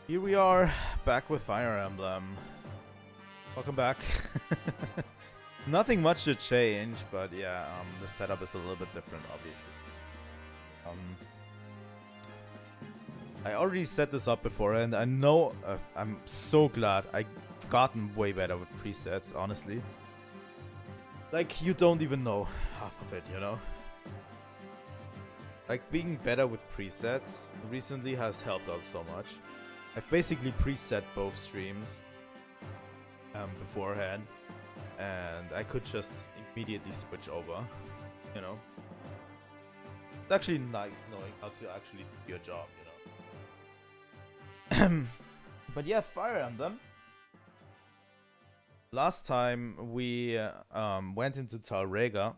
Here we are, back with Fire Emblem. Welcome back. Nothing much to change, but yeah, the setup is a little bit different, obviously. I already set this up before, and I know I'm so glad I've gotten way better with presets, honestly. Like, you don't even know half of it, you know? Like, being better with presets recently has helped out so much. I've basically preset both streams beforehand, and I could just immediately switch over, you know? It's actually nice knowing how to actually do your job, you know? But yeah, Fire Emblem. Last time we went into Talrega.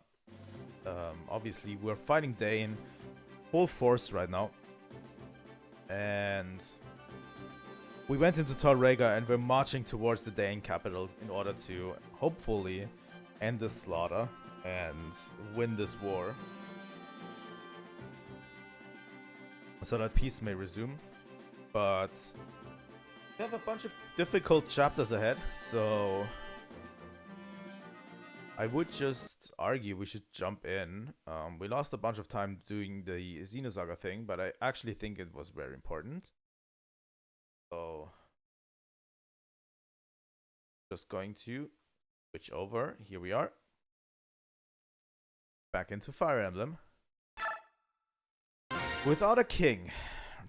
Obviously, we're fighting Dane full force right now. And we went into Talrega and we're marching towards the Dane capital in order to hopefully end this slaughter and win this war, so that peace may resume. But we have a bunch of difficult chapters ahead, so I would just argue we should jump in. We lost a bunch of time doing the Xenosaga thing, but I actually think it was very important. So, just going to switch over. Here we are. Back into Fire Emblem. Without a King,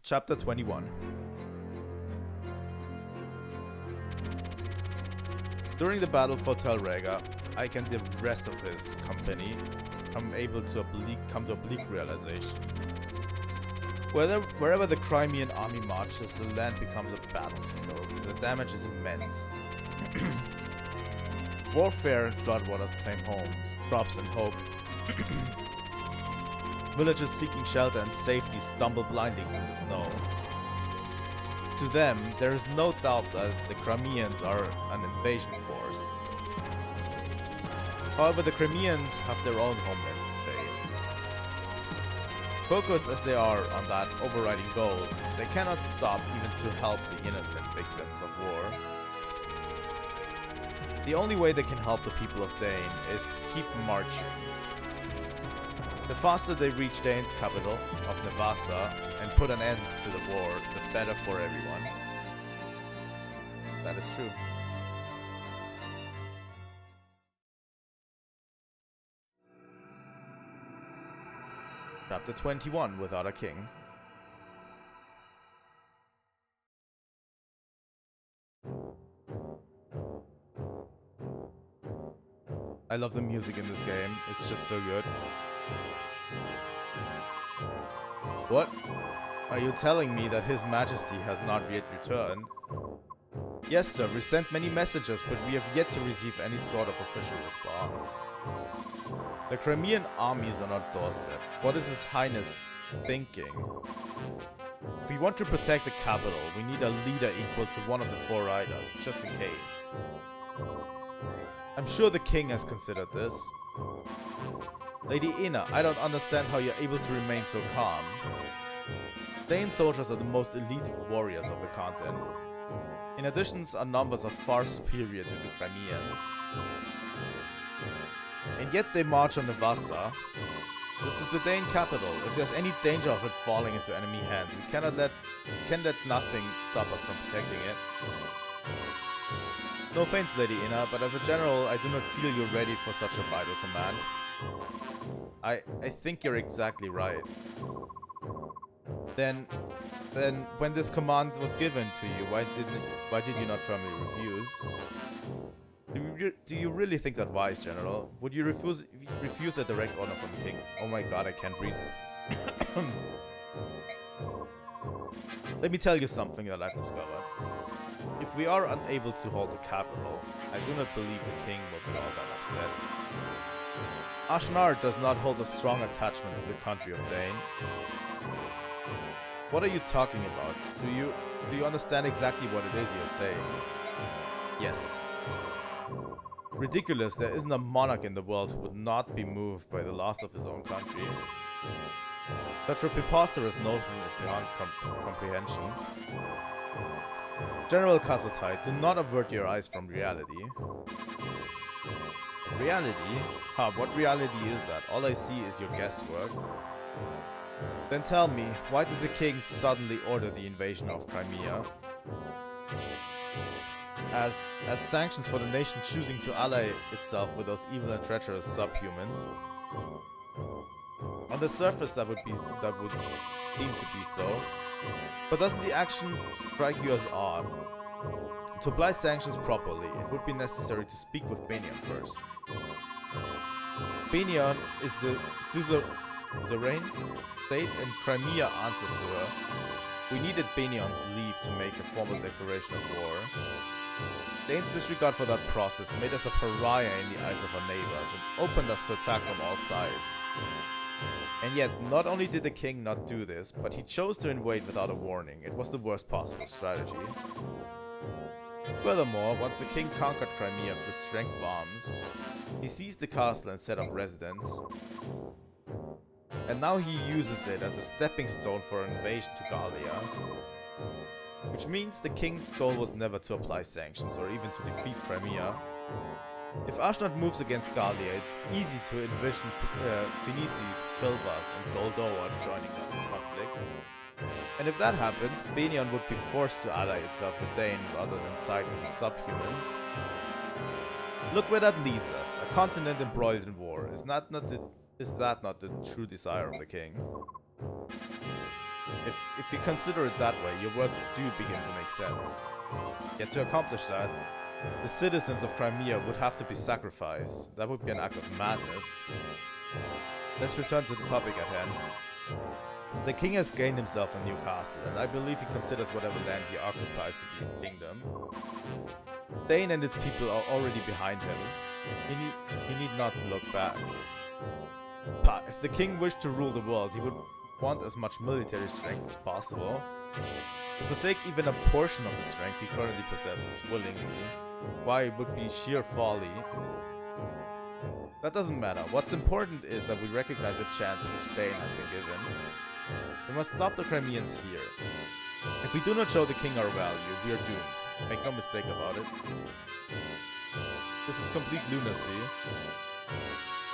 Chapter 21. During the battle for Talrega, Ike and the rest of his company come to a bleak realization. Wherever the Crimean army marches, the land becomes a battlefield. The damage is immense. Warfare and floodwaters claim homes, crops and hope. Villagers seeking shelter and safety stumble blindly through the snow. To them, there is no doubt that the Crimeans are an invasion force. However, the Crimeans have their own homeland to save. Focused as they are on that overriding goal, they cannot stop even to help the innocent victims of war. The only way they can help the people of Dane is to keep marching. The faster they reach Dane's capital of Nevasa and put an end to the war, the better for everyone. That is true. Chapter 21, Without a King. I love the music in this game. It's just so good. What? Are you telling me that His Majesty has not yet returned? Yes, sir. We sent many messages, but we have yet to receive any sort of official response. The Crimean armies on our doorstep. What is His Highness thinking? If we want to protect the capital, we need a leader equal to one of the four riders, just in case. I'm sure the king has considered this. Lady Ina, I don't understand how you're able to remain so calm. Dane soldiers are the most elite warriors of the continent. In addition, our numbers are far superior to the Crimeans. And yet they march on Nevasa. This is the Dane capital. If there's any danger of it falling into enemy hands, we can let nothing stop us from protecting it. No offense, Lady Ina, but as a general, I do not feel you're ready for such a vital command. I think you're exactly right. Then when this command was given to you, why did you not firmly refuse? Do you really think that wise, General? Would you refuse a direct order from the king? Oh my god, I can't read. Let me tell you something that I've discovered. If we are unable to hold the capital, I do not believe the king will be all that upset. Ashnar does not hold a strong attachment to the country of Dane. What are you talking about? Do you understand exactly what it is you're saying? Yes. Ridiculous, there isn't a monarch in the world who would not be moved by the loss of his own country. Such a preposterous notion is beyond comprehension. General Kasatai, do not avert your eyes from reality. Reality? Huh, what reality is that? All I see is your guesswork. Then tell me, why did the king suddenly order the invasion of Crimea? As sanctions for the nation choosing to ally itself with those evil and treacherous subhumans. On the surface that would seem to be so. But doesn't the action strike you as odd? To apply sanctions properly, it would be necessary to speak with Banyan first. Banyan is the suzerain state and Crimea answers to her. We needed Banyan's leave to make a formal declaration of war. Dane's disregard for that process made us a pariah in the eyes of our neighbors and opened us to attack from all sides. And yet, not only did the king not do this, but he chose to invade without a warning. It was the worst possible strategy. Furthermore, once the king conquered Crimea through strength of arms, he seized the castle and set up residence. And now he uses it as a stepping stone for an invasion to Gallia. Which means the king's goal was never to apply sanctions or even to defeat Crimea. If Ashnod moves against Gallia, it's easy to envision Phoenices, Kilvas, and Goldoa joining the conflict. And if that happens, Banyan would be forced to ally itself with Dane rather than side with the subhumans. Look where that leads us, a continent embroiled in war. Is that not the true desire of the king? If you consider it that way, your words do begin to make sense. Yet to accomplish that, the citizens of Crimea would have to be sacrificed. That would be an act of madness. Let's return to the topic at hand. The king has gained himself a new castle, and I believe he considers whatever land he occupies to be his kingdom. Dane and its people are already behind him. He need not to look back. But if the king wished to rule the world, he would want as much military strength as possible. To forsake even a portion of the strength he currently possesses willingly, why it would be sheer folly. That doesn't matter. What's important is that we recognize the chance which Dane has been given. We must stop the Crimeans here. If we do not show the king our value, we are doomed. Make no mistake about it. This is complete lunacy.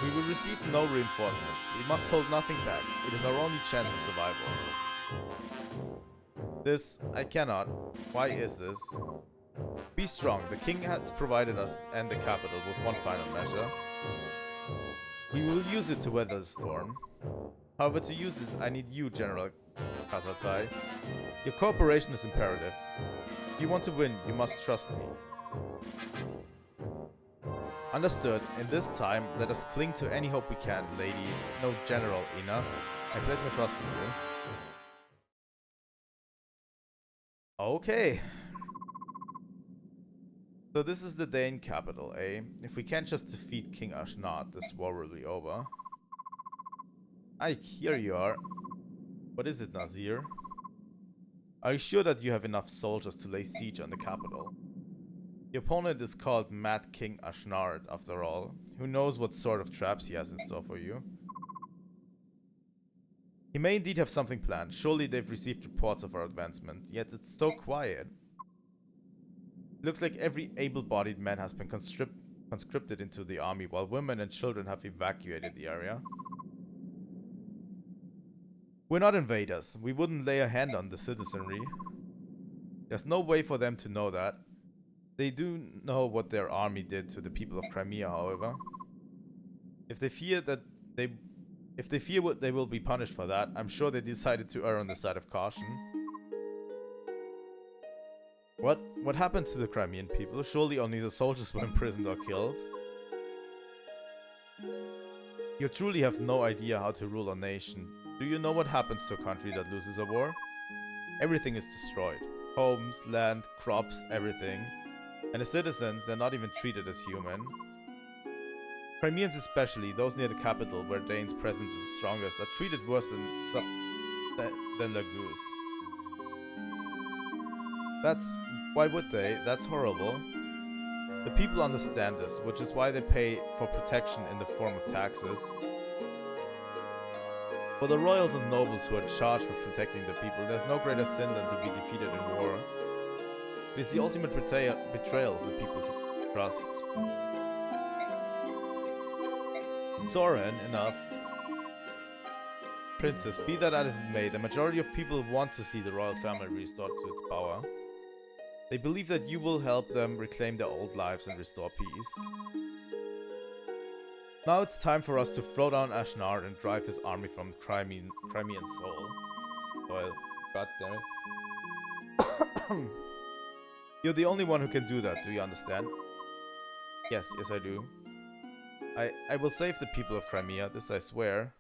We will receive no reinforcements. We must hold nothing back. It is our only chance of survival. This, I cannot. Why is this? Be strong. The king has provided us and the capital with one final measure. We will use it to weather the storm. However, to use it, I need you, General Kasatai. Your cooperation is imperative. If you want to win, you must trust me. Understood. In this time, let us cling to any hope we can, lady. No, General Ina. I place my trust in you. Okay. So this is the Dane capital, eh? If we can't just defeat King Ashnod, this war will be over. Here you are. What is it, Nazir? Are you sure that you have enough soldiers to lay siege on the capital? The opponent is called Mad King Ashnard, after all. Who knows what sort of traps he has in store for you? He may indeed have something planned. Surely they've received reports of our advancement, yet it's so quiet. It looks like every able-bodied man has been conscripted into the army, while women and children have evacuated the area. We're not invaders. We wouldn't lay a hand on the citizenry. There's no way for them to know that. They do know what their army did to the people of Crimea, however. If they fear they will be punished for that, I'm sure they decided to err on the side of caution. What happened to the Crimean people? Surely only the soldiers were imprisoned or killed. You truly have no idea how to rule a nation. Do you know what happens to a country that loses a war? Everything is destroyed. Homes, land, crops, everything. And the citizens, they're not even treated as human. Crimeans especially, those near the capital where Dane's presence is the strongest, are treated worse than Laguz. Why would they? That's horrible. The people understand this, which is why they pay for protection in the form of taxes. For the royals and nobles who are charged with protecting the people, there's no greater sin than to be defeated in war. It is the ultimate betrayal of the people's trust. Soren, enough. Princess, be that as it may, the majority of people want to see the royal family restored to its power. They believe that you will help them reclaim their old lives and restore peace. Now it's time for us to throw down Ashnard and drive his army from the Crimean soil. God damn it. You're the only one who can do that, do you understand? Yes, I do. I will save the people of Crimea, this I swear.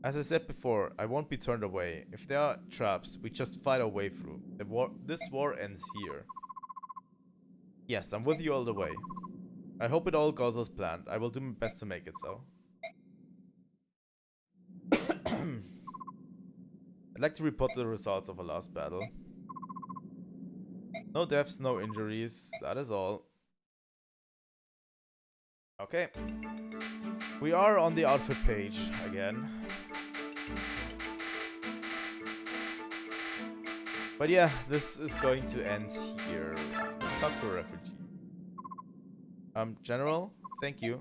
As I said before, I won't be turned away. If there are traps, we just fight our way through. This war ends here. Yes, I'm with you all the way. I hope it all goes as planned. I will do my best to make it so. I'd like to report the results of our last battle. No deaths, no injuries. That is all. Okay. We are on the outfit page again. But yeah, this is going to end here. Let's talk to a refugee. General, thank you.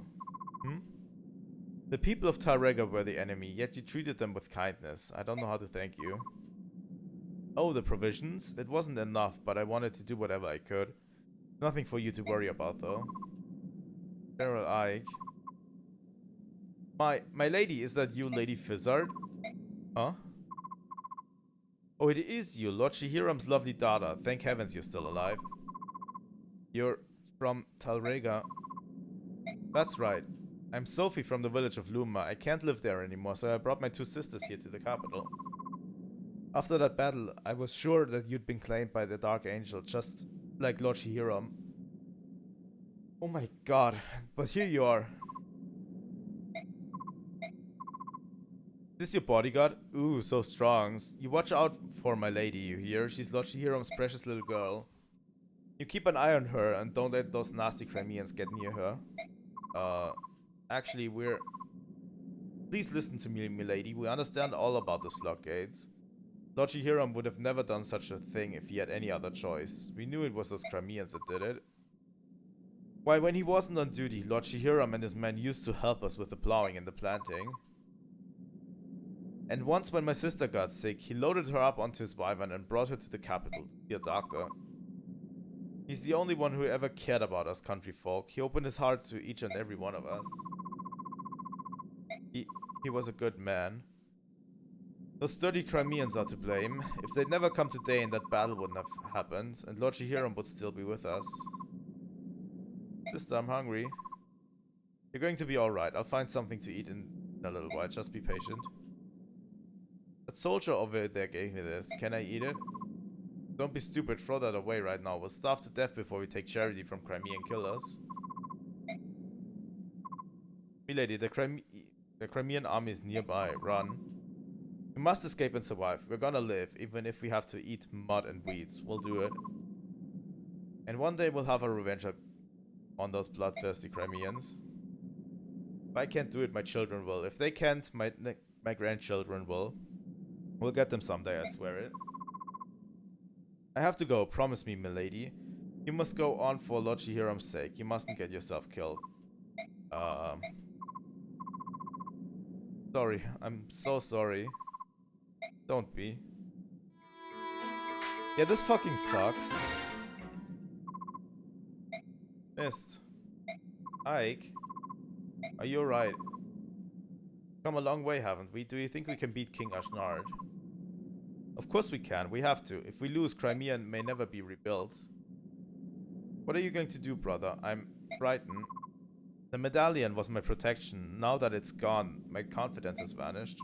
The people of Tarrega were the enemy, yet you treated them with kindness. I don't know how to thank you. Oh, the provisions? It wasn't enough, but I wanted to do whatever I could. Nothing for you to worry about, though. General Ike. My lady, is that you, Lady Fizzard? Huh? Oh, it is you, Lord Shihiram's lovely daughter. Thank heavens you're still alive. You're from Talrega. That's right. I'm Sophie from the village of Luma. I can't live there anymore, so I brought my two sisters here to the capital. After that battle, I was sure that you'd been claimed by the Dark Angel, just like Lord Shihiram. Oh my god, but here you are. Is this your bodyguard? Ooh, so strong. You watch out for my lady, you hear? She's Lord Shihiram's precious little girl. You keep an eye on her and don't let those nasty Crimeans get near her. Actually, Please listen to me, milady. We understand all about the floodgates. Lord Shihiram would have never done such a thing if he had any other choice. We knew it was those Crimeans that did it. Why, when he wasn't on duty, Lord Shihiram and his men used to help us with the plowing and the planting. And once when my sister got sick, he loaded her up onto his wyvern and brought her to the capital to see a doctor. He's the only one who ever cared about us country folk. He opened his heart to each and every one of us. He was a good man. Those sturdy Crimeans are to blame. If they'd never come today, and that battle wouldn't have happened, and Lord Shihiram would still be with us. Sister, I'm hungry. You're going to be alright. I'll find something to eat in a little while. Just be patient. That soldier over there gave me this. Can I eat it? Don't be stupid. Throw that away right now. We'll starve to death before we take charity from Crimean killers. Milady, the Crimean army is nearby. Run. We must escape and survive. We're gonna live, even if we have to eat mud and weeds. We'll do it. And one day we'll have a revenge on those bloodthirsty Crimeans. If I can't do it, my children will. If they can't, my grandchildren will. We'll get them someday, I swear it. I have to go. Promise me, milady. You must go on for Lord Shihiram's sake. You mustn't get yourself killed. Sorry. I'm so sorry. Don't be. Yeah, this fucking sucks. Missed. Ike? Are you alright? Come a long way, haven't we? Do you think we can beat King Ashnard? Of course we can. We have to. If we lose, Crimea may never be rebuilt. What are you going to do, brother? I'm frightened. The medallion was my protection. Now that it's gone, my confidence has vanished.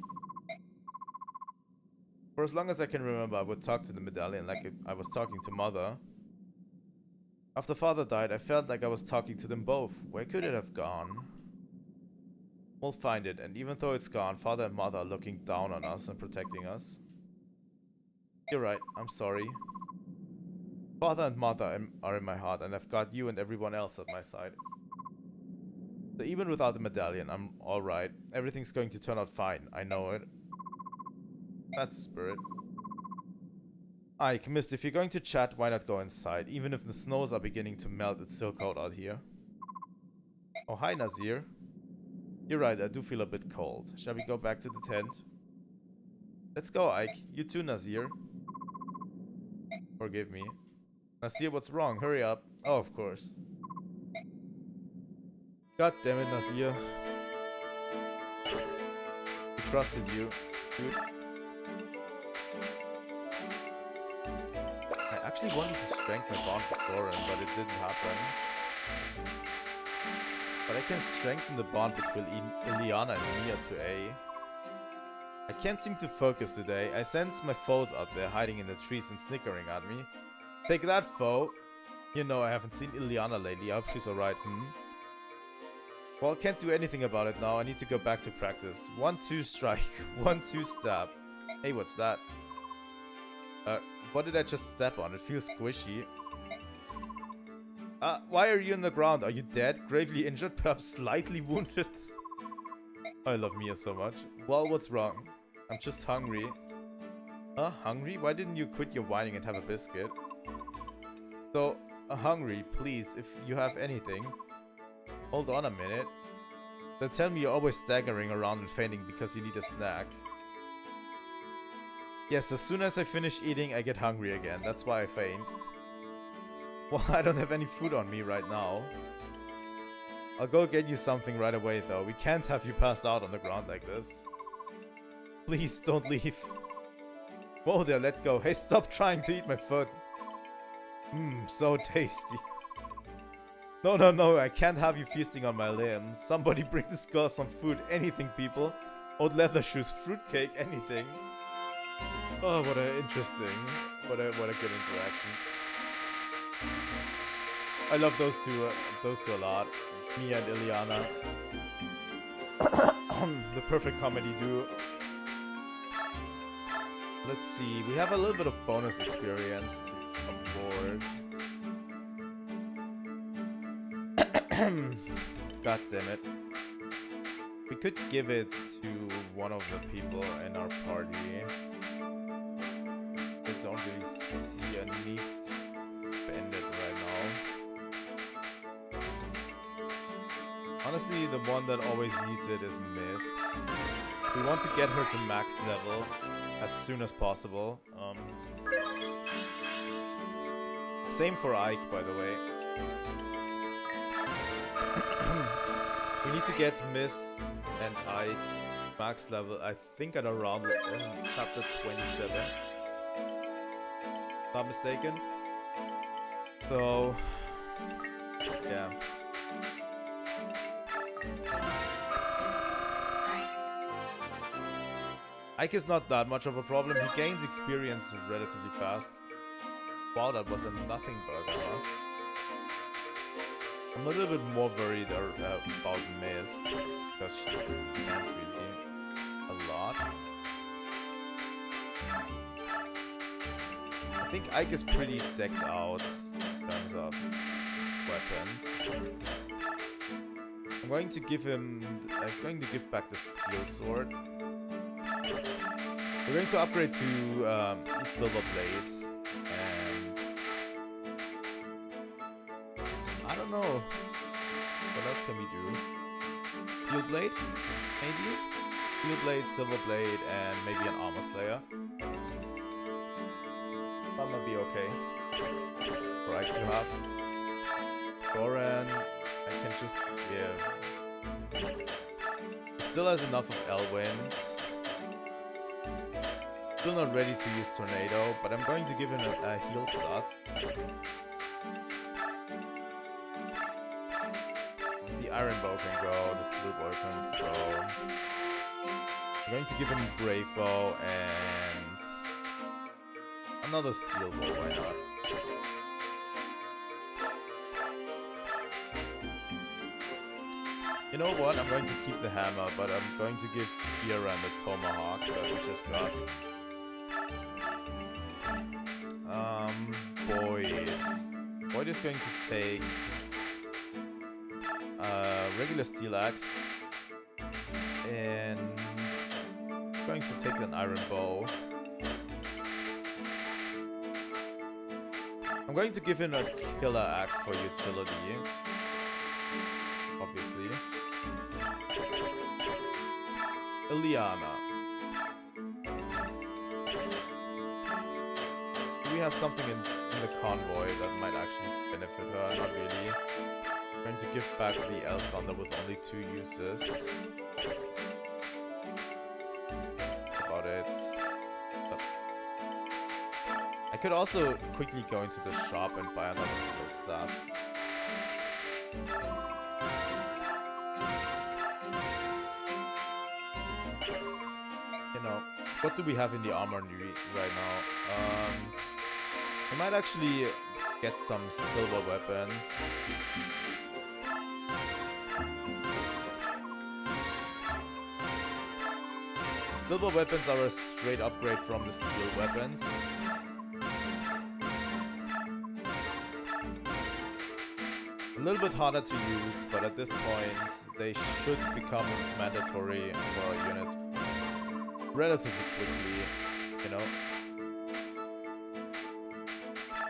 For as long as I can remember, I would talk to the medallion like I was talking to Mother. After Father died, I felt like I was talking to them both. Where could it have gone? We'll find it, and even though it's gone, Father and Mother are looking down on us and protecting us. You're right, I'm sorry. Father and Mother are in my heart, and I've got you and everyone else at my side. So even without the medallion, I'm alright. Everything's going to turn out fine, I know it. That's the spirit. Ike, missed. If you're going to chat, why not go inside? Even if the snows are beginning to melt, it's still cold out here. Oh, hi, Nazir. You're right, I do feel a bit cold. Shall we go back to the tent? Let's go, Ike. You too, Nazir. Forgive me. Nazir, what's wrong? Hurry up. Oh, of course. God damn it, Nazir. We trusted you, dude. I actually wanted to strengthen my bond with Soren, but it didn't happen. But I can strengthen the bond between Ileana and Mia to A. I can't seem to focus today. I sense my foes out there hiding in the trees and snickering at me. Take that, foe! You know, I haven't seen Ileana lately. I hope she's alright, Well, can't do anything about it now. I need to go back to practice. 1-2 strike. 1-2 stab. Hey, what's that? What did I just step on? It feels squishy. Why are you on the ground? Are you dead? Gravely injured? Perhaps slightly wounded? I love Mia so much. Well, what's wrong? I'm just hungry. Hungry? Why didn't you quit your whining and have a biscuit? So, hungry, please, if you have anything. Hold on a minute. They tell me you're always staggering around and fainting because you need a snack. Yes, as soon as I finish eating, I get hungry again. That's why I faint. Well, I don't have any food on me right now. I'll go get you something right away, though. We can't have you passed out on the ground like this. Please, don't leave. Whoa there, let go. Hey, stop trying to eat my foot. So tasty. No, I can't have you feasting on my limbs. Somebody bring this girl some food. Anything, people. Old leather shoes, fruitcake, anything. Oh, what a interesting. What a good interaction. I love those two a lot. Mia and Ileana. The perfect comedy duo. Let's see. We have a little bit of bonus experience to award. God damn it. We could give it to one of the people in our party. I don't really see a need to spend it right now. Honestly, the one that always needs it is Mist. We want to get her to max level as soon as possible. Same for Ike, by the way. We need to get Mist and Ike max level, I think at around chapter 27. Not mistaken. So, yeah. Ike is not that much of a problem. He gains experience relatively fast. Wow, that was a nothing burger, huh? I'm a little bit more worried about Mist, because she can't really a lot. I think Ike is pretty decked out in terms of weapons. I'm going to give back the steel sword. We're going to upgrade to silver blades, and I don't know what else can we do. Steel blade, maybe. Steel blade, silver blade, and maybe an armor slayer. That might be okay. Right to have. Goran, I can just give. He still has enough of Elwinds. Still not ready to use Tornado, but I'm going to give him a heal stuff. The Iron Bow can go, the Steel Bow can go. I'm going to give him Brave Bow and another Steel Bow, why not? You know what? I'm going to keep the hammer, but I'm going to give Kira and the Tomahawk that we just got. Boyd is going to take regular steel axe, and going to take an iron bow. I'm going to give him a killer axe for utility. Obviously. Ileana. Do we have something in the convoy that might actually benefit her? Not really. I'm going to give back the Elf Thunder with only 2 uses. That's about it. I could also quickly go into the shop and buy another cool stuff. You know, what do we have in the armory right now? I might actually get some silver weapons. Silver weapons are a straight upgrade from the steel weapons. A little bit harder to use, but at this point they should become mandatory for our units relatively quickly, you know.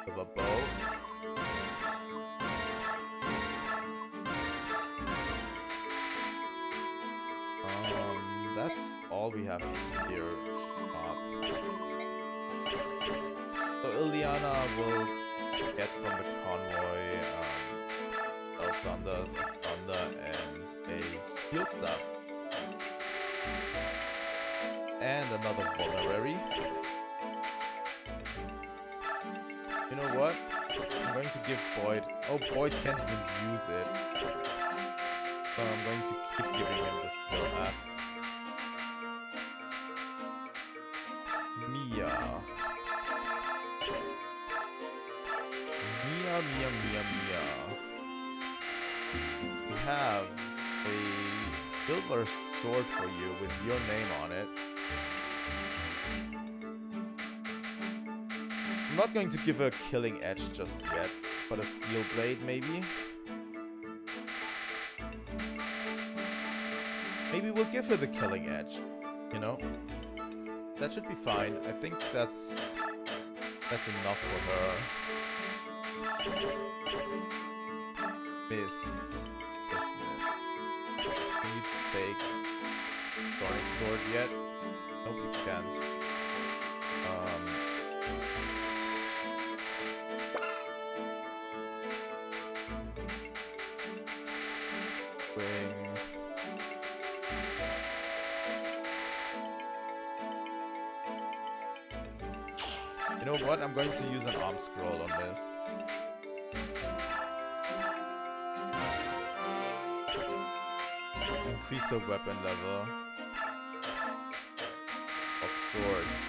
With a bow. That's all we have here. So Ileana will get from the convoy Thunders, Thunder, and a heal staff. And another vulnerary. You know what? I'm going to give Boyd... Oh, Boyd can't even use it. So I'm going to keep giving him the steel axe. Mia. Mia. We have a silver sword for you with your name on it. I'm not going to give her a killing edge just yet, but a steel blade maybe? Maybe we'll give her the killing edge, you know? That should be fine. I think that's enough for her. Mist. Isn't it? Can you take Sonic Sword yet? Nope, you can't. Bring... You know what? I'm going to use an arm scroll on this. Increase the weapon level of swords.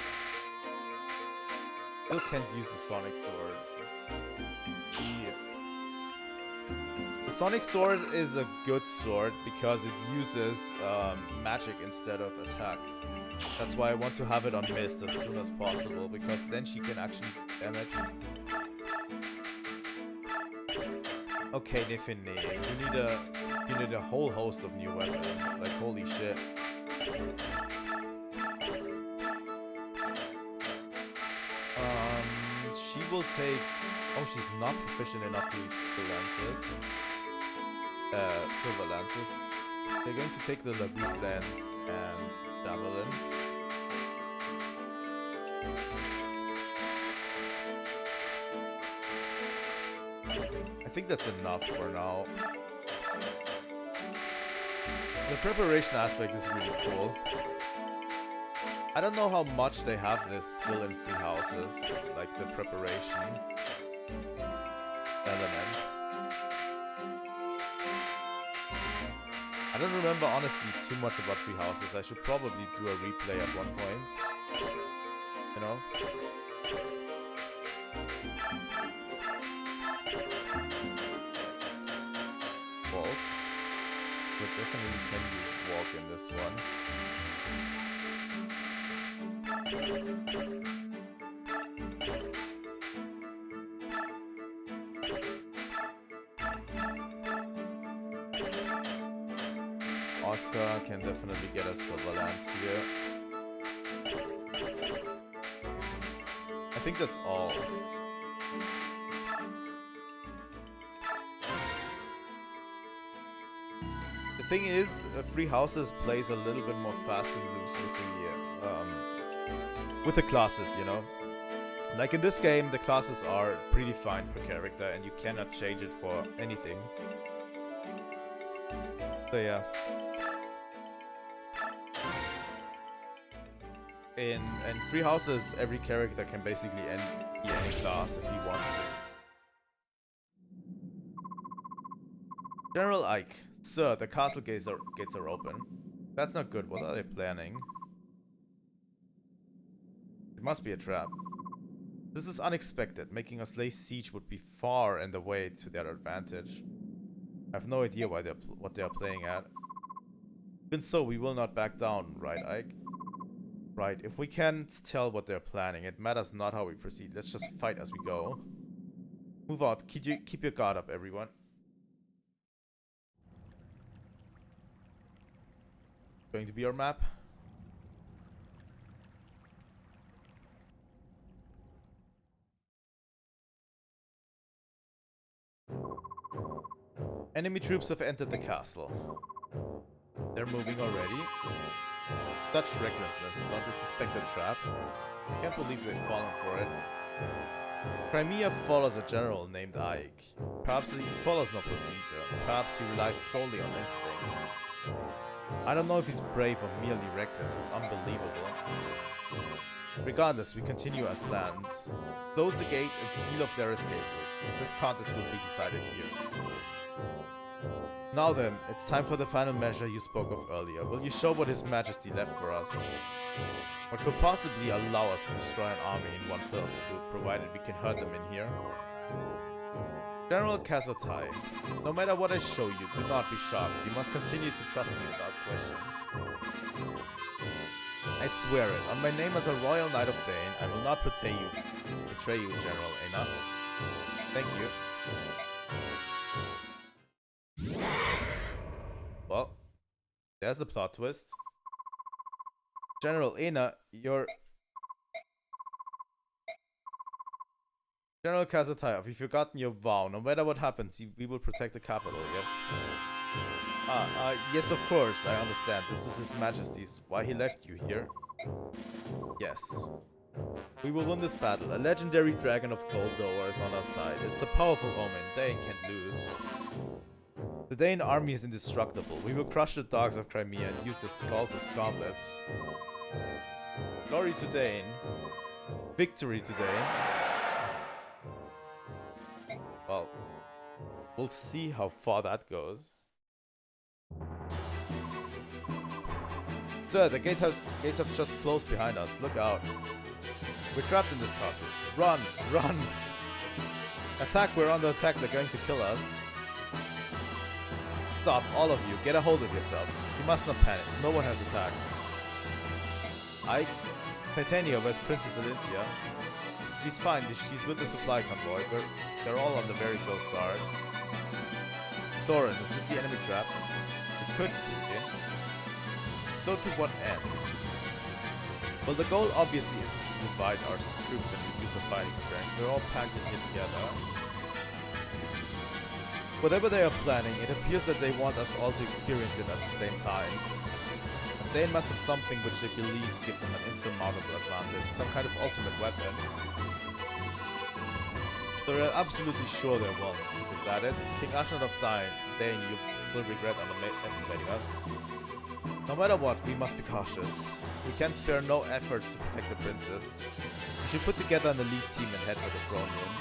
Still can't use the Sonic Sword. The Sonic Sword is a good sword because it uses magic instead of attack. That's why I want to have it on Mist as soon as possible, because then she can actually damage. Okay, Nifine, you need a whole host of new weapons. Like, holy shit. She will take... Oh, she's not proficient enough to use the lances. Silver lances. They're going to take the Labuse lance and Javelin. I think that's enough for now. The preparation aspect is really cool. I don't know how much they have this still in free houses, like the preparation elements. I don't remember honestly too much about free houses. I should probably do a replay at one point. You know? Walk. We definitely can use walk in this one. Oscar can definitely get a silver lance here. I think that's all. thing is, Free Houses plays a little bit more fast and loose with the classes, you know. Like in this game, the classes are predefined per character, and you cannot change it for anything. So yeah. In Free Houses, every character can basically be any class if he wants to. General Ike. Sir, the castle gates are open. That's not good. What are they planning? It must be a trap. This is unexpected. Making us lay siege would be far and away to their advantage. I have no idea what they are playing at. Even so, we will not back down, right, Ike? Right, if we can't tell what they're planning, it matters not how we proceed. Let's just fight as we go. Move out. Keep your guard up, everyone. Going to be our map. Enemy troops have entered the castle. They're moving already. Such recklessness. Don't they suspect a trap? I can't believe they've fallen for it. Crimea follows a general named Ike. Perhaps he follows no procedure. Perhaps he relies solely on instinct. I don't know if he's brave or merely reckless. It's unbelievable. Regardless, we continue as planned. Close the gate and seal off their escape route. This contest will be decided here. Now then, it's time for the final measure you spoke of earlier. Will you show what His Majesty left for us? What could possibly allow us to destroy an army in one fell swoop, provided we can hurt them in here? General Kazatai, no matter what I show you, do not be shocked. You must continue to trust me without question. I swear it, on my name as a Royal Knight of Dane, I will not betray you, General Aina. Thank you. Well, there's the plot twist. General Aina, you're... General Kazatai, have you forgotten your vow? No matter what happens, we will protect the capital, yes? Yes, of course, I understand. This is His Majesty's. Why he left you here? Yes. We will win this battle. A legendary dragon of Goldor is on our side. It's a powerful omen. Dane can't lose. The Dane army is indestructible. We will crush the dogs of Crimea and use their skulls as gauntlets. Glory to Dane. Victory to Dane. Well, we'll see how far that goes. Sir, the gates have just closed behind us. Look out. We're trapped in this castle. Run! Run! Attack! We're under attack. They're going to kill us. Stop, all of you. Get a hold of yourselves. You must not panic. No one has attacked. Ike? Titania, where's Princess Alicia? She's fine. She's with the supply convoy. They're all on the very close guard. Soren, is this the enemy trap? It could be. So to what end? Well, the goal obviously isn't to divide our troops and reduce our fighting strength. We're all packed in here together. Whatever they are planning, it appears that they want us all to experience it at the same time. And they must have something which they believe gives them an insurmountable advantage, some kind of ultimate weapon. So they're absolutely sure they won't. Is that it? King Ashnod of Dane, you will regret underestimating us. No matter what, we must be cautious. We can't spare no efforts to protect the princess. We should put together an elite team and head for the throne room.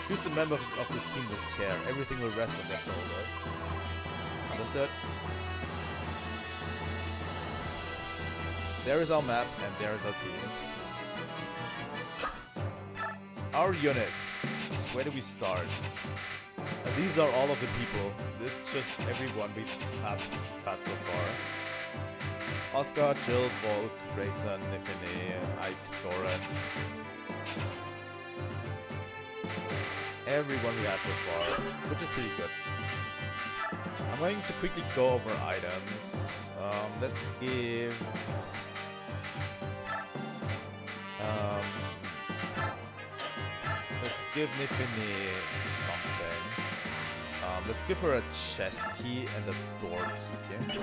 Choose the members of this team with care. Everything will rest on their shoulders. Understood? There is our map, and there is our team. Our units. Where do we start? These are all of the people. It's just everyone we've had so far. Oscar, Jill, Volk, Grayson, Nifine, Ike, Soren. Everyone we had so far, which is pretty good. I'm going to quickly go over items. Let's give... let's give Nifine something. let's give her a chest key and a door key.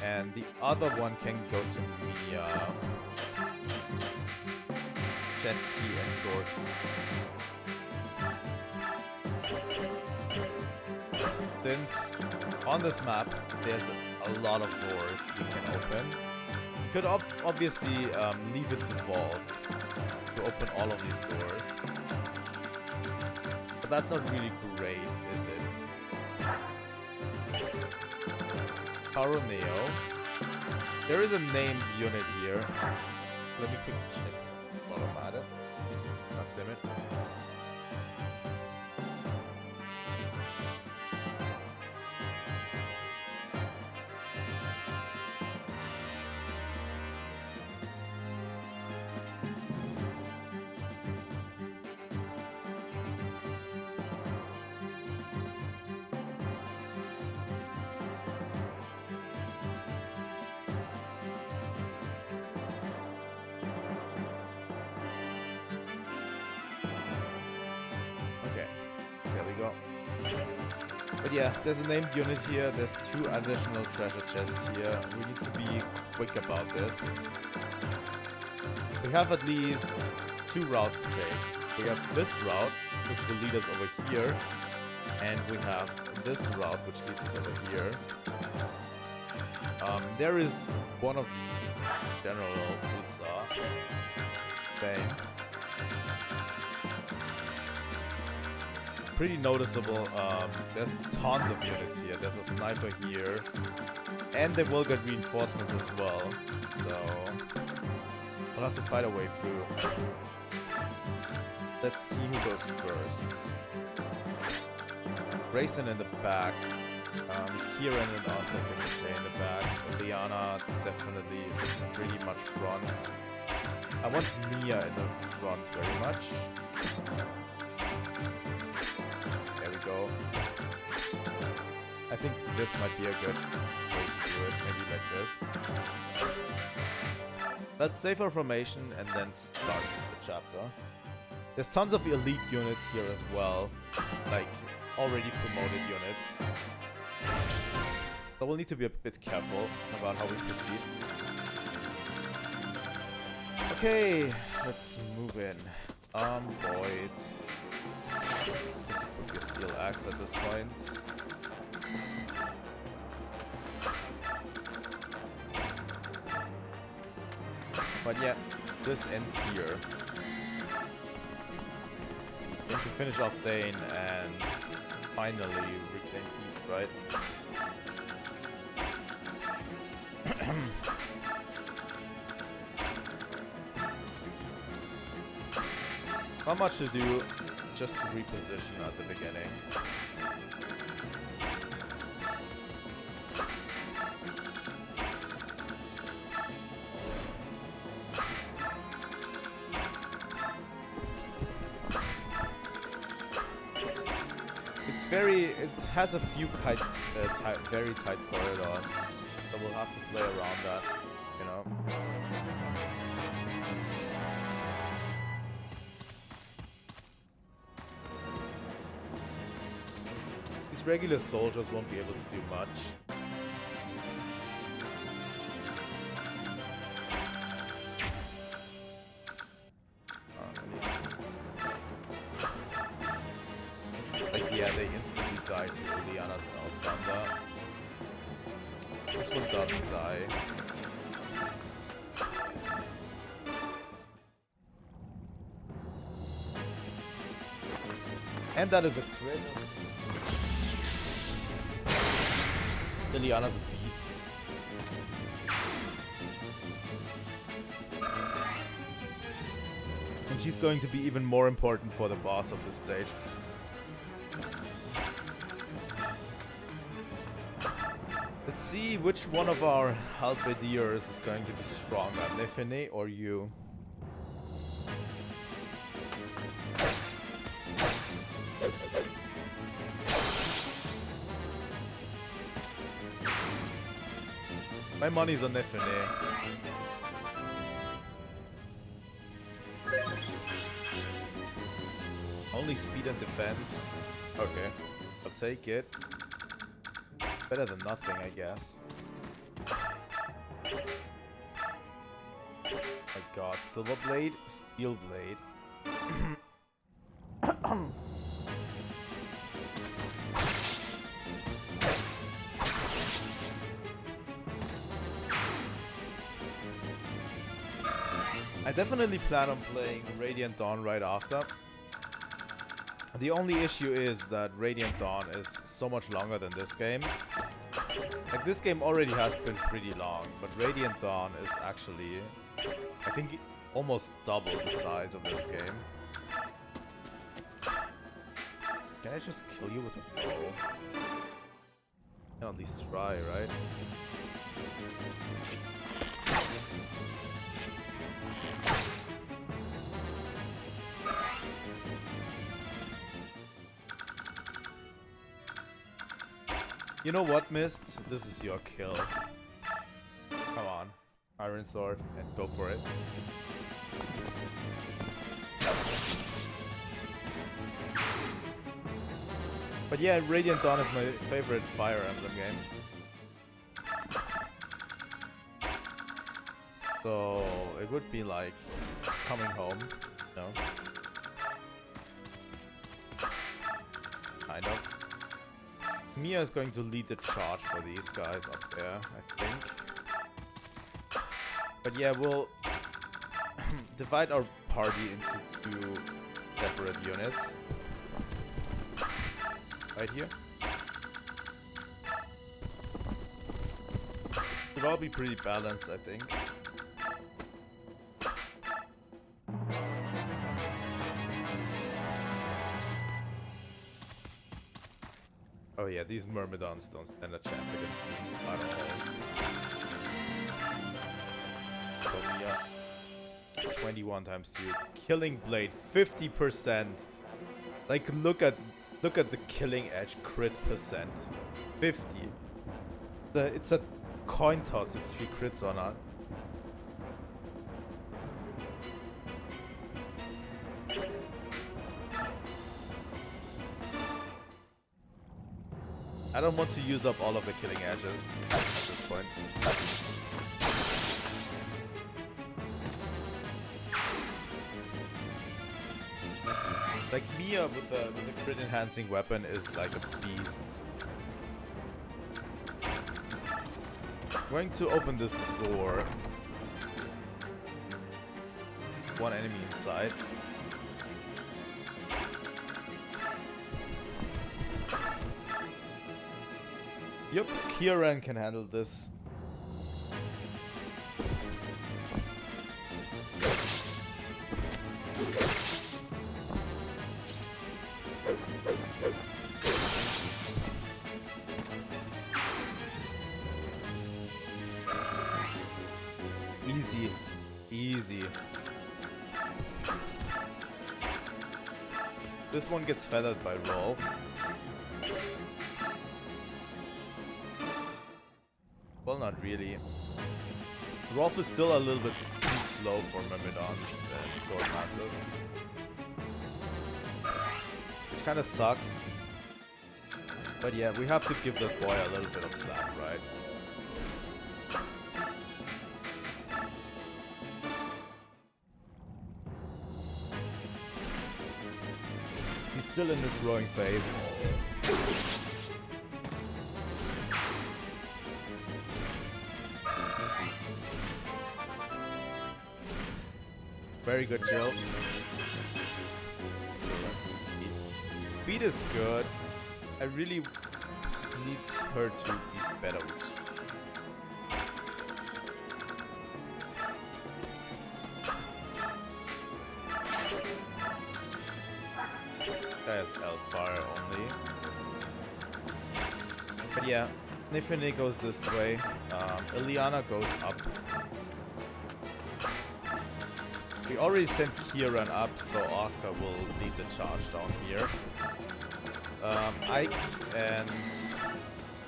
And the other one can go to Mia. Chest key and door key. Since on this map there's a lot of doors you can open, you could obviously leave it to Vault to open all of these doors. But that's not really great, is it? Caroneo. There is a named unit here. Let me quickly check while I'm at it. God damn it. But yeah, there's a named unit here, there's 2 additional treasure chests here. We need to be quick about this. We have at least 2 routes to take. We have this route, which will lead us over here. And we have this route, which leads us over here. There is one of the generals we saw. Bang. Pretty noticeable. There's tons of units here. There's a sniper here. And they will get reinforcements as well. So we'll have to fight our way through. Let's see who goes first. Grayson in the back. Kieran and Oscar can stay in the back. Liana definitely pretty much front. I want Mia in the front very much. Go. I think this might be a good way to do it, maybe like this. Let's save our formation and then start the chapter. There's tons of elite units here as well, like already promoted units. So we'll need to be a bit careful about how we proceed. Okay, let's move in. Void. Steel axe at this point. But yeah, this ends here. We need to finish off Dane and finally reclaim peace, right? Not much to do. Just to reposition at the beginning. It has a few very tight corridors, so we'll have to play around that, you know. Regular soldiers won't be able to do much. Like, yeah, they instantly die to Liliana's and Outlander. This one doesn't die. And that is a crit. Liliana's a beast. And she's going to be even more important for the boss of this stage. Let's see which one of our halberdiers is going to be stronger, Nefene or you. My money's on Nefene. Only speed and defense. Okay. take it. Better than nothing, I guess. My god, Silver Blade, Steel Blade. I definitely plan on playing Radiant Dawn right after. The only issue is that Radiant Dawn is so much longer than this game. Like, this game already has been pretty long, but Radiant Dawn is actually, I think, almost double the size of this game. Can I just kill you with a bow? I'll at least try, right? You know what, Mist? This is your kill. Come on. Iron Sword, and go for it. But yeah, Radiant Dawn is my favorite Fire Emblem game. So it would be like coming home, you know? Kind of. Mia is going to lead the charge for these guys up there, I think. But yeah, we'll divide our party into 2 separate units. Right here. Should all be pretty balanced, I think. Oh yeah, these Myrmidons don't stand a chance against me at all. So yeah, 21 times 2. Killing Blade, 50%. Like, look at the killing edge crit percent. 50. It's a coin toss if she crits or not. I don't want to use up all of the killing edges at this point. Like, Mia with the crit enhancing weapon is like a beast. I'm going to open this door. One enemy inside. Yep, Kieran can handle this. Easy. Easy. This one gets feathered by Rolf. Well, not really. Rolf is still a little bit too slow for Myrmidons and Swordmasters. Which kind of sucks. But yeah, we have to give the boy a little bit of slack, right? He's still in this growing phase. Very good Jill. Speed is good. I really need her to be better with speed. That has Elfire only. But yeah, Nifine goes this way. Ileana goes up. We already sent Kieran up, so Oscar will lead the charge down here. Ike and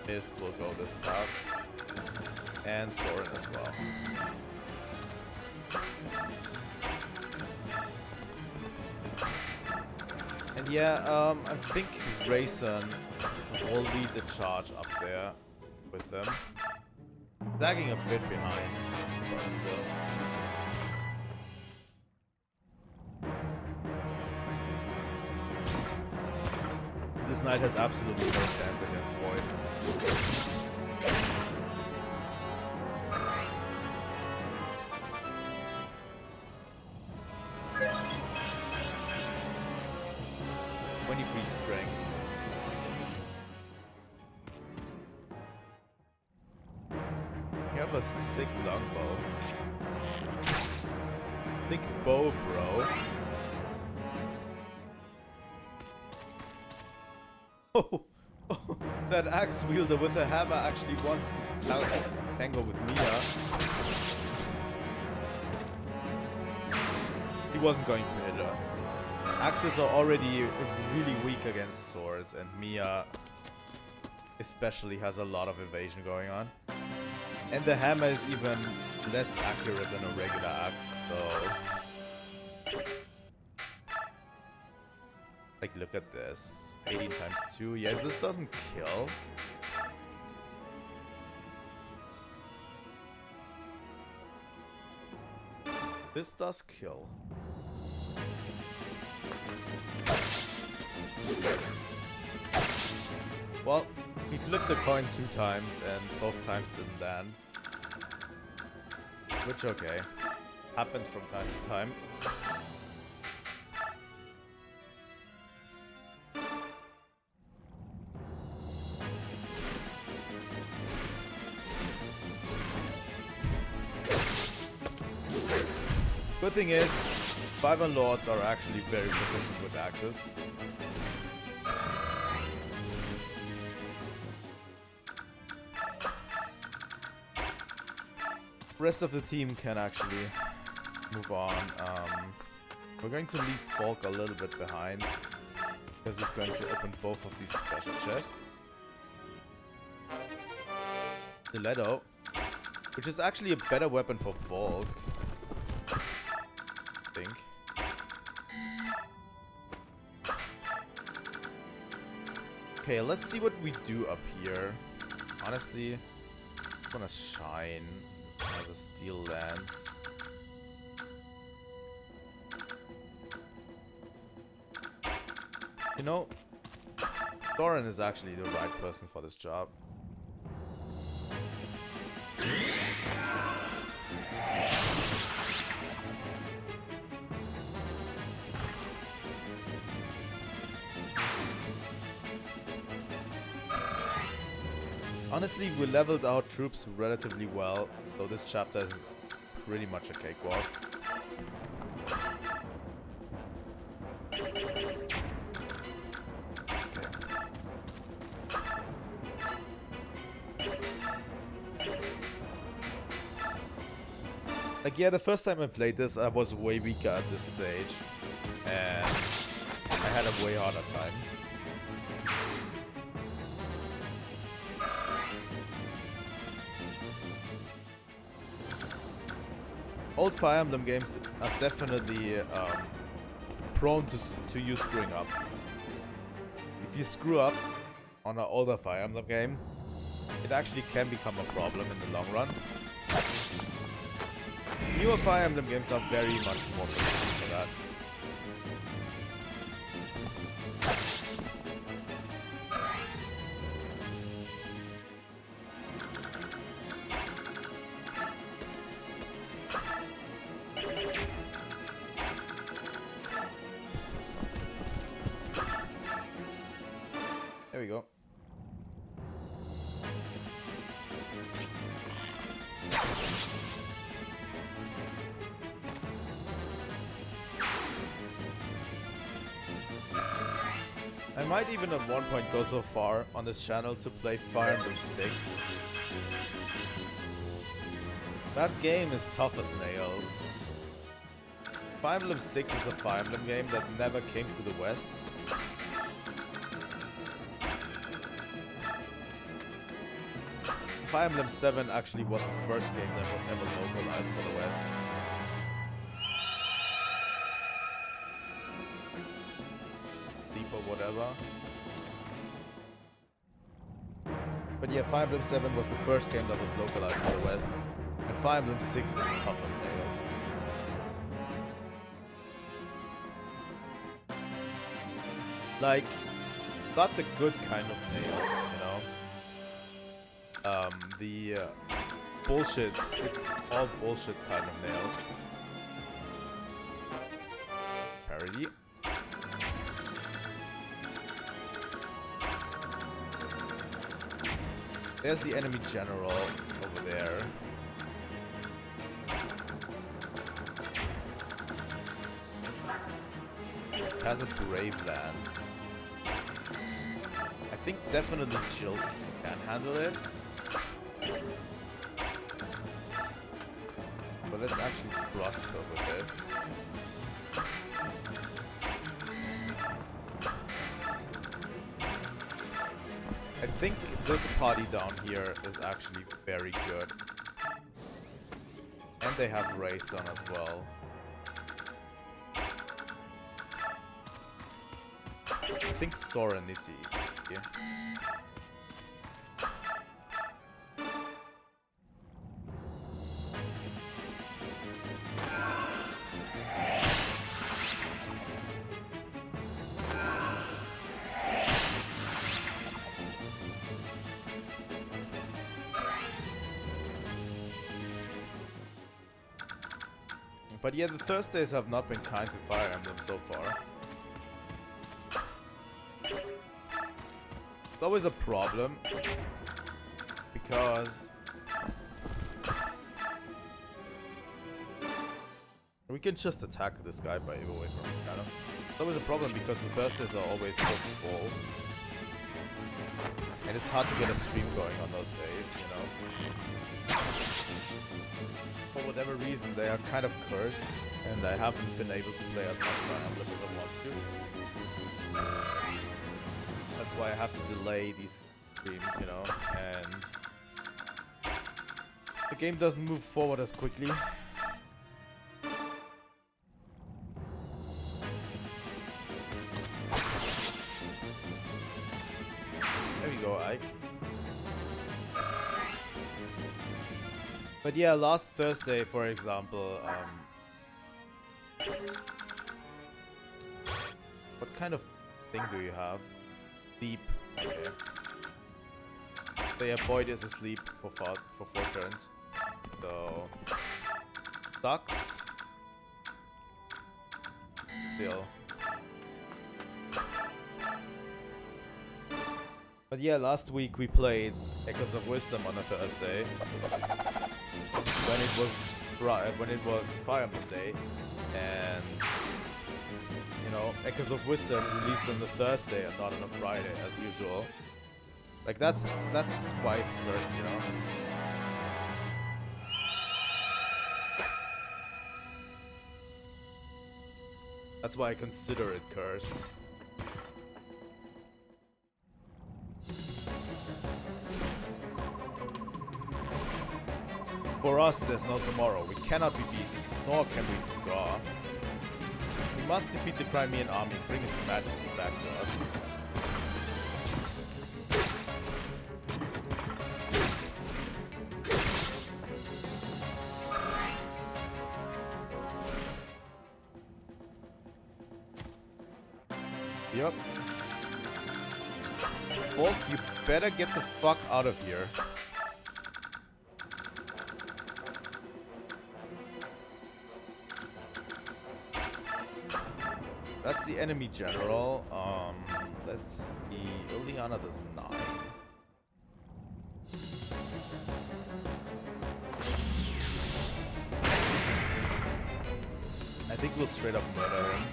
Mist will go this path. And Soren as well. And yeah, I think Rayson We'll lead the charge up there with them. Lagging a bit behind, but still. This knight has absolutely no chance against Void. Strength. You have a sick longbow. Sick bow, bro. Oh, that axe wielder with a hammer actually wants to tangle with Mia. He wasn't going to hit her. Axes are already really weak against swords, and Mia especially has a lot of evasion going on. And the hammer is even less accurate than a regular axe, so... Like, look at this. 18 times 2. Yeah, this doesn't kill. This does kill. Well, he flipped the coin 2 times and both times didn't land. Which, okay. Happens from time to time. Good thing is, Wyvern Lords are actually very proficient with axes. Rest of the team can actually move on. We're going to leave Falk a little bit behind because he's going to open both of these treasure chests. Stiletto, which is actually a better weapon for Falk, I think. Okay, let's see what we do up here. Honestly, I'm gonna shine as a steel lance. You know, Thorin is actually the right person for this job. Honestly, we leveled our troops relatively well, so this chapter is pretty much a cakewalk. Like, yeah, the first time I played this, I was way weaker at this stage, and I had a way harder time. Old Fire Emblem games are definitely prone to you screwing up. If you screw up on an older Fire Emblem game, it actually can become a problem in the long run. Newer Fire Emblem games are very much more forgiving for that. There we go. I might even at one point go so far on this channel to play Fire Emblem 6. That game is tough as nails. Fire Emblem 6 is a Fire Emblem game that never came to the West. Fire Emblem 7 actually was the first game that was ever localized for the West. Deep or whatever. But yeah, Fire Emblem 7 was the first game that was localized in the West. And Fire Emblem 6 is tough as nails. Like, not the good kind of nails, you know? The bullshit, it's all bullshit kind of nails. Parody. There's the enemy general over there. Has a brave lance. I think definitely Jill can handle it. But let's actually thrust her with this. I think this party down here is actually very good. And they have race on as well. I think Serenity. Yeah. But yeah, the Thursdays have not been kind to Fire Emblem so far. It's always a problem, because we can just attack this guy by away from him, kind of. It's always a problem because the Thursdays are always so full, and it's hard to get a stream going on those days, you know. For whatever reason, they are kind of cursed, and I haven't been able to play as much Fire Emblem as I want to. That's why I have to delay these streams, you know, and the game doesn't move forward as quickly. There we go, Ike. But yeah, last Thursday, for example, what kind of thing do you have? Sleep. Okay. So yeah, Boyd is asleep for 4 turns. So sucks. Still. But yeah, last week we played Echoes of Wisdom on a Thursday. When it was Fire Emblem Day, and you know, Echoes of Wisdom released on the Thursday and not on a Friday as usual. Like that's why it's cursed, you know. That's why I consider it cursed. For us, there's no tomorrow. We cannot be beaten, nor can we draw. We must defeat the Crimean army and bring his majesty back to us. Yup. Bolt, you better get the fuck out of here. That's the enemy general. Let's see. Ileana does 9. I think we'll straight up murder him.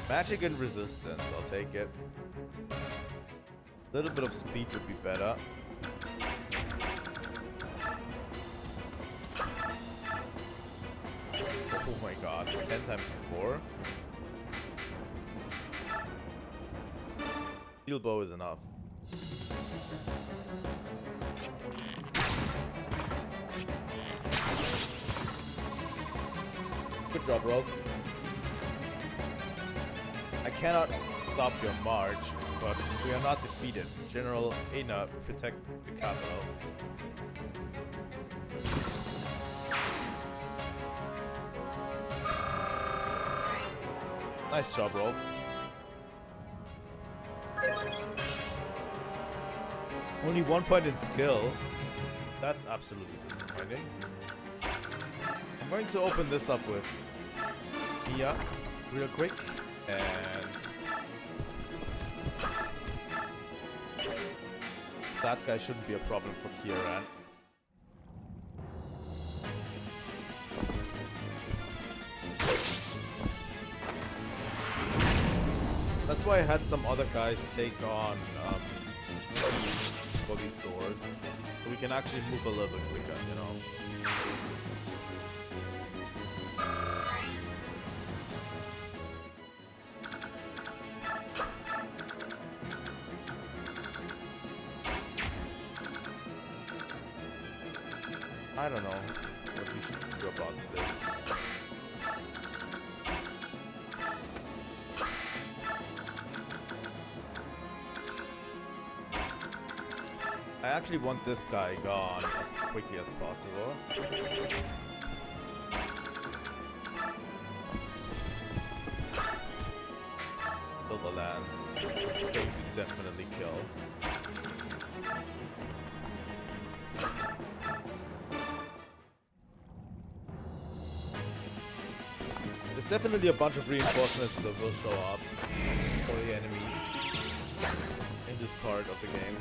Magic and resistance, I'll take it. A little bit of speed would be better. Oh my god, 10 times 4? Steel bow is enough. Good job, Rolf. I cannot stop your march, but we are not defeated. General Aina, protect the capital. Nice job, Rolf. Only 1 point in skill. That's absolutely disappointing. I'm going to open this up with Mia real quick, and that guy shouldn't be a problem for Kieran. That's why I had some other guys take on for these doors, so we can actually move a little bit quicker, you know. I don't know what we should do about this. I actually want this guy gone as quickly as possible. Build the lands. This is going to definitely kill. There's definitely a bunch of reinforcements that will show up for the enemy in this part of the game.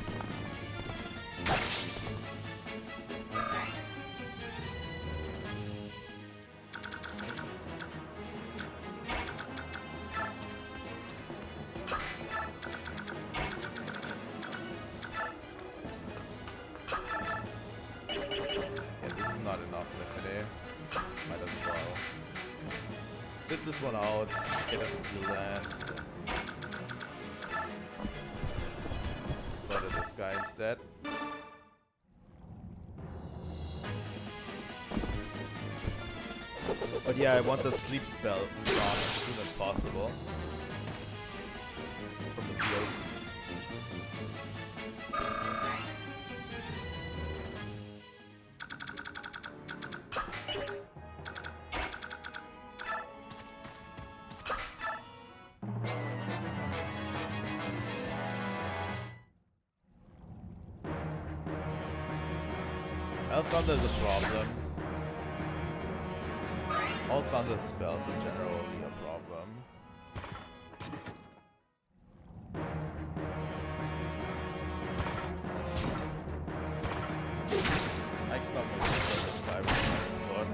This one out, get us to land. Murder this guy instead. But yeah, I want that sleep spell gone as soon as possible from the field. Thunder is a problem. All thunder spells in general will be a problem. Mike's not going to kill this guy with a sword.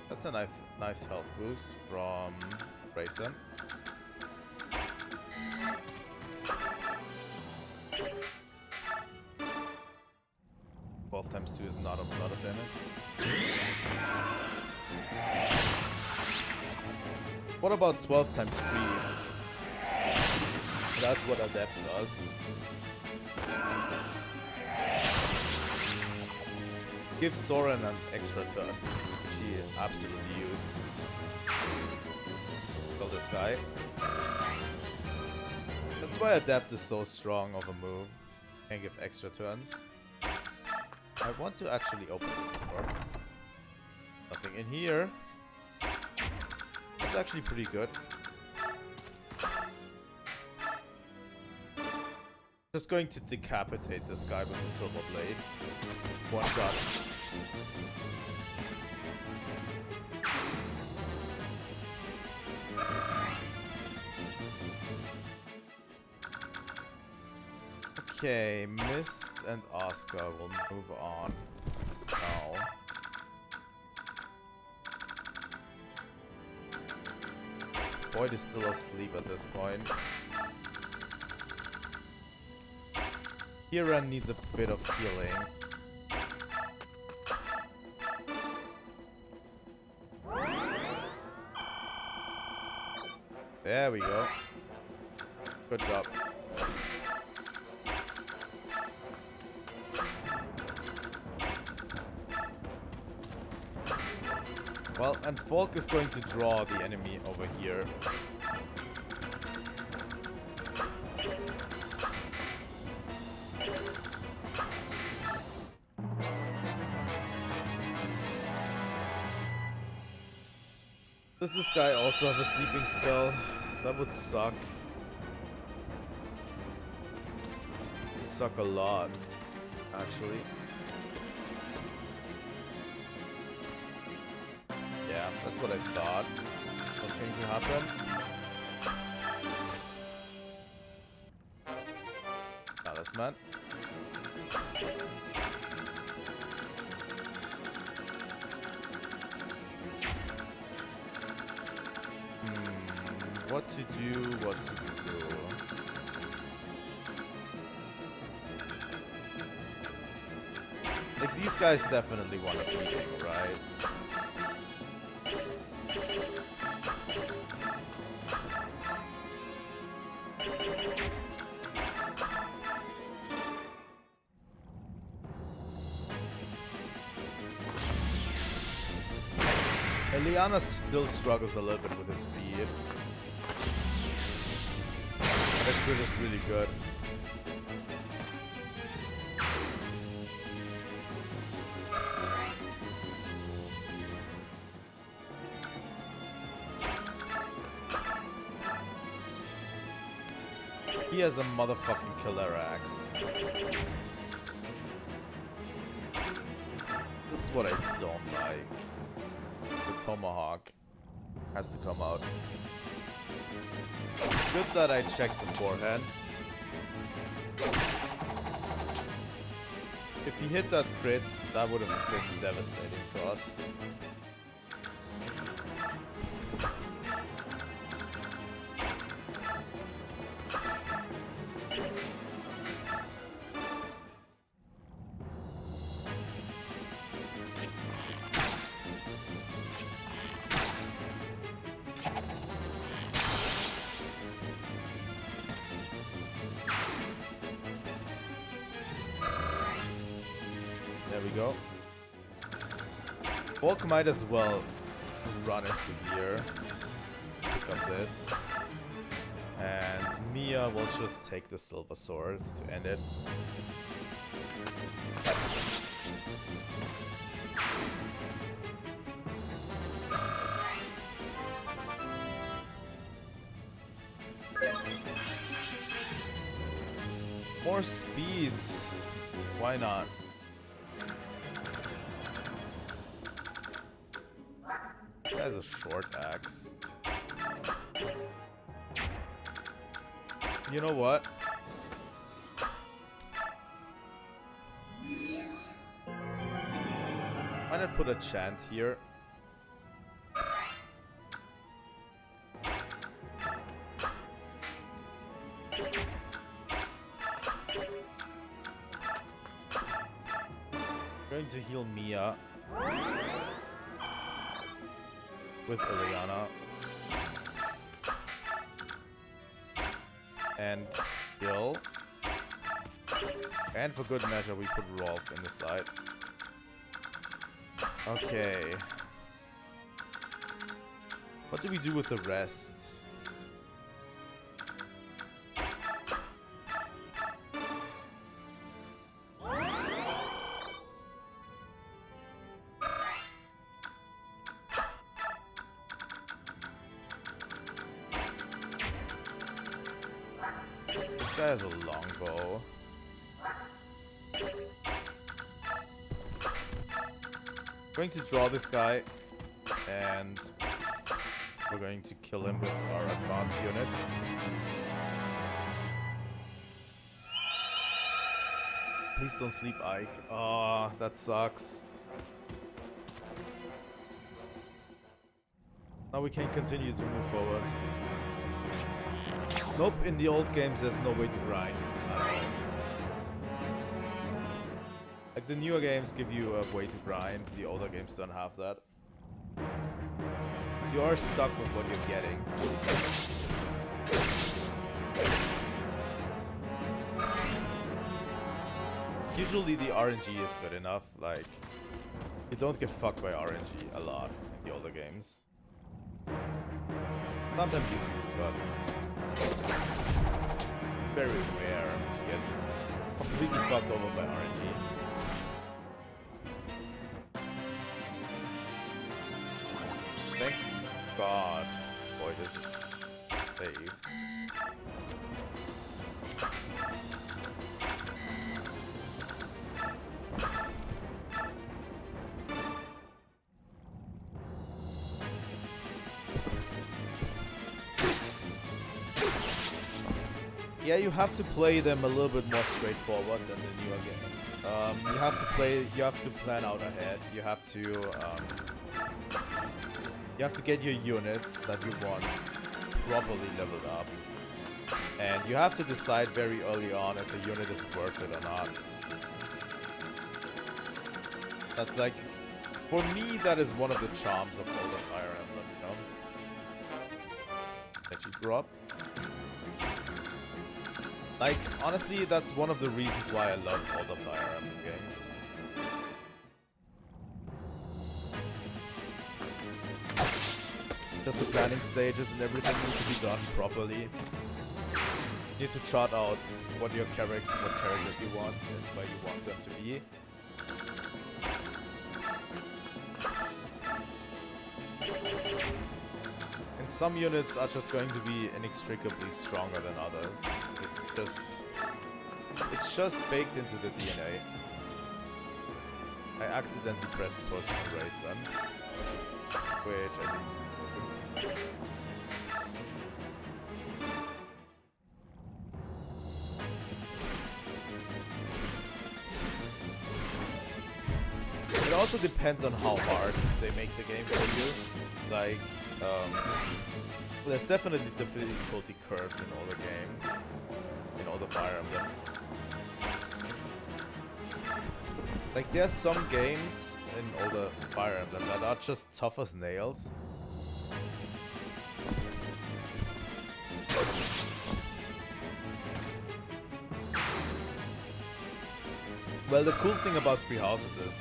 That's a nice health boost from Grayson. 12 times 2 is not a lot of damage. What about 12 times 3? That's what Adept does. Give Soren an extra turn, which he absolutely used. Kill this guy. That's why Adept is so strong of a move. Can give extra turns. I want to actually open this door. Nothing in here. That's actually pretty good. Just going to decapitate this guy with the silver blade. One shot. Okay, Mist and Oscar will move on now. Boyd is still asleep at this point. Kieran needs a bit of healing. There we go. Good job. Well, and Falk is going to draw the enemy over here. Does this guy also have a sleeping spell? That would suck. It would suck a lot, actually. Yeah, that's what I thought was going to happen. Talisman. What to do, what to do. Like, these guys definitely want a beating, right? Eliana still struggles a little bit with his speed. That crit is really good. He has a motherfucking killer axe. This is what I don't like. The tomahawk has to come out. Good that I checked beforehand. If he hit that crit, that would have been devastating to us. There we go. Volk might as well run into here. Pick up this. And Mia will just take the silver sword to end it. More speeds. Why not? This guy's a short axe. You know what? Why not put a chant here? Going to heal Mia with Ileana and Bill, and for good measure we put Rolf in the side. Okay, what do we do with the rest? This guy has a longbow. Going to draw this guy, and we're going to kill him with our advance unit. Please don't sleep, Ike. Ah, that sucks. Now we can continue to move forward. Nope, in the old games there's no way to grind. Like, the newer games give you a way to grind, the older games don't have that. You are stuck with what you're getting. Usually the RNG is good enough, like, you don't get fucked by RNG a lot in the older games. Sometimes you do, but very rare to get completely fucked over by RNG. Thank God. Boy, this is saved. Yeah, you have to play them a little bit more straightforward than the newer games. You have to plan out ahead. You have to get your units that you want properly leveled up. And you have to decide very early on if the unit is worth it or not. That's like, for me, that is one of the charms of all the Fire Emblem, you know? That you drop. Like, honestly, that's one of the reasons why I love all the Fire Emblem games. Just the planning stages and everything need to be done properly. You need to chart out what characters you want and where you want them to be. And some units are just going to be inextricably stronger than others. It's just baked into the DNA. I accidentally pressed push on Rayson, which I didn't. It also depends on how hard they make the game for you. Like, there's definitely difficulty curves in all the games, in all the Fire Emblem. Like, there's some games in all the Fire Emblem that are just tough as nails. Well, the cool thing about Three Houses is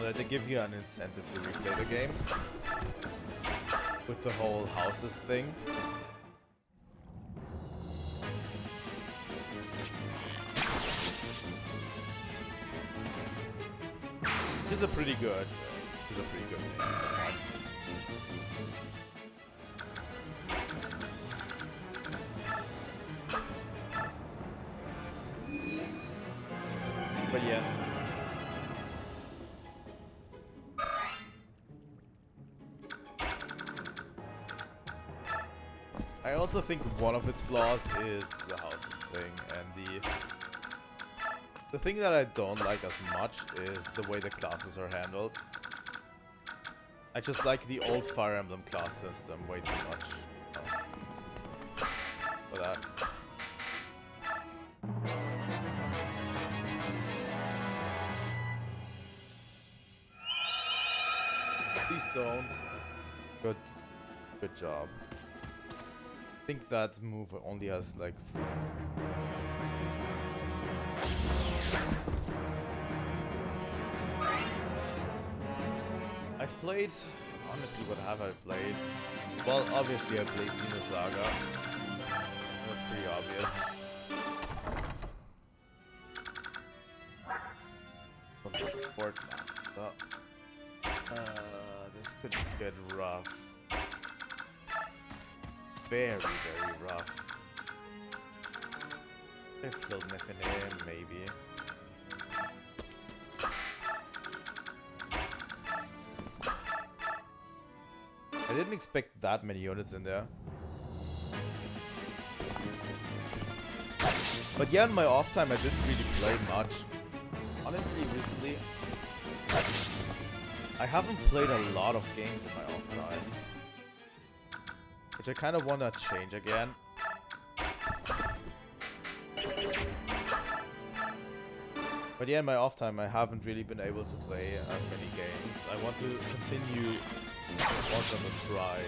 that they give you an incentive to replay the game with the whole houses thing. It's a pretty good game. But yeah. I also think one of its flaws is the houses thing, and the thing that I don't like as much is the way the classes are handled. I just like the old Fire Emblem class system way too much for that. Please don't. Good job. I think that move only has like I've played, honestly, what have I played? Well, obviously I played Xenosaga. That's pretty obvious. I'll just sport now. This could get rough. Very, very rough. I've killed Nefenim, maybe. I didn't expect that many units in there. But yeah, in my off time I didn't really play much. Honestly, recently I haven't played a lot of games in my off time, which I kind of want to change again. But yeah, in my off time I haven't really been able to play as many games. I want to continue want them to try,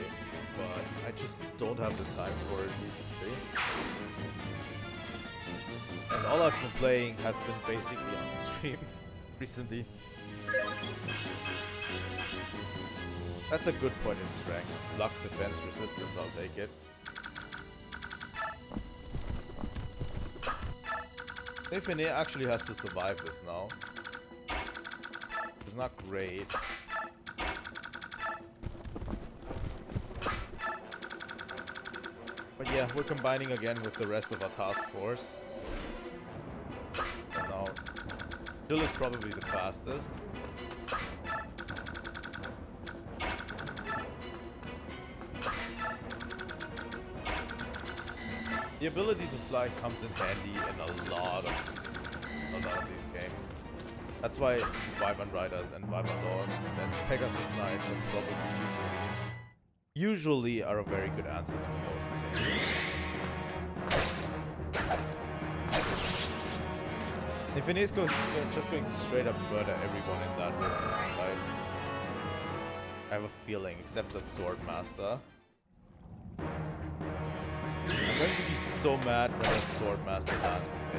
but I just don't have the time for it recently. And all I've been playing has been basically on stream recently. That's a good point in strength. Luck, defense, resistance, I'll take it. Nefene actually has to survive this now. It's not great. But yeah, we're combining again with the rest of our task force. And now, Jill is probably the fastest. The ability to fly comes in handy in a lot of these games. That's why Wyvern Riders and Wyvern Lords and Pegasus Knights are probably usually are a very good answer to most things. Nefene is just going to straight up murder everyone in that room. Like, I have a feeling, except that Swordmaster. I'm going to be so mad when that Swordmaster lands a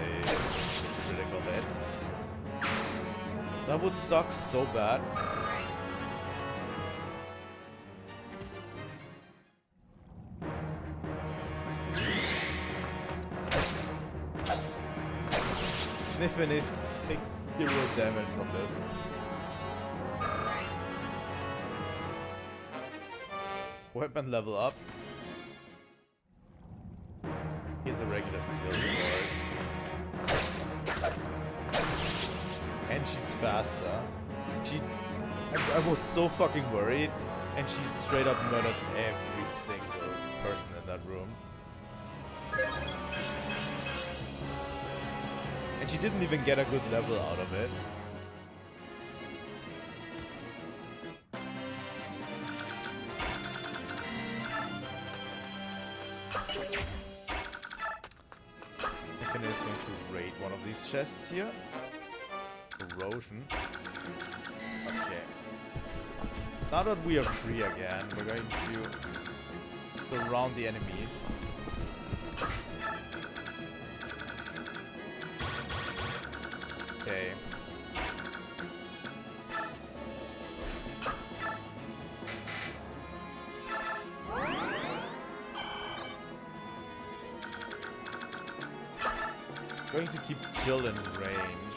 critical hit. That would suck so bad. Nefene takes 0 damage from this. Weapon level up. Here's a regular steel sword. And she's faster. I was so fucking worried, and she straight up murdered every single person in that room. And she didn't even get a good level out of it. Nefene is going to raid one of these chests here. Erosion. Okay. Now that we are free again, we're going to surround the enemy. Okay. Going to keep Jill in range.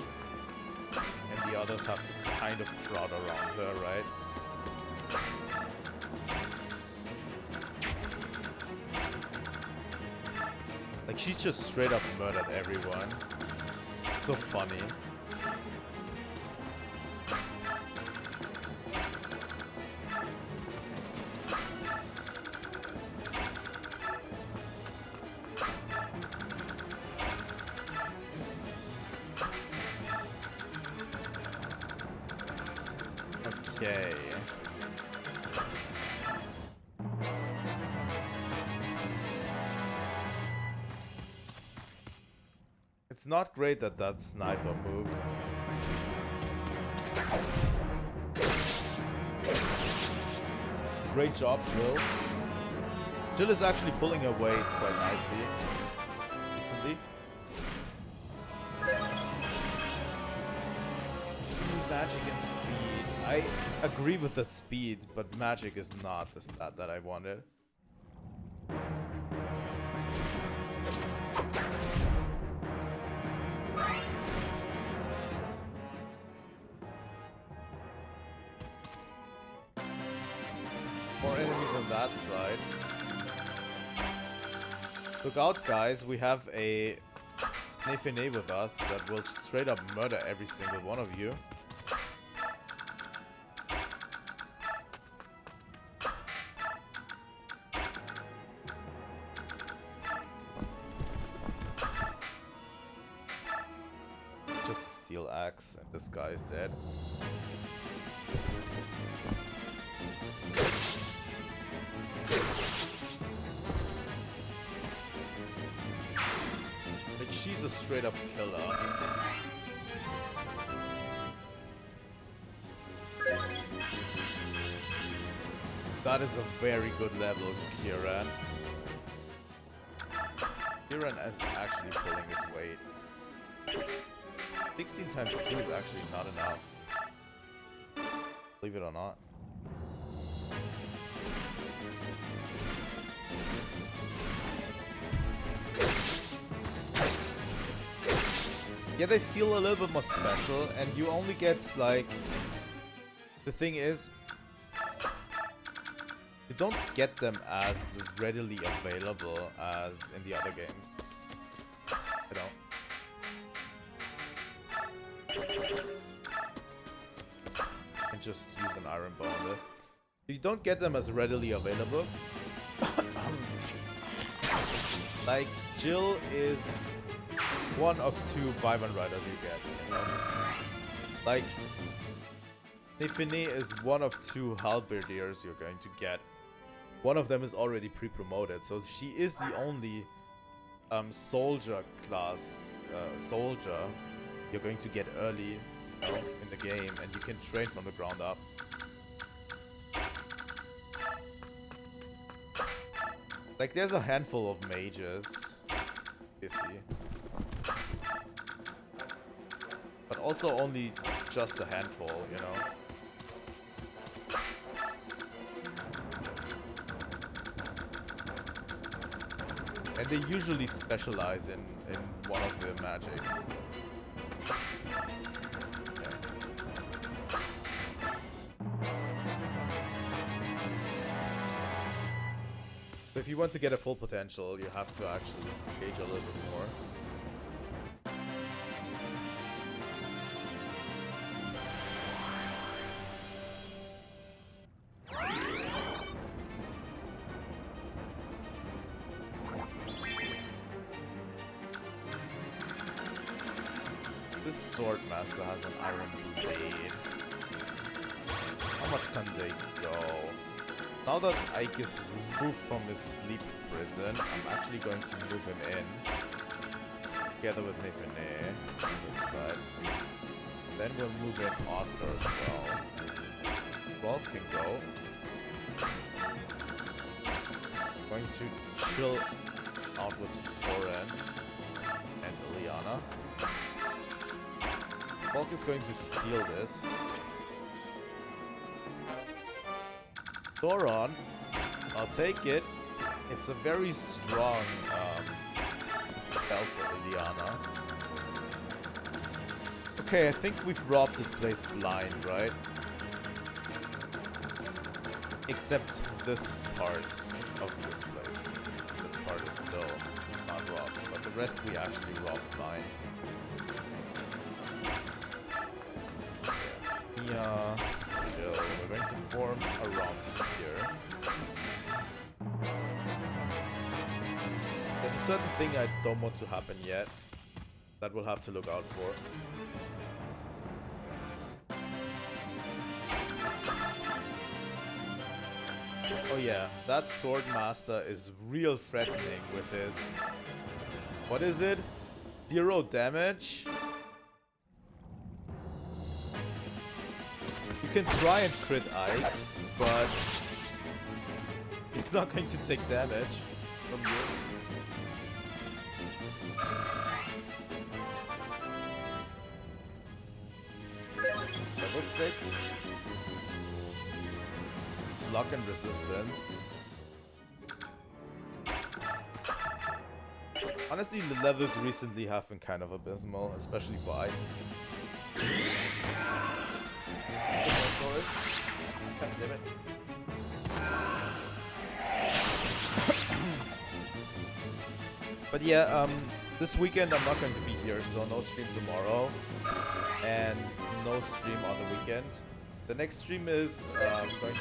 And the others have to kind of crowd around her, right? Like, she just straight up murdered everyone. So funny. Okay. It's not great that that sniper moved. Great job, Jill. Jill is actually pulling her weight quite nicely recently. Magic and speed. I agree with that speed, but magic is not the stat that I wanted. More enemies on that side. Look out, guys, we have a Nefene with us that will straight up murder every single one of you. Just steel axe and this guy is dead. Like, she's a straight up killer. That is a very good level, Kieran. Kieran is actually pulling his weight. 16 times 2 is actually not enough. Believe it or not. Yeah, they feel a little bit more special, and you only get, like... The thing is... You don't get them as readily available as in the other games. You know? And just use an iron bow on this. You don't get them as readily available. Like, Jill is one of 2 Vyvern riders you get, you know? Like, Nifine is one of 2 halberdiers you're going to get. One of them is already pre-promoted, so she is the only soldier class soldier you're going to get early, you know, in the game, and you can train from the ground up. Like, there's a handful of mages, you see. But also only just a handful, you know. And they usually specialize in one of the magics. So if you want to get a full potential, you have to actually engage a little bit more. This Swordmaster has an iron blade. How much can they go? Now that Ike is removed from his sleep prison, I'm actually going to move him in. Together with Nifine on this side. Then we'll move in Oscar as well. Rolf can go. Going to chill out with Soren and Ileana. Bulk is going to steal this. Thoron, I'll take it. It's a very strong spell for Ileana. Okay, I think we've robbed this place blind, right? Except this part of this place. This part is still not robbed, but the rest we actually robbed blind. Yeah, we're going to form around here. There's a certain thing I don't want to happen yet that we'll have to look out for. Oh yeah, that Swordmaster is real threatening with his... What is it? 0 damage? You can try and crit Ike, but he's not going to take damage from you. Level 6. Block and resistance. Honestly, the levels recently have been kind of abysmal, especially for Ike. God damn it. But yeah, this weekend I'm not going to be here, so no stream tomorrow and no stream on the weekend. The next stream is going to be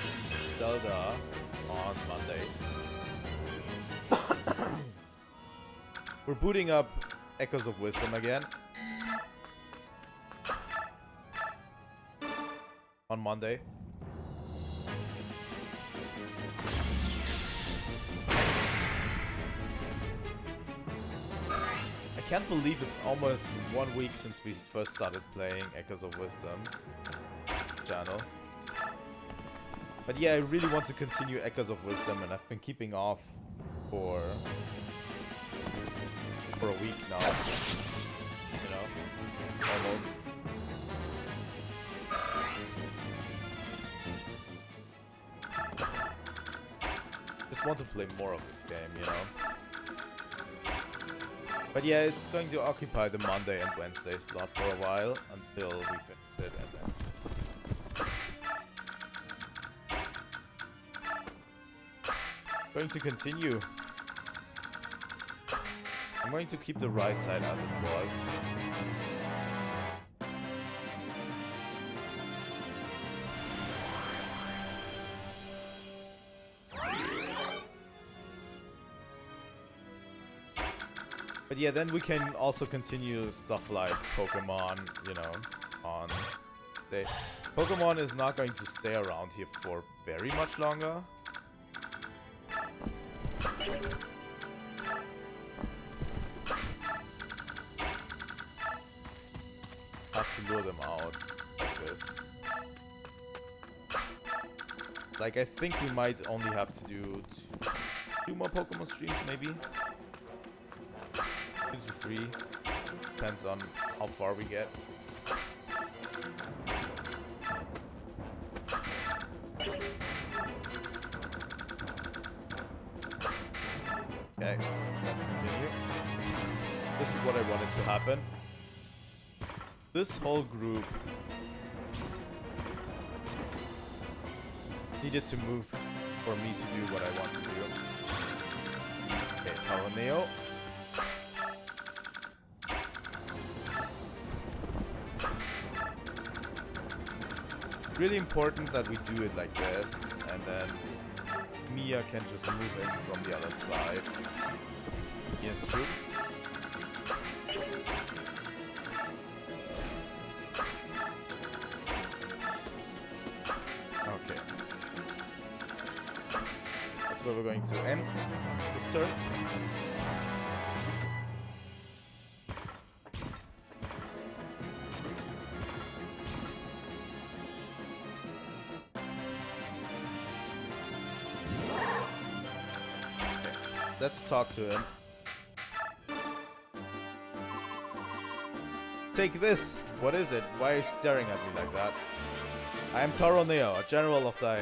Zelda on Monday. We're booting up Echoes of Wisdom again on Monday. I can't believe it's almost 1 week since we first started playing Echoes of Wisdom channel. But yeah, I really want to continue Echoes of Wisdom, and I've been keeping off for a week now. You know, almost. Just want to play more of this game, you know. But yeah, it's going to occupy the Monday and Wednesday slot for a while until we finish it, and then going to continue. I'm going to keep the right side as it was. But yeah, then we can also continue stuff like Pokemon, you know, on the... Pokemon is not going to stay around here for very much longer. Have to lure them out like this. Like, I think we might only have to do two more Pokemon streams, maybe. 2 to 3. Depends on how far we get. Okay, let's continue. This is what I wanted to happen. This whole group needed to move for me to do what I want to do. Okay, Taroneo. Really important that we do it like this, and then Mia can just move in from the other side. Yes, true. Okay. That's where we're going to end this turn. Let's talk to him. Take this! What is it? Why are you staring at me like that? I am Taroneo, a general of the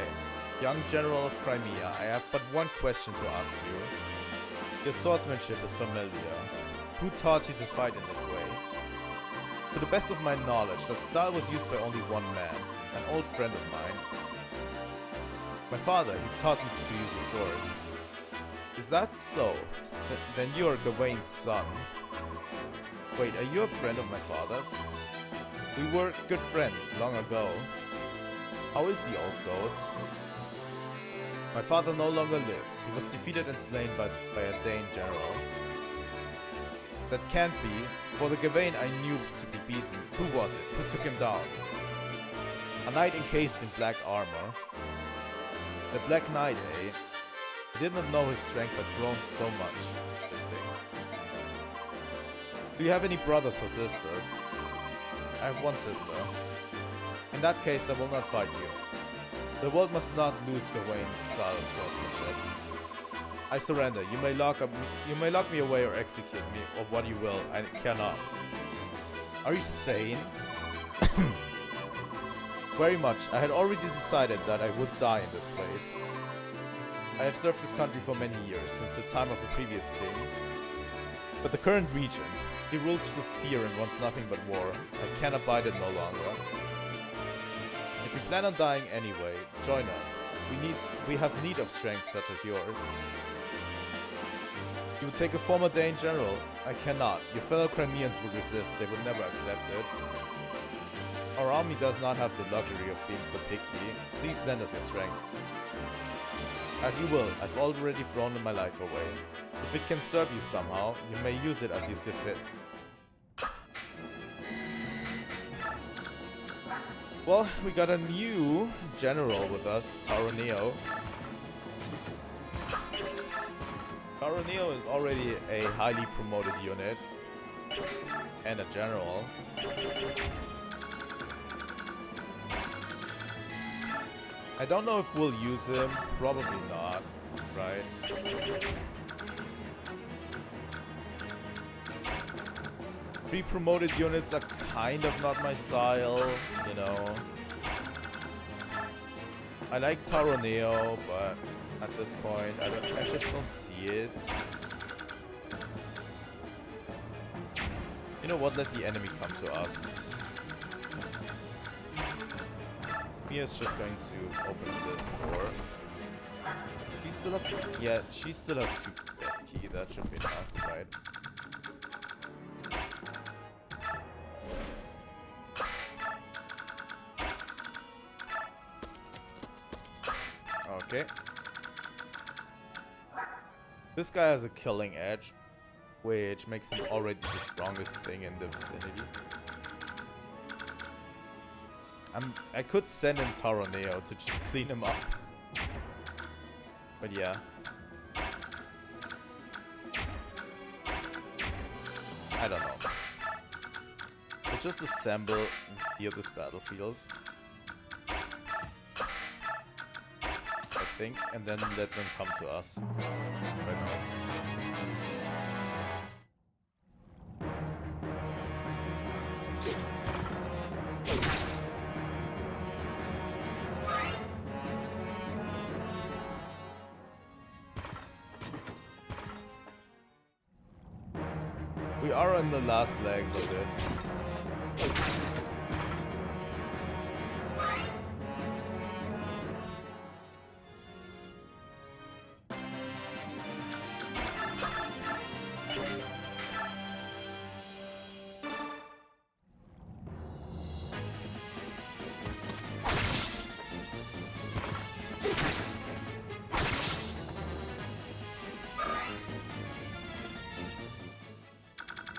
young general of Crimea. I have but one question to ask you. Your swordsmanship is familiar. Who taught you to fight in this way? To the best of my knowledge, that style was used by only one man, an old friend of mine. My father, he taught me to use a sword. Is that so? Then you are Gawain's son. Wait, are you a friend of my father's? We were good friends long ago. How is the old goat? My father no longer lives. He was defeated and slain by a Dane general. That can't be, for the Gawain I knew to be beaten. Who was it? Who took him down? A knight encased in black armor. The Black Knight, eh? I did not know his strength had grown so much. Interesting. Do you have any brothers or sisters? I have one sister. In that case, I will not fight you. The world must not lose Gawain's style of swordsmanship. I surrender. You may lock me away or execute me, or what you will. I cannot. Are you sane? Very much. I had already decided that I would die in this place. I have served this country for many years, since the time of the previous king. But the current regent, he rules through fear and wants nothing but war. I can abide it no longer. If you plan on dying anyway, join us. We have need of strength such as yours. You would take a former Dane general? I cannot. Your fellow Crimeans would resist. They would never accept it. Our army does not have the luxury of being so picky. Please lend us your strength. As you will. I've already thrown my life away. If it can serve you somehow, you may use it as you see fit. Well, we got a new general with us, Taroneo. Taroneo is already a highly promoted unit. And a general. I don't know if we'll use him. Probably not, right? Pre-promoted units are kind of not my style, you know. I like Taroneo, but at this point, I just don't see it. You know what? Let the enemy come to us. Mia's just going to open this door. She still has, yeah, she still has 2 best key. That should be enough, right? Okay. This guy has a killing edge, which makes him already the strongest thing in the vicinity. I could send in Taroneo to just clean him up. But yeah. I don't know. We'll just assemble and clear this battlefield. I think, and then let them come to us right now. We are on the last legs of this.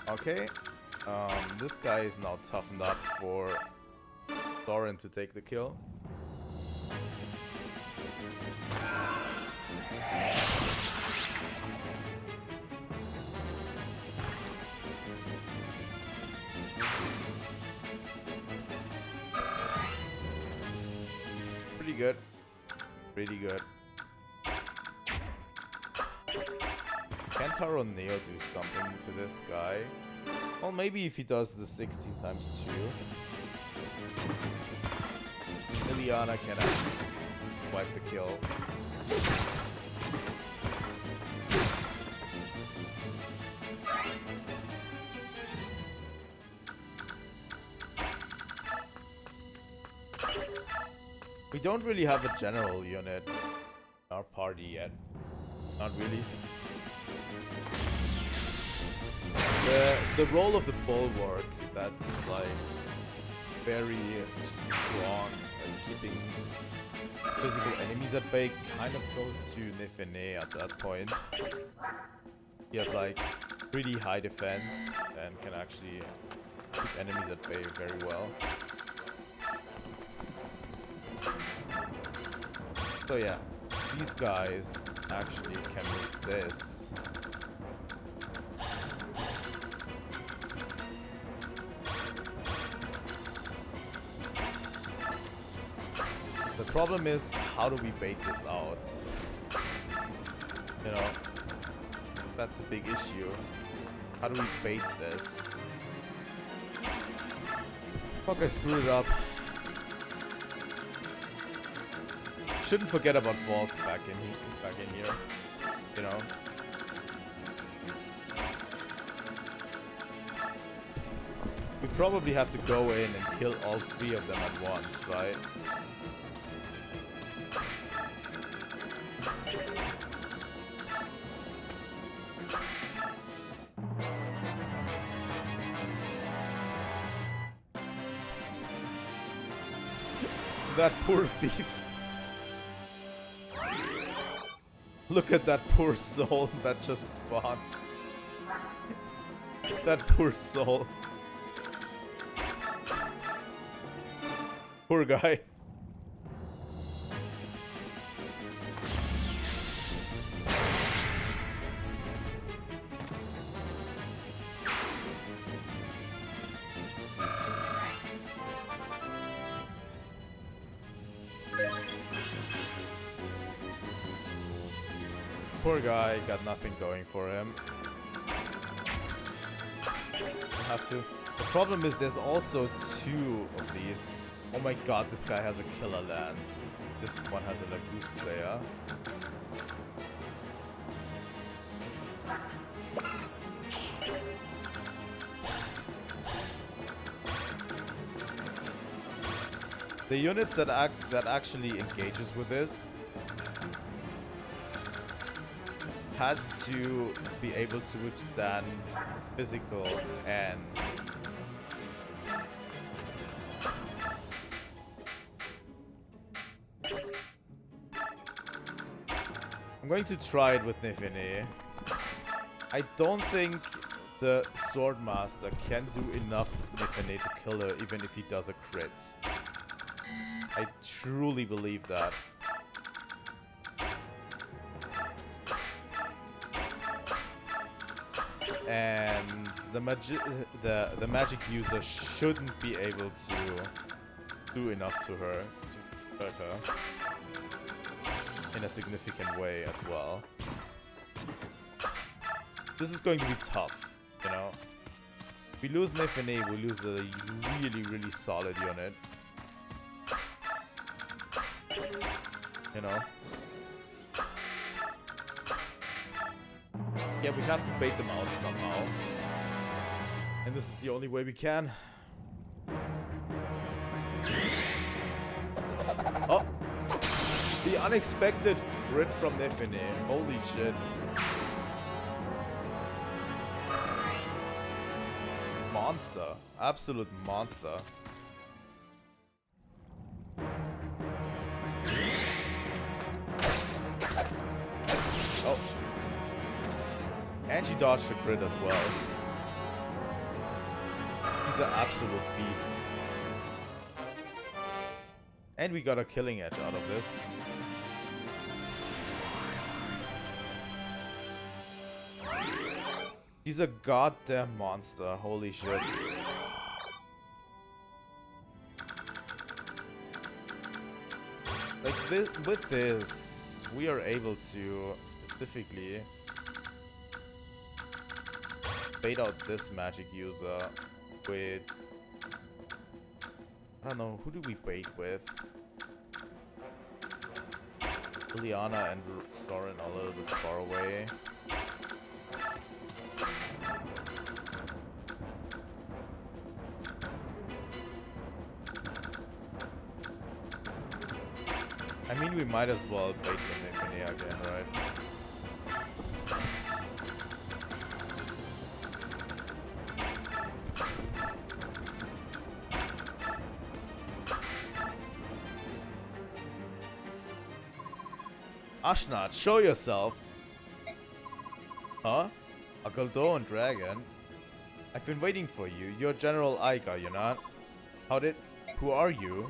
Okay, this guy is now toughened up for Thorin to take the kill. Pretty good. Pretty good. Can Taroneo do something to this guy? Well, maybe if he does the 16 times 2. Liliana can actually wipe the kill. We don't really have a general unit in our party yet. Not really. The role of the bulwark, that's like very strong at keeping physical enemies at bay, kind of goes to Nefene at that point. He has like pretty high defense and can actually keep enemies at bay very well. So yeah, these guys actually can move this. The problem is, how do we bait this out? You know, that's a big issue. How do we bait this? Fuck, I screwed it up. Shouldn't forget about Volk back in here. You know. We probably have to go in and kill all 3 of them at once, right? That poor thief. Look at that poor soul that just spawned. That poor soul. Poor guy. Poor guy, got nothing going for him. Have to. The problem is there's also 2 of these. Oh my god, this guy has a killer lance. This one has a Lagoose Slayer. The units that actually engages with this has to be able to withstand physical and I'm going to try it with Nefene. I don't think the Swordmaster can do enough to Nefene to kill her even if he does a crit. I truly believe that. And the magic user shouldn't be able to do enough to her to hurt her in a significant way as well. This is going to be tough, you know. If we lose Nefene, we lose a really solid unit. You know. Yeah, we have to bait them out somehow. And this is the only way we can. Oh! The unexpected crit from Nefene. Holy shit. Monster. Absolute monster. Oh. And she dodged the crit as well. He's an absolute beast. And we got a killing edge out of this. He's a goddamn monster. Holy shit. Like, with this, we are able to specifically bait out this magic user with... I don't know, who do we bait with? Liliana and Soren are a little bit far away. I mean, we might as well bait with Nefene again, right? Ashnat, show yourself! Huh? A Goldoan dragon? I've been waiting for you. You're General Aiga, you're not? Who are you?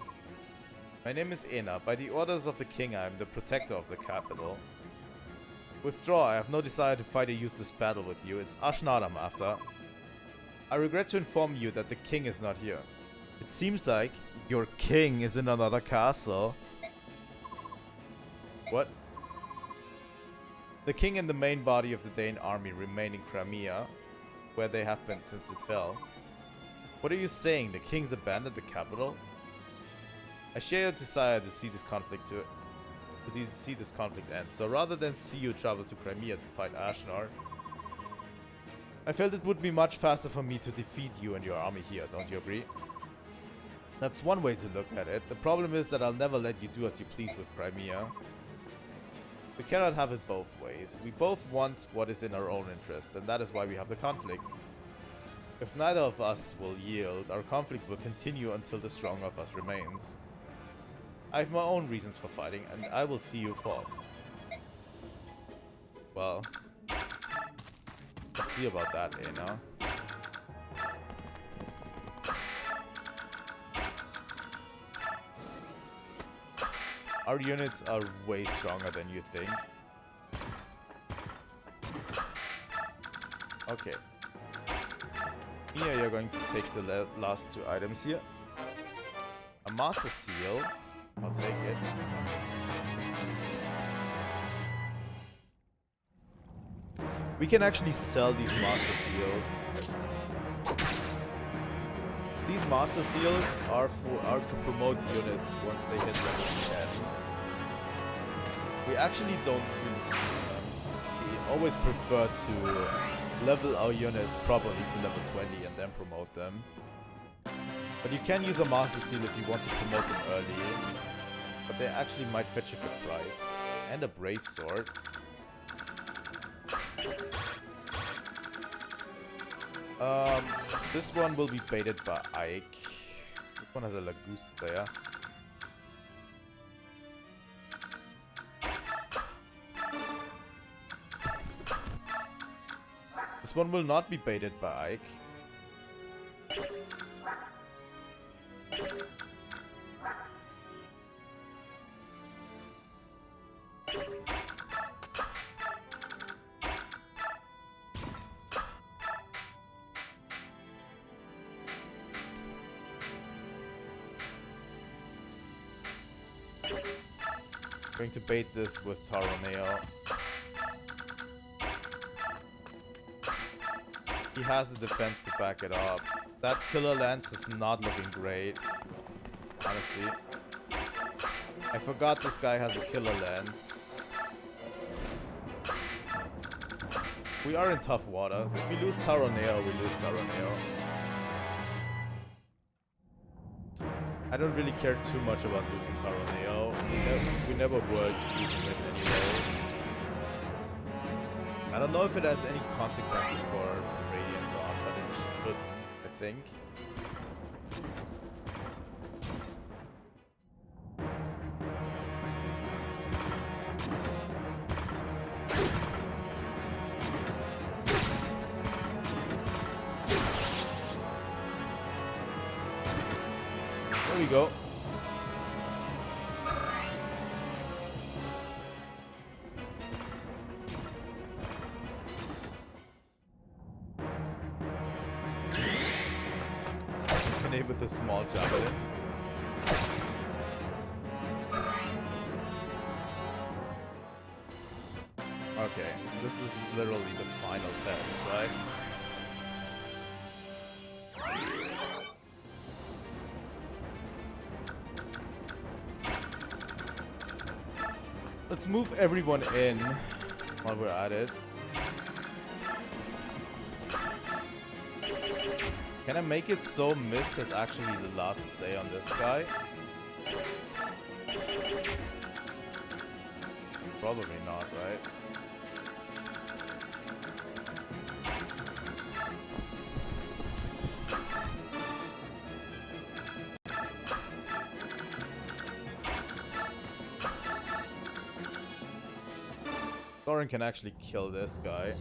My name is Ena. By the orders of the king, I am the protector of the capital. Withdraw. I have no desire to fight or use this battle with you. It's Ashnat I'm after. I regret to inform you that the king is not here. It seems like your king is in another castle. What? The king and the main body of the Dane army remain in Crimea, where they have been since it fell. What are you saying? The king's abandoned the capital? I share your desire to see this conflict end. So rather than see you travel to Crimea to fight Ashnar, I felt it would be much faster for me to defeat you and your army here. Don't you agree? That's one way to look at it. The problem is that I'll never let you do as you please with Crimea. We cannot have it both ways. We both want what is in our own interest, and that is why we have the conflict. If neither of us will yield, our conflict will continue until the stronger of us remains. I have my own reasons for fighting, and I will see you fall. Well, we'll see about that, Ena. Our units are way stronger than you think. Okay. Here you're going to take the last 2 items here. A Master Seal. I'll take it. We can actually sell these Master Seals. These Master Seals are to promote units once they hit level 10. We actually don't we always prefer to level our units properly to level 20 and then promote them. But you can use a Master Seal if you want to promote them early. But they actually might fetch a good price. And a Brave Sword. This one will be baited by Ike. This one has a Lagoose there. This one will not be baited by Ike. Going to bait this with Taroneo. He has the defense to back it up. That Killer Lance is not looking great, honestly. I forgot this guy has a Killer Lance. We are in tough waters. If we lose Taroneo, we lose Taroneo. I don't really care too much about losing Taroneo. We never were using it anyway. I don't know if it has any consequences for Radiant Dawn, but it should, I think. There we go. Infinite with a small javelin. Okay, this is literally the final test, right? Let's move everyone in while we're at it. Can I make it so Mist has actually the last say on this guy? Probably not, right? Thorin can actually kill this guy.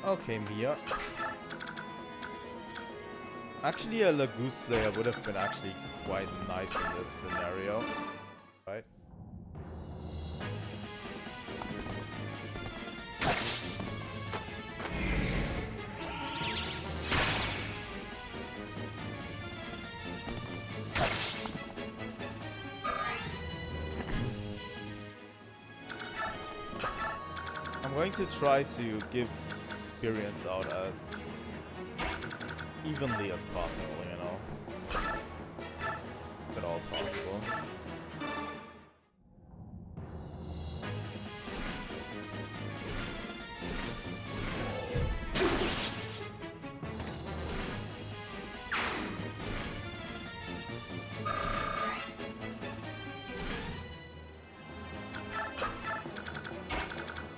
Okay, Mia. Actually, a Lagoose Slayer would have been actually quite nice in this scenario. Right? I'm going to try to give experience out as evenly as possible, you know? If at all possible.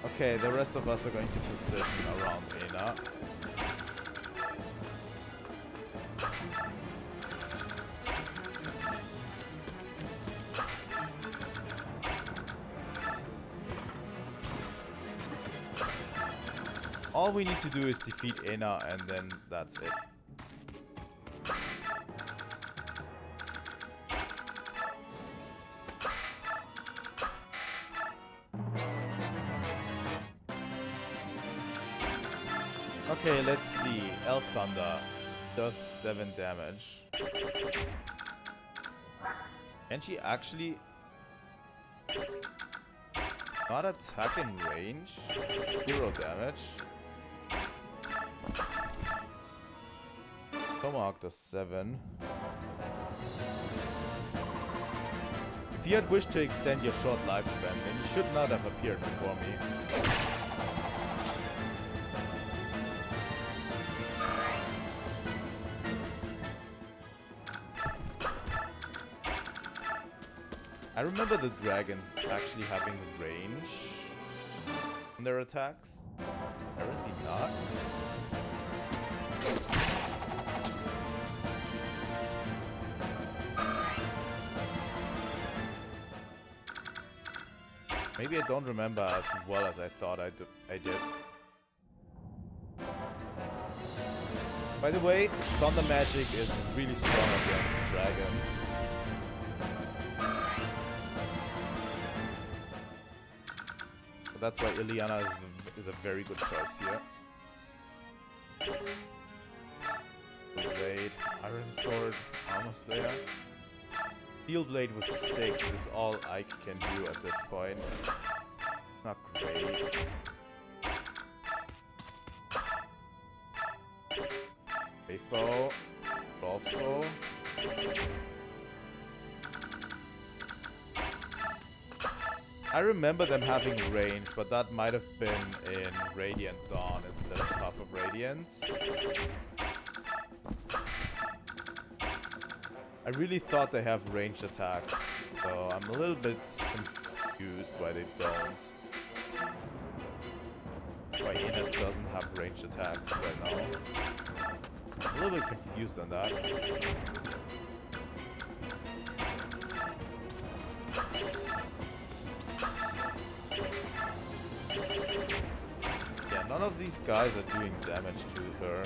Okay, the rest of us are going to position around Aina. All we need to do is defeat Aina and then that's it. Okay, let's see. Elf Thunder does 7 damage. Can she actually not attack in range? 0 damage. Tomahawk does 7. If you had wished to extend your short lifespan, then you should not have appeared before me. I remember the dragons actually having range on their attacks. Apparently not. Maybe I don't remember as well as I thought I did. By the way, Thunder Magic is really strong against dragons. So that's why Ileana is a very good choice here. Blade, Iron Sword, Armor Slayer. Steel Blade with 6 is all Ike can do at this point. Not great. Wave Bow, Rolf's Bow. I remember them having range, but that might have been in Radiant Dawn instead of Path of Radiance. I really thought they have ranged attacks, so I'm a little bit confused why they don't. Why Enid doesn't have ranged attacks right now. I'm a little bit confused on that. Yeah, none of these guys are doing damage to her.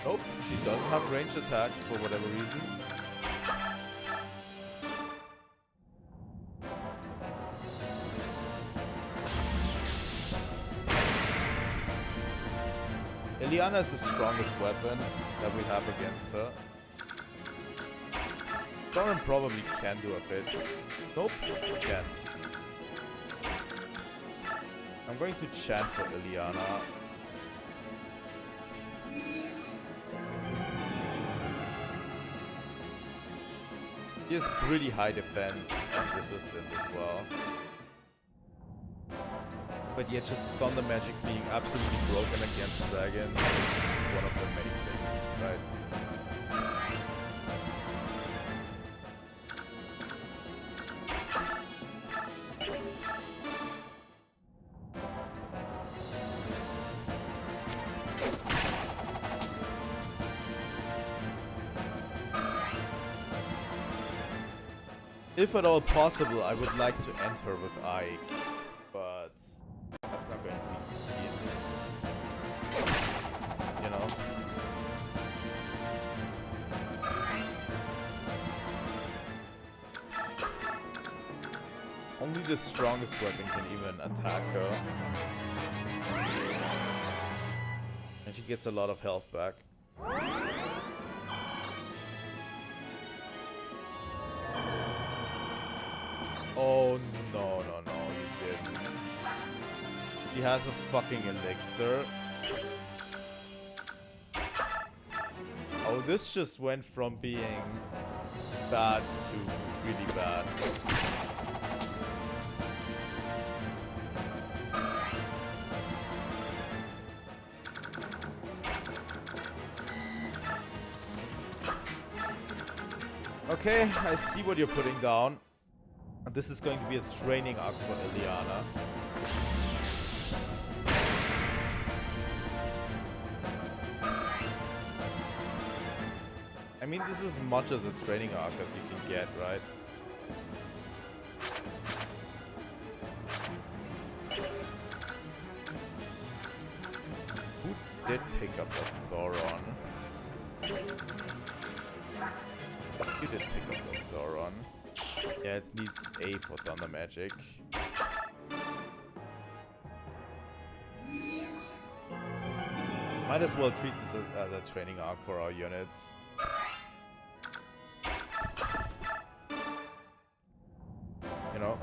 Nope, she doesn't have ranged attacks for whatever reason. Ileana is the strongest weapon that we have against her. Thorin probably can do a bit. Nope, can't. I'm going to chant for Ileana. She has pretty high defense and resistance as well. But yet just Thunder Magic being absolutely broken against dragons is one of the many things, right? If at all possible, I would like to end her with Ike, but that's not going to be easy. You know? Only the strongest weapon can even attack her. And she gets a lot of health back. Oh, no, you didn't. He has a fucking elixir. Oh, this just went from being bad to really bad. Okay, I see what you're putting down. This is going to be a training arc for Ileana. I mean, this is as much as a training arc as you can get, right? Who did pick up that Thoron? You did pick up the Thoron. Yeah, it needs A for Thunder Magic. Might as well treat this as a training arc for our units. You know?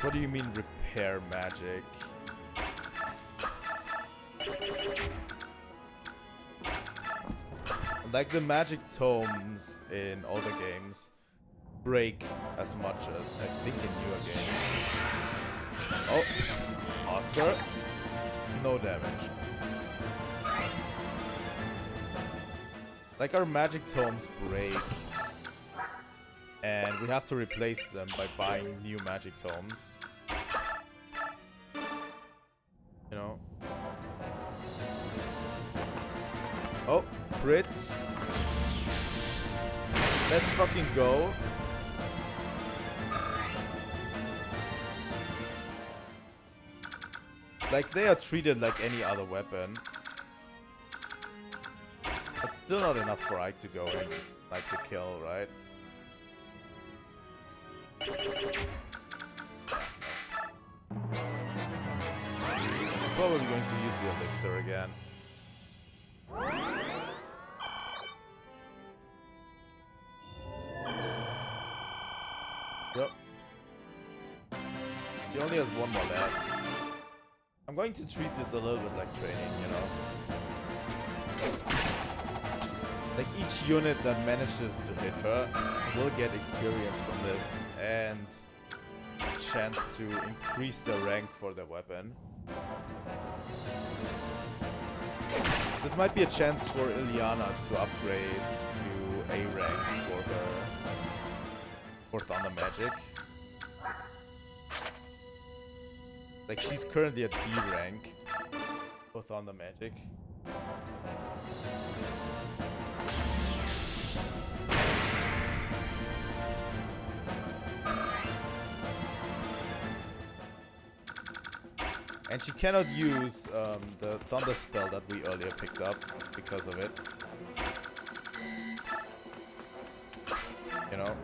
What do you mean repair magic? Like the magic tomes in older games break as much as I think in newer games. Oh, Oscar. No damage. Like our magic tomes break. And we have to replace them by buying new magic tomes. You know? Oh, Brits. Let's fucking go. Like, they are treated like any other weapon. It's still not enough for Ike to go and like the kill, right? Probably going to use the elixir again. Yep. He only has one more left. I'm going to treat this a little bit like training, you know? Like each unit that manages to hit her will get experience from this and a chance to increase their rank for their weapon. This might be a chance for Ilyana to upgrade to A rank for Thunder Magic. Like she's currently at B rank for Thunder Magic. And she cannot use the Thunder spell that we earlier picked up because of it. You know?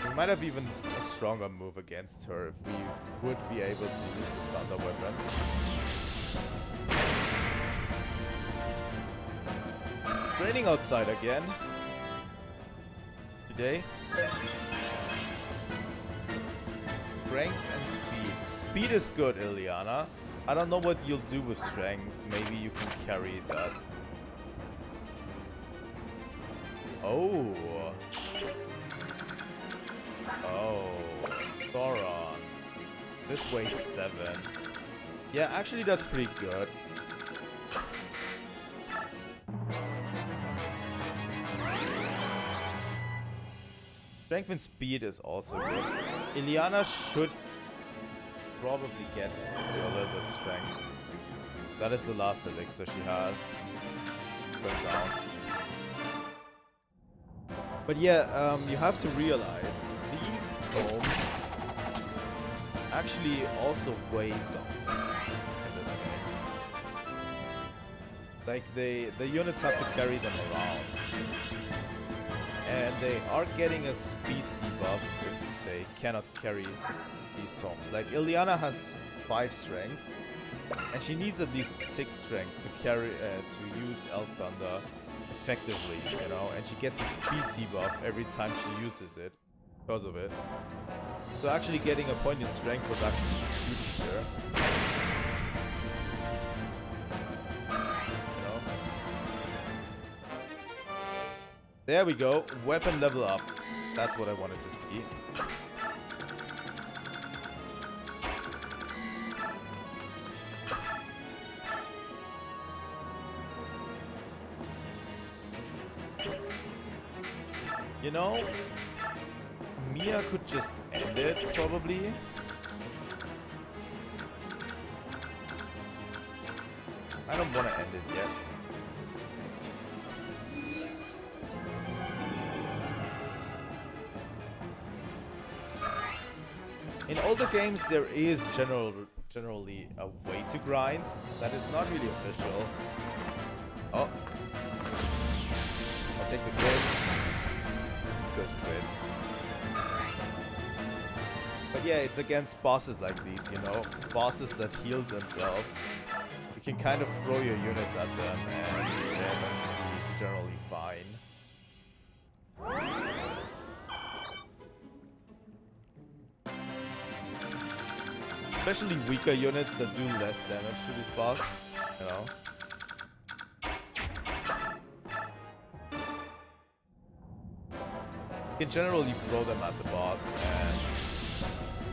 We might have even a stronger move against her if we would be able to use the Thunder weapon. Raining outside again. Today. Strength and speed. Speed is good, Ilyana. I don't know what you'll do with strength. Maybe you can carry that. Oh. Oh. Thoron. This weighs 7. Yeah, actually that's pretty good. Strength and speed is also good. Ilyana should probably get a little bit strength. That is the last elixir she has. Going down. But yeah, you have to realize these tomes actually also weigh something in this game. Like the units have to carry them around. And they are getting a speed debuff if they cannot carry these tomes. Like Ilyana has 5 strength, and she needs at least 6 strength to carry to use Elf Thunder effectively, you know. And she gets a speed debuff every time she uses it because of it. So actually getting a point in strength was actually huge here. There we go. Weapon level up. That's what I wanted to see. You know, Mia could just end it, probably. I don't want to end it yet. In older games, there is generally a way to grind that is not really official. Oh. I'll take the crit. Good crits. But yeah, it's against bosses like these, you know? Bosses that heal themselves. You can kind of throw your units at them and they're going to be generally fine. Especially weaker units that do less damage to this boss, you know. You can generally throw them at the boss and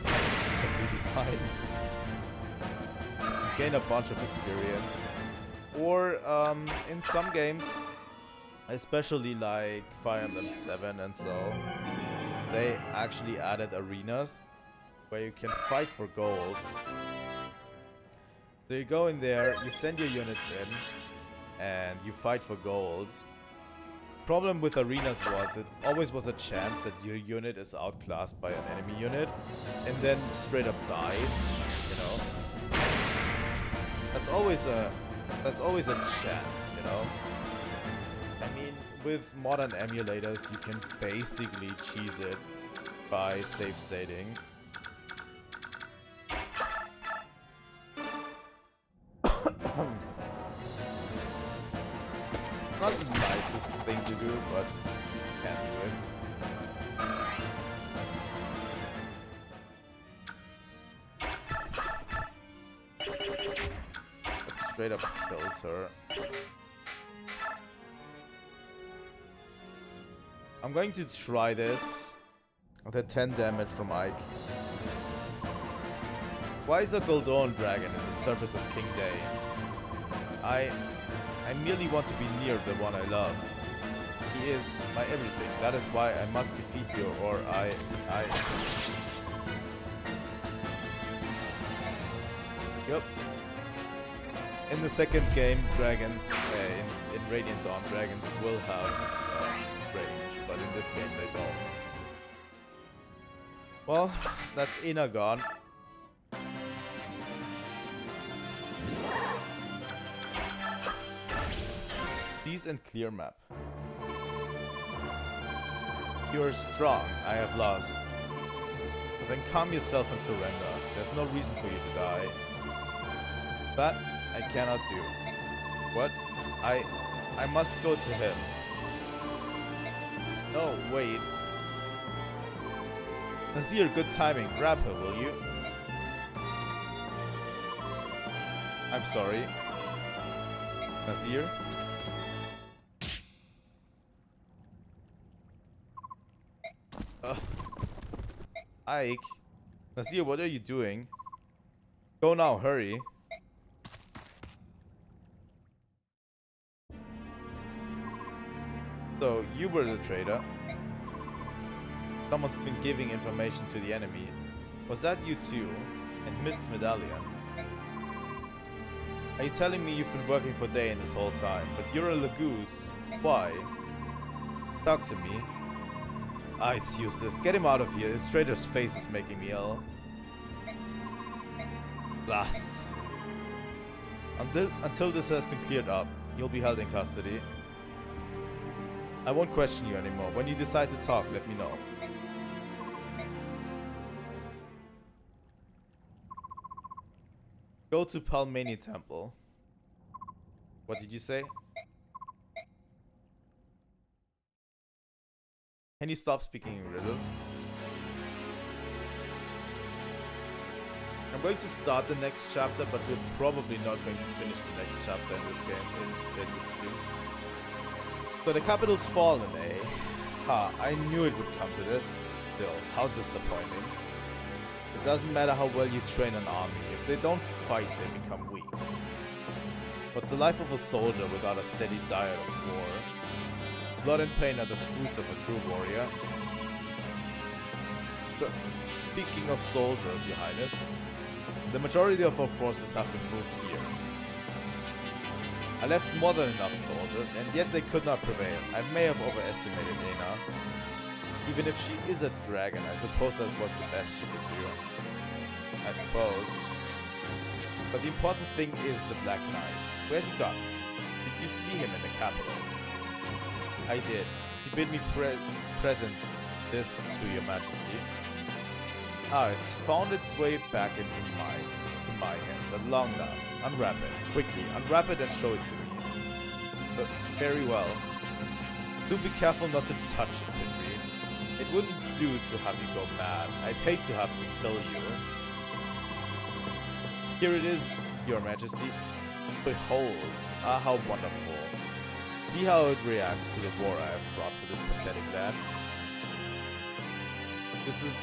they'll be fine. Gain a bunch of experience. Or in some games, especially like Fire Emblem 7 and so, they actually added arenas where you can fight for gold. So you go in there, you send your units in, and you fight for gold. Problem with arenas was it always was a chance that your unit is outclassed by an enemy unit, and then straight up dies. You know, that's always a chance. You know, I mean, with modern emulators, you can basically cheese it by save stating. Not the nicest thing to do, but can do it. That straight up kills her. I'm going to try this. The 10 damage from Ike. Why is a Goldon dragon in the surface of King Day? I merely want to be near the one I love. He is my everything. That is why I must defeat you, or I... Yep. In the second game, dragons, in Radiant Dawn, dragons will have range, but in this game they don't. Well, that's Ina gone. Peace and clear map. You are strong, I have lost. But then calm yourself and surrender. There's no reason for you to die. That I cannot do. What? I must go to him. No, wait. Nazir, good timing. Grab her, will you? I'm sorry. Nazir? Ike? Nazir, what are you doing? Go now, hurry. So, you were the traitor. Someone's been giving information to the enemy. Was that you too? And Mist's medallion? Are you telling me you've been working for Dain this whole time, but you're a Lagoose? Why? Talk to me. Ah, it's useless. Get him out of here. His traitor's face is making me ill. Last. Until this has been cleared up, you'll be held in custody. I won't question you anymore. When you decide to talk, let me know. Go to Palmani Temple. What did you say? Can you stop speaking in riddles? I'm going to start the next chapter, but we're probably not going to finish the next chapter in this game, in this stream. So the capital's fallen, eh? Ha, I knew it would come to this. Still, how disappointing. It doesn't matter how well you train an army. If they don't fight, they become weak. What's the life of a soldier without a steady diet of war? Blood and pain are the fruits of a true warrior. Speaking of soldiers, Your Highness, the majority of our forces have been moved here. I left more than enough soldiers, and yet they could not prevail. I may have overestimated Aina. Even if she is a dragon, I suppose that was the best she could do. I suppose. But the important thing is the Black Knight. Where's he gone? Did you see him in the capital? I did. He bid me present this to your majesty. Ah, it's found its way back into my hands at long last. Unwrap it. Quickly, unwrap it and show it to me. Very well. Do be careful not to touch it, Pitri. It wouldn't do to have you go mad. I'd hate to have to kill you. Here it is, your majesty. Behold. Ah, how wonderful. See how it reacts to the war I have brought to this pathetic land. This is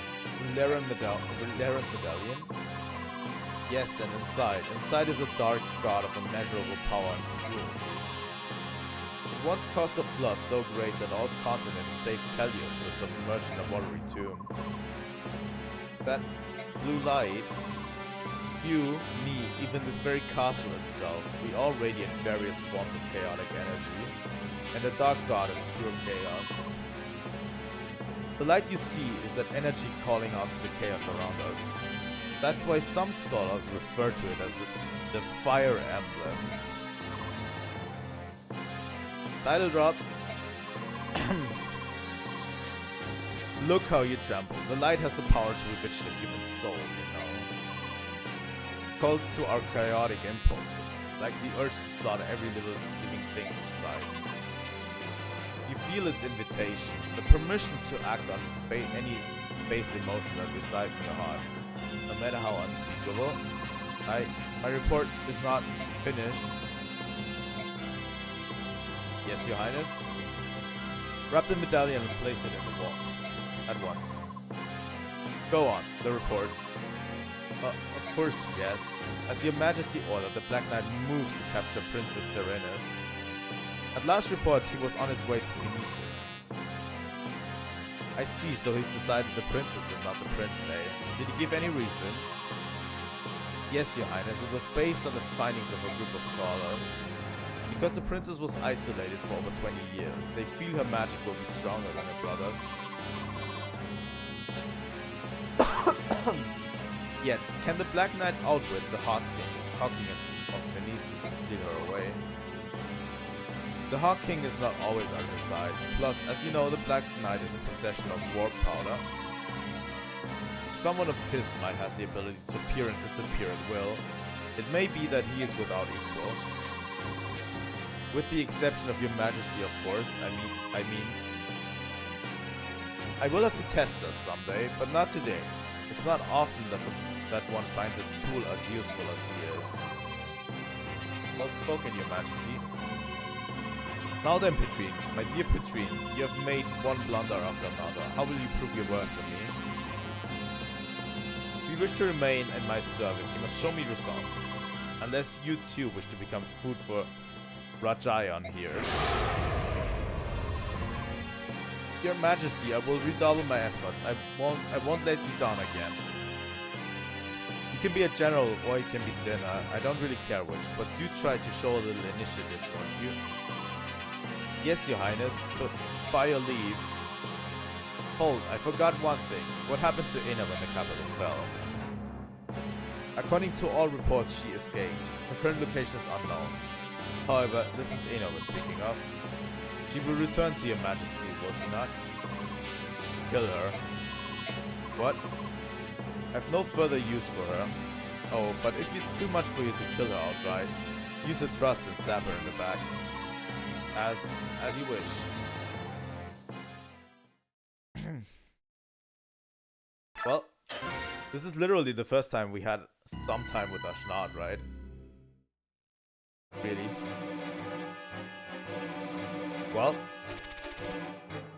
Laren's medallion. Yes, and inside is a dark god of immeasurable power and cruelty. It once caused a flood so great that all continents save Telios were submerged in a watery tomb. That blue light, you, me, even this very castle itself, we all radiate various forms of chaotic energy, and the dark god is pure chaos. The light you see is that energy calling out to the chaos around us. That's why some scholars refer to it as the Fire Emblem. Title drop. Look how you tremble. The light has the power to bewitch the human soul, you know. Calls to our chaotic impulses, like the urge to slaughter every living thing inside. You feel its invitation, the permission to act on any base emotion that resides in the heart. No matter how unspeakable. My report is not finished. Yes, your highness? Wrap the medallion and place it in the vault. At once. Go on, the report. Of course, yes. As your majesty ordered, the Black Knight moves to capture Princess Serenus. At last report, he was on his way to Phoenicis. I see, so he's decided the princess and not the prince, eh? Did he give any reasons? Yes, your highness, it was based on the findings of a group of scholars. Because the princess was isolated for over 20 years, they feel her magic will be stronger than her brother's. Yet, can the Black Knight outwit the Hawk King of Phoenicis and steal her away? The Hawk King is not always on his side. Plus, as you know, the Black Knight is in possession of warp powder. If someone of his might has the ability to appear and disappear at will, it may be that he is without equal. With the exception of your majesty, of course. I will have to test that someday, but not today. It's not often that one finds a tool as useful as he is. Well spoken, your majesty. Now then, Petrine, my dear Petrine, you have made one blunder after another. How will you prove your worth to me? If you wish to remain in my service, you must show me results. Unless you too wish to become food for Rajayan here. Your Majesty, I will redouble my efforts. I won't let you down again. You can be a general or you can be dinner. I don't really care which, but do try to show a little initiative, won't you? Yes, your highness, but by your leave. Hold, I forgot one thing. What happened to Ina when the capital fell? According to all reports, she escaped. Her current location is unknown. However, this is Ina we're speaking of. She will return to your majesty, will she not? Kill her. What? I have no further use for her. Oh, but if it's too much for you to kill her outright, use her trust and stab her in the back. As you wish. Well, this is literally the first time we had some time with Ashnad, right? Really? Well,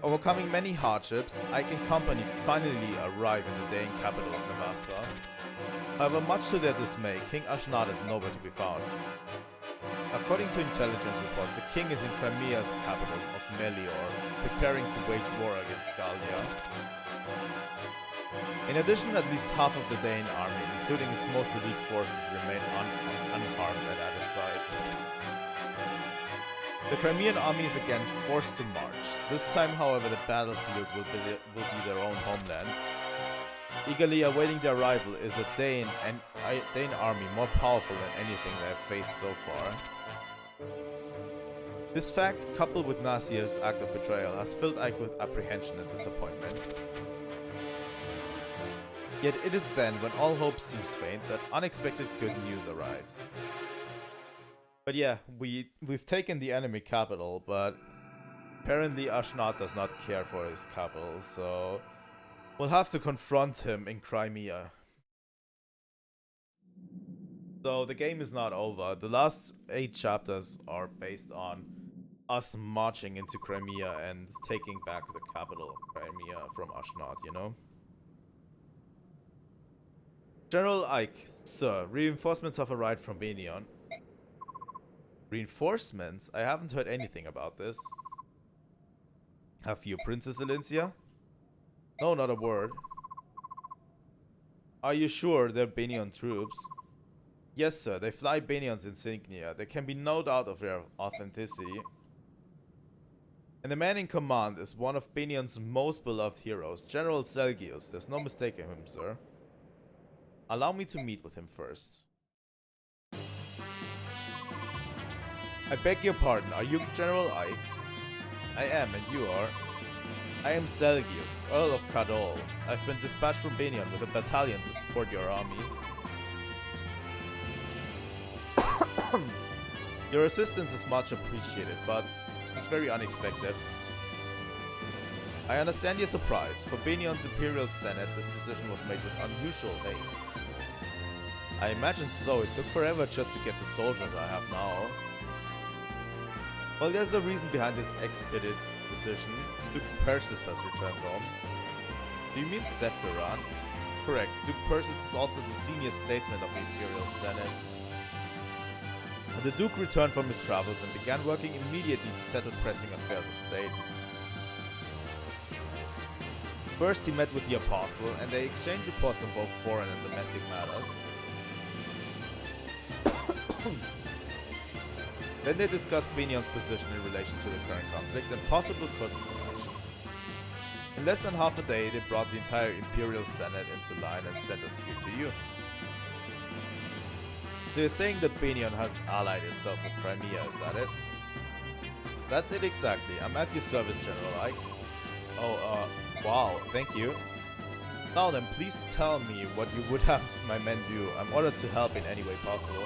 overcoming many hardships, Ike and company finally arrive in the Dane capital of Navassa. However, much to their dismay, King Ashnad is nowhere to be found. According to intelligence reports, the king is in Crimea's capital of Melior, preparing to wage war against Gallia. In addition, at least half of the Dane army, including its most elite forces, remain unharmed and at his side. The Crimean army is again forced to march. This time, however, the battlefield will be their own homeland. Eagerly awaiting their arrival is a Dane army more powerful than anything they have faced so far. This fact, coupled with Nasir's act of betrayal, has filled Ike with apprehension and disappointment. Yet it is then, when all hope seems faint, that unexpected good news arrives. But yeah, we've taken the enemy capital, but apparently Ashnat does not care for his capital, so we'll have to confront him in Crimea. So the game is not over. The last 8 chapters are based on us marching into Crimea and taking back the capital of Crimea from Ashnat, you know? General Ike, sir, reinforcements have arrived from Benion. Reinforcements? I haven't heard anything about this. Have you, Princess Elincia? No, not a word. Are you sure they're Benion troops? Yes, sir, they fly Benion's insignia. There can be no doubt of their authenticity. And the man in command is one of Benion's most beloved heroes, General Selgius. There's no mistaking him, sir. Allow me to meet with him first. I beg your pardon, are you General Ike? I am, and you are? I am Selgius, Earl of Kadol. I've been dispatched from Benion with a battalion to support your army. Your assistance is much appreciated, but it's very unexpected. I understand your surprise. For Benion's Imperial Senate, this decision was made with unusual haste. I imagine so. It took forever just to get the soldiers I have now. Well, there's a reason behind this expedited decision. Duke Persis has returned home. Do you mean Sephiron? Correct. Duke Persis is also the senior statesman of the Imperial Senate. The Duke returned from his travels and began working immediately to settle pressing affairs of state. First, he met with the Apostle, and they exchanged reports on both foreign and domestic matters. Then they discussed Benion's position in relation to the current conflict and possible courses of action. In less than half a day, they brought the entire Imperial Senate into line and sent us here to you. So you're saying that Benion has allied itself with Crimea, is that it? That's it exactly. I'm at your service, General Ike. Oh, wow, thank you. Now then, please tell me what you would have my men do. I'm ordered to help in any way possible.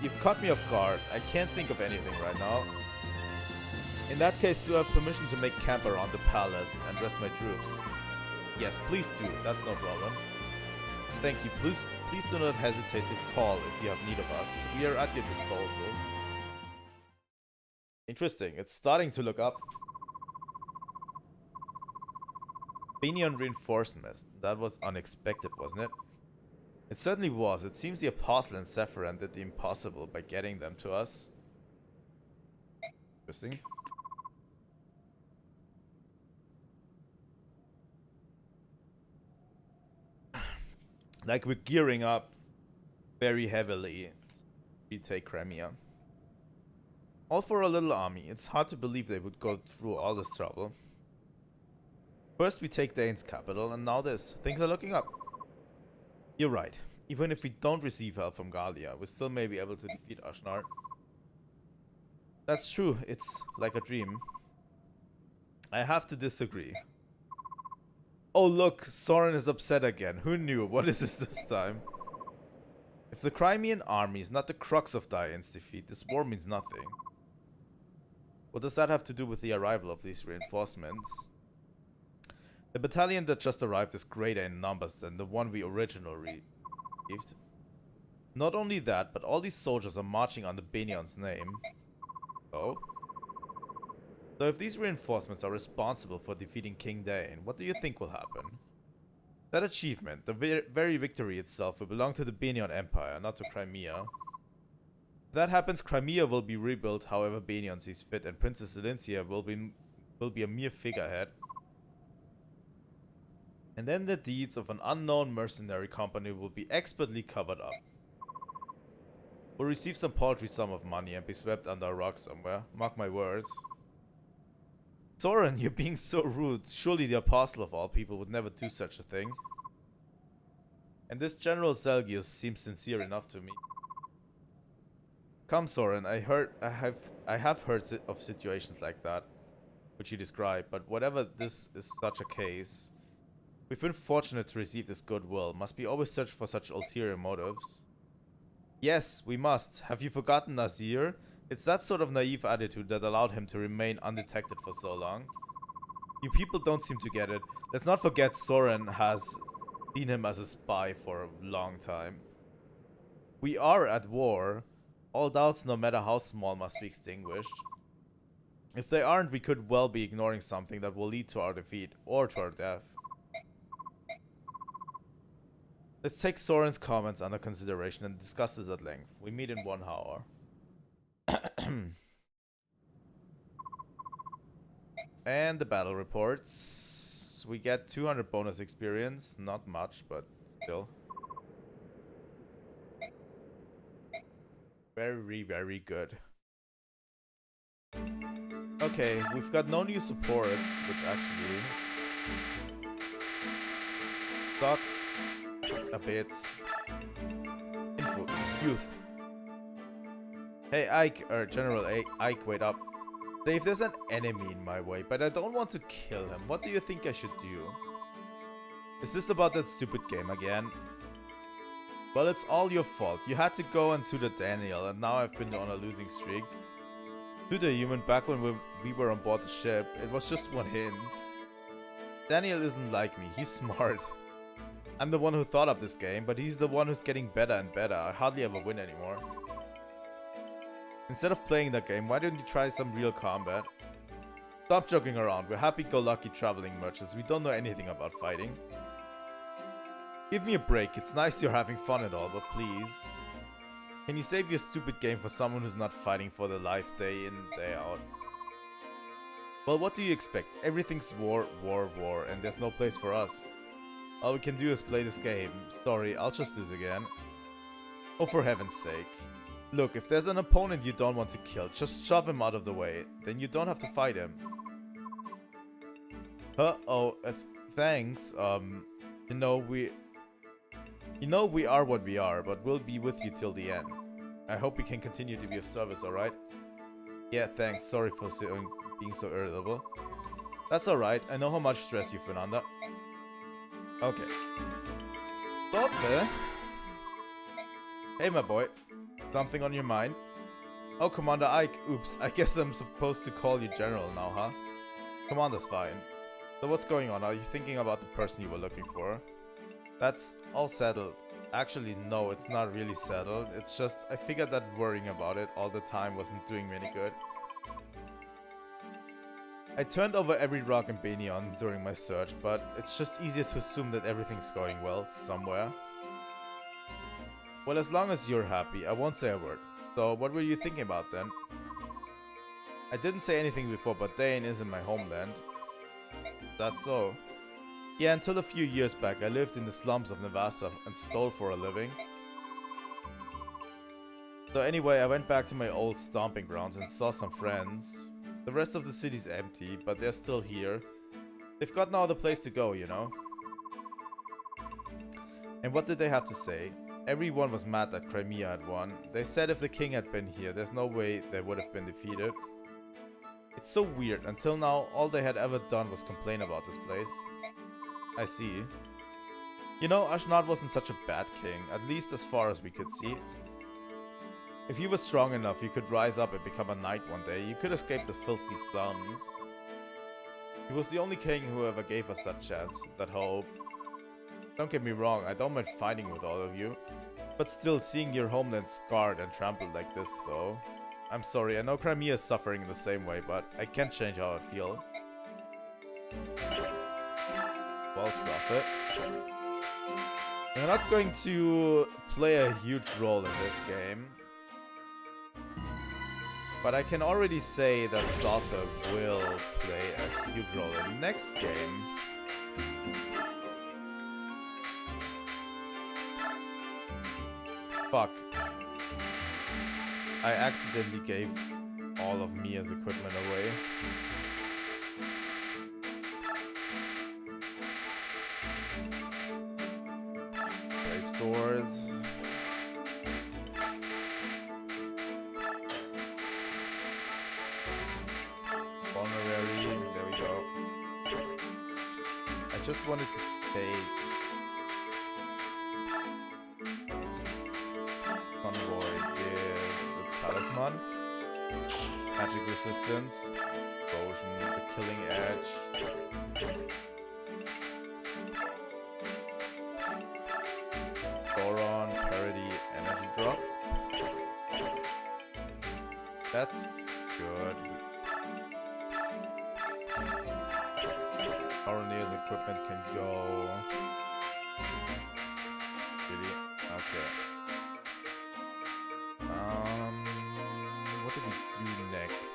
You've caught me off guard. I can't think of anything right now. In that case, do I have permission to make camp around the palace and rest my troops? Yes, please do. That's no problem. Thank you. Please do not hesitate to call if you have need of us. We are at your disposal. Interesting. It's starting to look up. Benion reinforcements. That was unexpected, wasn't it? It certainly was. It seems the Apostle and Sephiron did the impossible by getting them to us. Interesting. Like, we're gearing up very heavily to take Crimea. All for a little army. It's hard to believe they would go through all this trouble. First we take Dane's capital, and now this. Things are looking up. You're right. Even if we don't receive help from Gallia, we still may be able to defeat Ashnat. That's true. It's like a dream. I have to disagree. Oh look, Soren is upset again. Who knew? What is this time? If the Crimean army is not the crux of Diane's defeat, this war means nothing. What does that have to do with the arrival of these reinforcements? The battalion that just arrived is greater in numbers than the one we originally received. Not only that, but all these soldiers are marching under Benion's name. So if these reinforcements are responsible for defeating King Dane, what do you think will happen? That achievement, the very victory itself, will belong to the Benion Empire, not to Crimea. If that happens, Crimea will be rebuilt however Benion sees fit, and Princess Elincia will be a mere figurehead. And then the deeds of an unknown mercenary company will be expertly covered up. We'll receive some paltry sum of money and be swept under a rock somewhere. Mark my words. Soren, you're being so rude. Surely the apostle of all people would never do such a thing. And this General Zelgius seems sincere enough to me. Come, Soren, I have heard of situations like that, which you describe, but whatever this is such a case, we've been fortunate to receive this goodwill. Must we always search for such ulterior motives? Yes, we must. Have you forgotten Nazir? It's that sort of naive attitude that allowed him to remain undetected for so long. You people don't seem to get it. Let's not forget Soren has seen him as a spy for a long time. We are at war. All doubts, no matter how small, must be extinguished. If they aren't, we could well be ignoring something that will lead to our defeat, or to our death. Let's take Soren's comments under consideration and discuss this at length. We meet in 1 hour. And the battle reports. We get 200 bonus experience. Not much, but still. Very, very good. Okay, we've got no new supports, which actually sucks a bit. Info. Youth. Hey Ike, or General Ike, wait up. Say if there's an enemy in my way, but I don't want to kill him, what do you think I should do? Is this about that stupid game again? Well, it's all your fault. You had to go and tutor Daniel, and now I've been on a losing streak. Tutor human, back when we were on board the ship, it was just one hint. Daniel isn't like me, he's smart. I'm the one who thought up this game, but he's the one who's getting better and better. I hardly ever win anymore. Instead of playing that game, why don't you try some real combat? Stop joking around, we're happy-go-lucky traveling merchants, we don't know anything about fighting. Give me a break, it's nice you're having fun and all, but please. Can you save your stupid game for someone who's not fighting for their life day in, day out? Well, what do you expect? Everything's war, war, war, and there's no place for us. All we can do is play this game. Sorry, I'll just lose again. Oh, for heaven's sake. Look, if there's an opponent you don't want to kill, just shove him out of the way. Then you don't have to fight him. Huh? Oh, thanks. You know we are what we are, but we'll be with you till the end. I hope we can continue to be of service, alright? Yeah, thanks. Sorry for being so irritable. That's alright. I know how much stress you've been under. Okay. Stop there. Hey, my boy. Something on your mind? Oh, Commander Ike. Oops, I guess I'm supposed to call you General now, huh? Commander's fine. So what's going on? Are you thinking about the person you were looking for? That's all settled. Actually, no, it's not really settled. It's just, I figured that worrying about it all the time wasn't doing me any good. I turned over every rock in Banyan during my search, but it's just easier to assume that everything's going well somewhere. Well, as long as you're happy, I won't say a word. So, what were you thinking about then? I didn't say anything before, but Dane isn't my homeland. That's so. Yeah, until a few years back, I lived in the slums of Nevasa and stole for a living. So anyway, I went back to my old stomping grounds and saw some friends. The rest of the city's empty, but they're still here. They've got no other place to go, you know. And what did they have to say? Everyone was mad that Crimea had won. They said if the king had been here, there's no way they would have been defeated. It's so weird. Until now, all they had ever done was complain about this place. I see. You know, Ashnad wasn't such a bad king, at least as far as we could see. If you were strong enough, you could rise up and become a knight one day. You could escape the filthy slums. He was the only king who ever gave us that chance, that hope. Don't get me wrong, I don't mind fighting with all of you. But still, seeing your homeland scarred and trampled like this, though. I'm sorry, I know Crimea is suffering in the same way, but I can't change how I feel. Well, stop it. I'm not going to play a huge role in this game. But I can already say that Sotha will play a huge role in the next game. Fuck. I accidentally gave all of Mia's equipment away. Brave swords. Honorary. There we go. I just wanted to take Convoy, give the Talisman, Magic Resistance, Potion, the Killing Edge, Thoron, Parity, Energy Drop. That's good. Coroner's equipment can go. Really? Okay. What do we do next?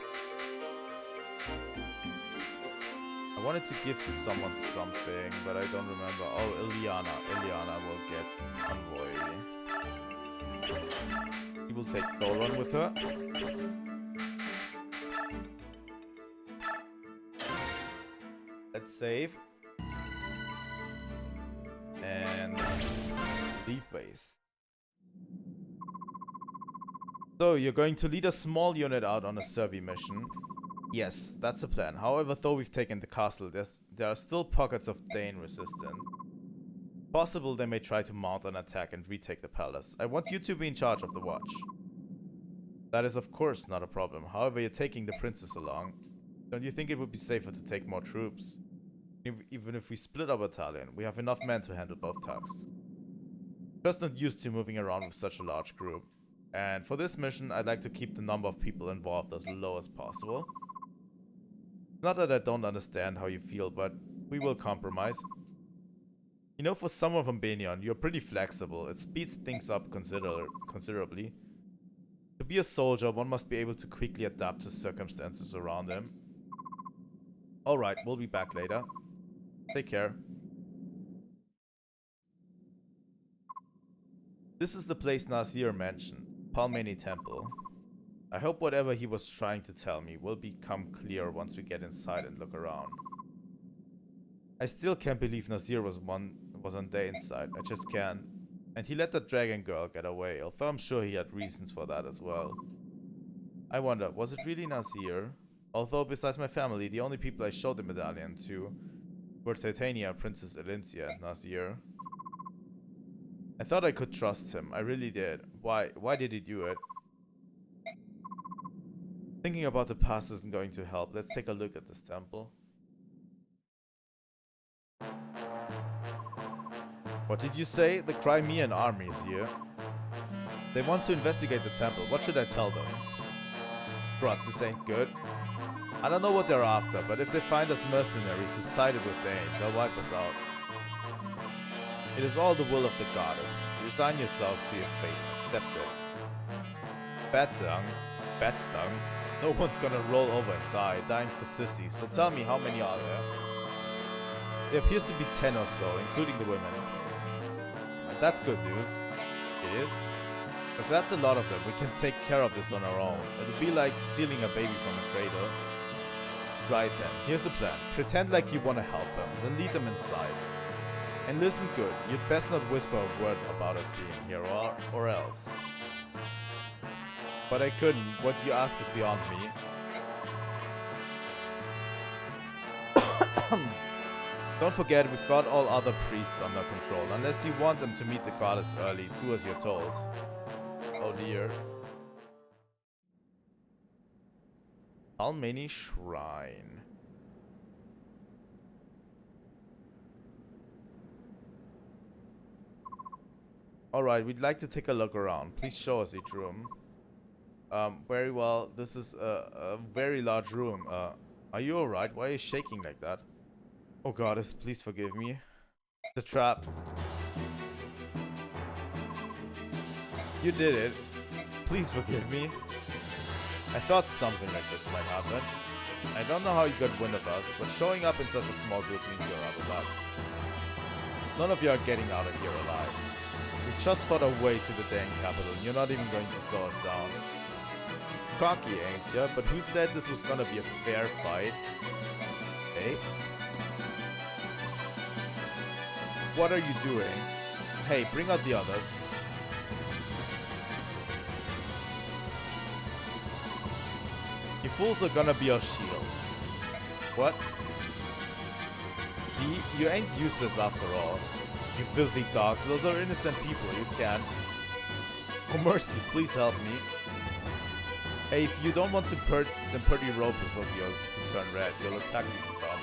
I wanted to give someone something, but I don't remember. Oh, Ileana. Ileana will get Convoy. He will take Thoron with her. Let's save. And leave base. So, you're going to lead a small unit out on a survey mission. Yes, that's the plan. However, though we've taken the castle, there are still pockets of Dane resistance. Possible they may try to mount an attack and retake the palace. I want you to be in charge of the watch. That is of course not a problem. However, you're taking the princess along. Don't you think it would be safer to take more troops? Even if we split our battalion, we have enough men to handle both tasks. Just not used to moving around with such a large group. And for this mission, I'd like to keep the number of people involved as low as possible. Not that I don't understand how you feel, but we will compromise. You know, for someone from Benyon, you're pretty flexible. It speeds things up considerably. To be a soldier, one must be able to quickly adapt to circumstances around him. Alright, we'll be back later. Take care. This is the place Nasir mentioned, Palmeni Temple. I hope whatever he was trying to tell me will become clear once we get inside and look around. I still can't believe Nasir was on the inside. I just can't. And he let the dragon girl get away, although I'm sure he had reasons for that as well. I wonder, was it really Nasir? Although besides my family, the only people I showed the medallion to were Titania, Princess Elincia, and Nasir. I thought I could trust him. I really did. Why did he do it? Thinking about the past isn't going to help. Let's take a look at this temple. What did you say? The Crimean army is here. They want to investigate the temple. What should I tell them? Bruh, this ain't good. I don't know what they're after, but if they find us mercenaries who sided with Dane, they'll wipe us out. It is all the will of the goddess. Resign yourself to your fate. Accept it. Bad stung. No one's gonna roll over and die. Dying's for sissies. So tell me, how many are there? There appears to be 10 or so, including the women. And that's good news. It is. If that's a lot of them, we can take care of this on our own. It'll be like stealing a baby from a cradle. Right then, here's the plan. Pretend like you want to help them, then lead them inside. And listen good, you'd best not whisper a word about us being here, or else. But I couldn't. What you ask is beyond me. Don't forget, we've got all other priests under control. Unless you want them to meet the goddess early, do as you're told. Oh dear. Palmeni Shrine. Alright, we'd like to take a look around. Please show us each room. Very well. This is a very large room. Are you alright? Why are you shaking like that? Oh goddess, please forgive me. It's a trap. You did it. Please forgive me. I thought something like this might happen. I don't know how you got wind of us, but showing up in such a small group means you're out of luck. None of you are getting out of here alive. We just fought our way to the Dane capital, and you're not even going to slow us down. cocky, ain't ya? But who said this was gonna be a fair fight? Hey? What are you doing? Hey, bring out the others. You fools are gonna be our shields. What? See, you ain't useless after all. You filthy dogs, those are innocent people, you can't. Oh mercy, please help me. Hey, if you don't want them pretty ropers of yours to turn red, you'll attack these scum.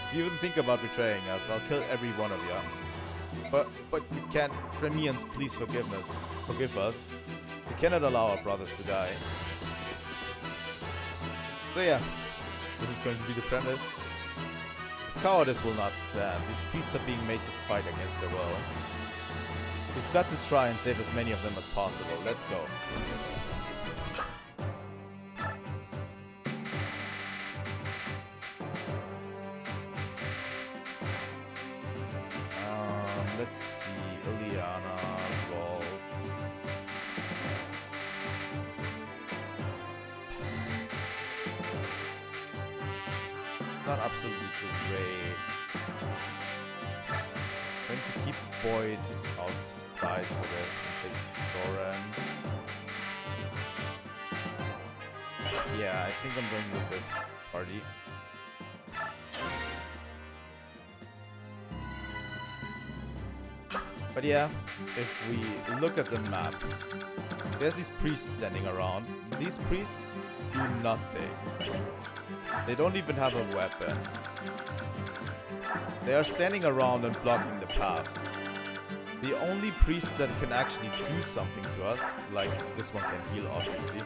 If you even think about betraying us, I'll kill every one of you. But you can't. Crimeans, please forgive us. We cannot allow our brothers to die. So yeah, this is going to be the premise. This cowardice will not stand. These priests are being made to fight against their will. We've got to try and save as many of them as possible. Let's go. Let's see. Ileana, Rolf. Not absolutely great. I'm going to keep Boyd outside for this and take Storen. Yeah, I think I'm going with this party. But yeah, if we look at the map, there's these priests standing around. These priests do nothing. They don't even have a weapon. They are standing around and blocking the paths. The only priests that can actually do something to us, like this one can heal obviously,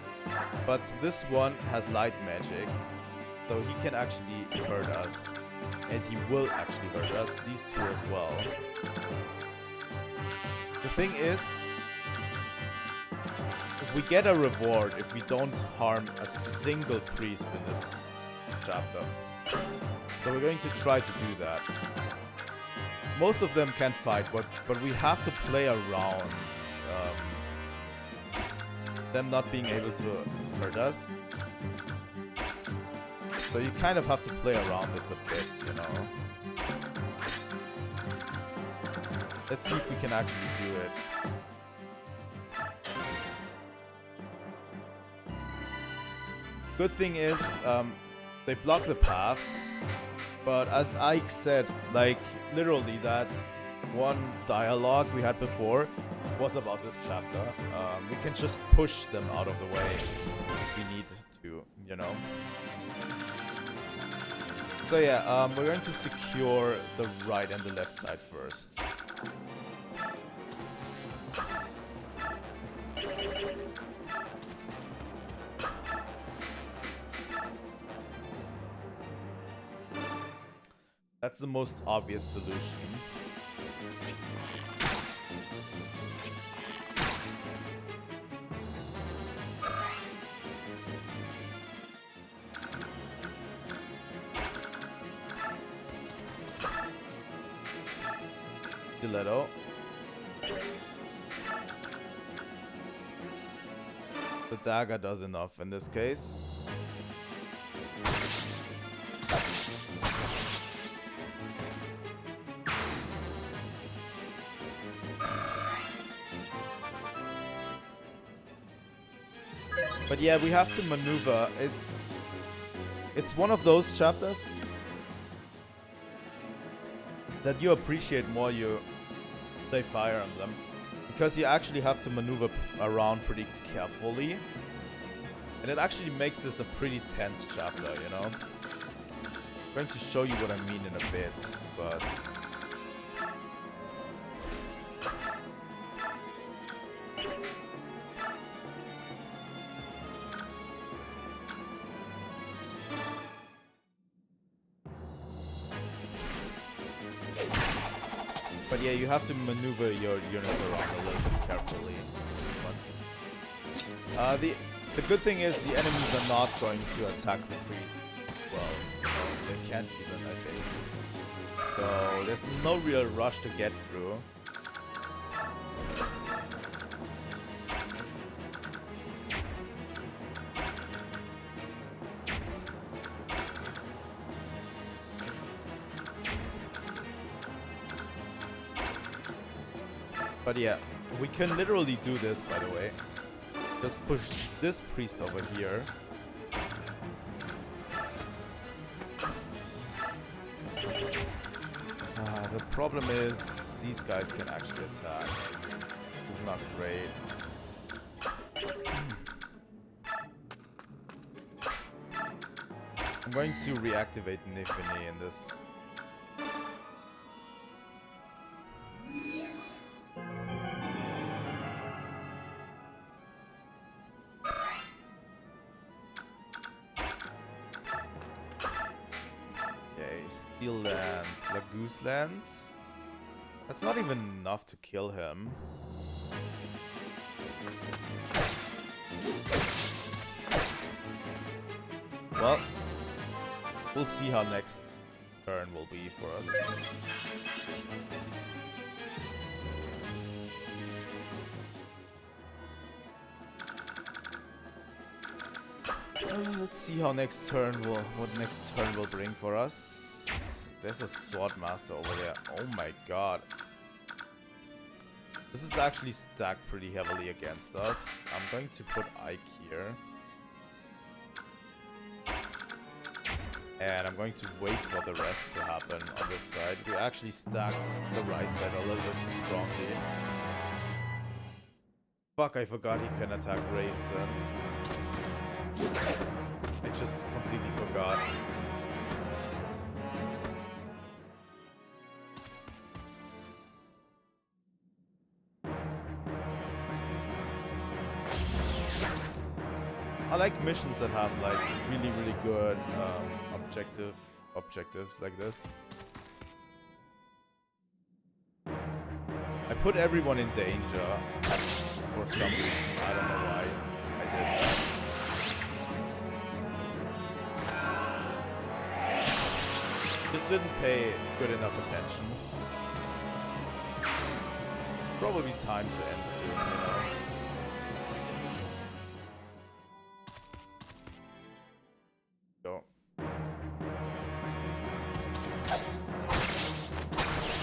but this one has light magic, so he can actually hurt us. And he will actually hurt us, these two as well. The thing is, we get a reward if we don't harm a single priest in this chapter. So we're going to try to do that. Most of them can fight, but we have to play around them not being able to hurt us. So you kind of have to play around this a bit, you know. Let's see if we can actually do it. Good thing is, they block the paths, but as Ike said, like, literally that one dialogue we had before was about this chapter. We can just push them out of the way if we need to, you know. So yeah, we're going to secure the right and the left side first. That's the most obvious solution. Stiletto. The dagger does enough in this case. But yeah, we have to maneuver. It's one of those chapters that you appreciate more you play Fire Emblem, because you actually have to maneuver around pretty carefully, and it actually makes this a pretty tense chapter, you know. I'm going to show you what I mean in a bit, but yeah, you have to maneuver your units around a little bit carefully. But, the good thing is the enemies are not going to attack the priests. Well, they can't even, I think. So there's no real rush to get through. But yeah, we can literally do this, by the way. Just push this priest over here. The problem is these guys can actually attack. It's not great. I'm going to reactivate Nifini in this. Okay, Steel Lance, Lagoose Lance. That's not even enough to kill him. Well, we'll see how next turn will be for us. Let's see how next turn will, what next turn will bring for us. There's a Sword Master over there. Oh my god. This is actually stacked pretty heavily against us. I'm going to put Ike here. And I'm going to wait for the rest to happen on this side. We actually stacked the right side a little bit strongly. Fuck, I forgot he can attack Grayson. I just completely forgot. I like missions that have like really good objectives like this. I put everyone in danger for some reason. I don't know why I did that. Just didn't pay good enough attention. Probably time to end soon, you know. Go.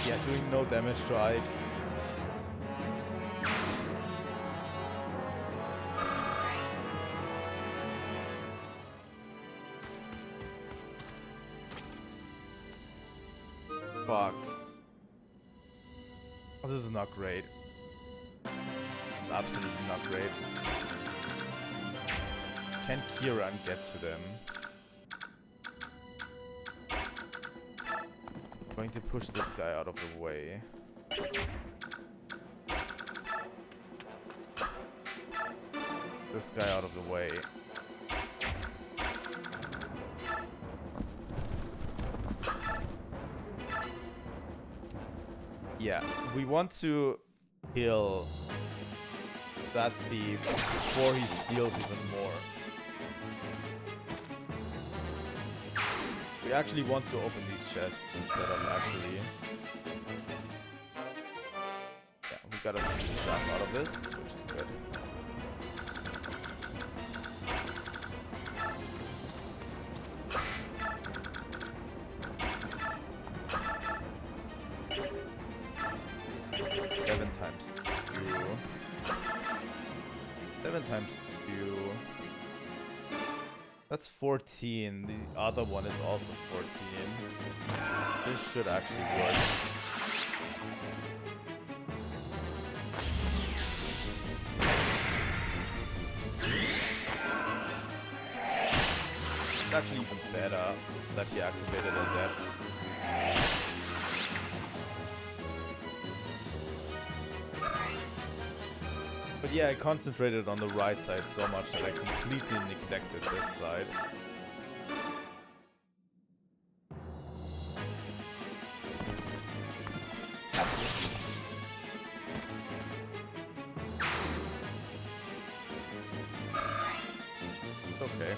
Yeah, doing no damage to Ike. Fuck. Oh, this is not great. Absolutely not great. Can Kieran get to them? I'm going to push this guy out of the way. This guy out of the way. Yeah, we want to kill that thief before he steals even more. We actually want to open these chests instead of actually... Yeah, we got some stuff out of this, which is good. Times 2. That's 14. The other one is also 14. This should actually work. It's actually even better that he activated Adept. But yeah, I concentrated on the right side so much that I completely neglected this side. Okay.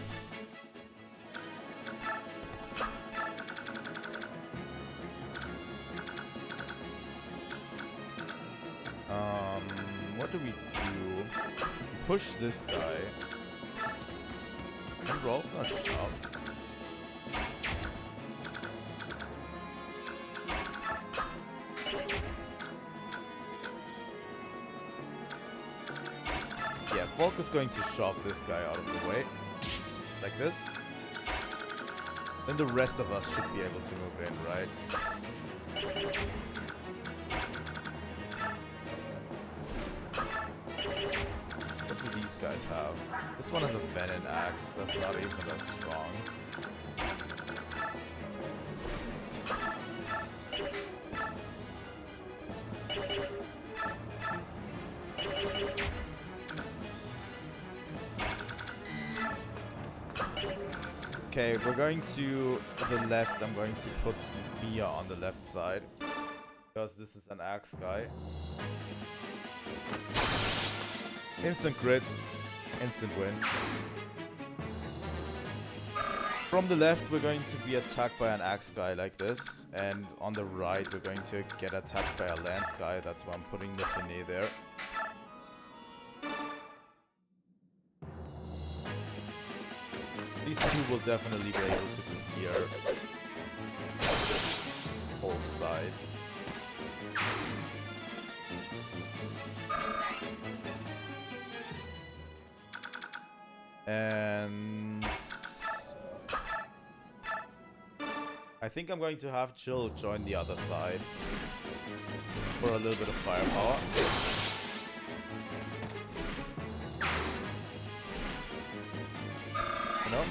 What do we do? Push this guy. Can Rolf not shout? Volk is going to shove this guy out of the way. Like this. Then the rest of us should be able to move in, right? What do these guys have? This one has a Venom axe. That's not even that strong. Okay, we're going to the left. I'm going to put Mia on the left side. Because this is an axe guy. Instant crit. Instant win. From the left, we're going to be attacked by an axe guy like this. And on the right, we're going to get attacked by a lance guy. That's why I'm putting the Finet there. These two will definitely be able to clear this whole side. And I think I'm going to have Jill join the other side for a little bit of firepower. You know?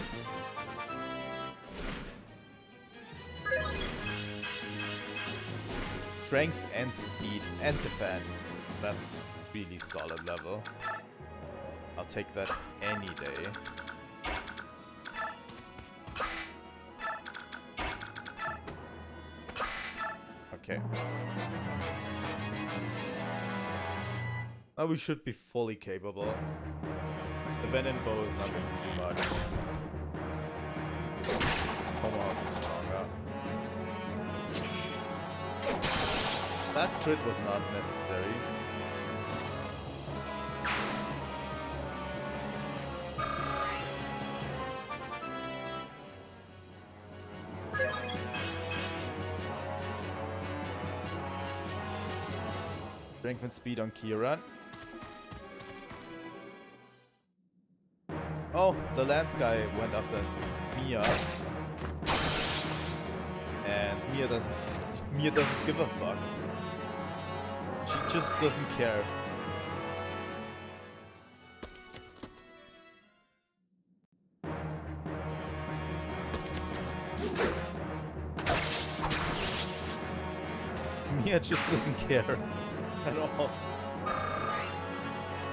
Strength and speed and defense. That's really solid level. I'll take that any day. Okay. Now we should be fully capable. The Venom bow is not going to do much. Tomahawk is stronger. That crit was not necessary. Strength and speed on Kieran. Oh, the lance guy went after Mia. And Mia doesn't give a fuck. She just doesn't care. Mia just doesn't care at all.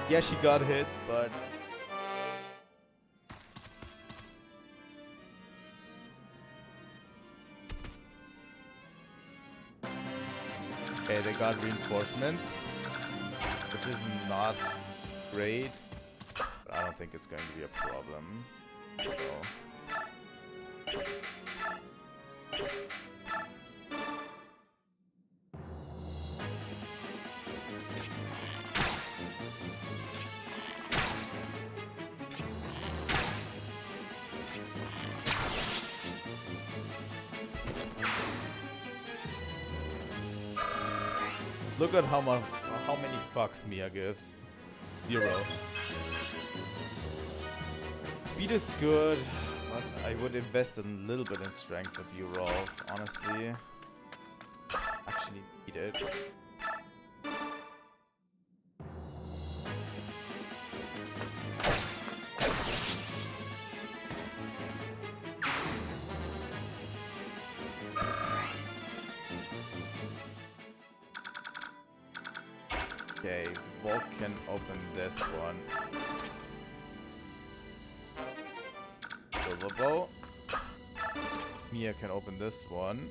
Yeah, she got hit, but okay, they got reinforcements, which is not great, but I don't think it's going to be a problem. So. Look at how many fucks Mia gives. 0. Speed is good, but I would invest a little bit in strength with you, Rolf, honestly. Actually need it. Okay, Volk can open this one. Silver bow. Mia can open this one.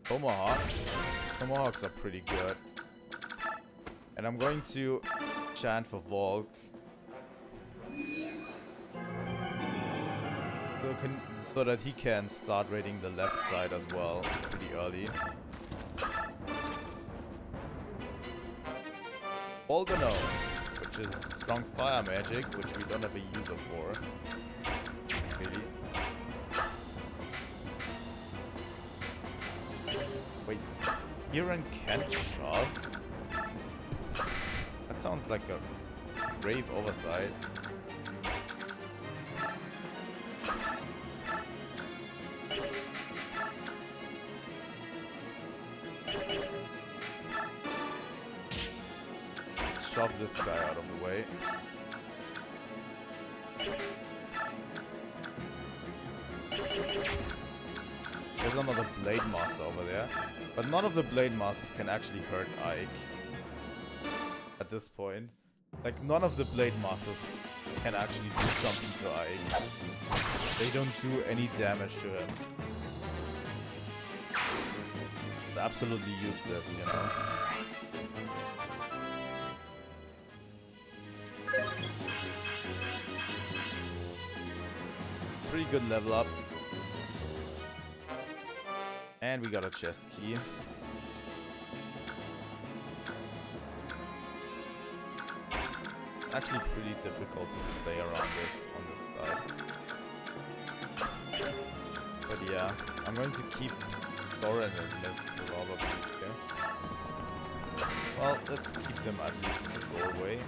Tomahawk. Tomahawks are pretty good. And I'm going to chant for Volk. So that he can start raiding the left side as well pretty early. Volgano, which is strong fire magic, which we don't have a user for. Really. Wait, Kieran can't shove? That sounds like a grave oversight. Let's shove this guy out of the way. There's another Blade Master over there. But none of the Blade Masters can actually hurt Ike. At this point. Like, none of the Blade Masters can actually do something to Ike. They don't do any damage to him. It's absolutely useless, you know? Pretty good level up. And we got a chest key. Actually pretty difficult to play around this on this side. But yeah, I'm going to keep Thorin in this probably, okay? Well, let's keep them at least in the doorway.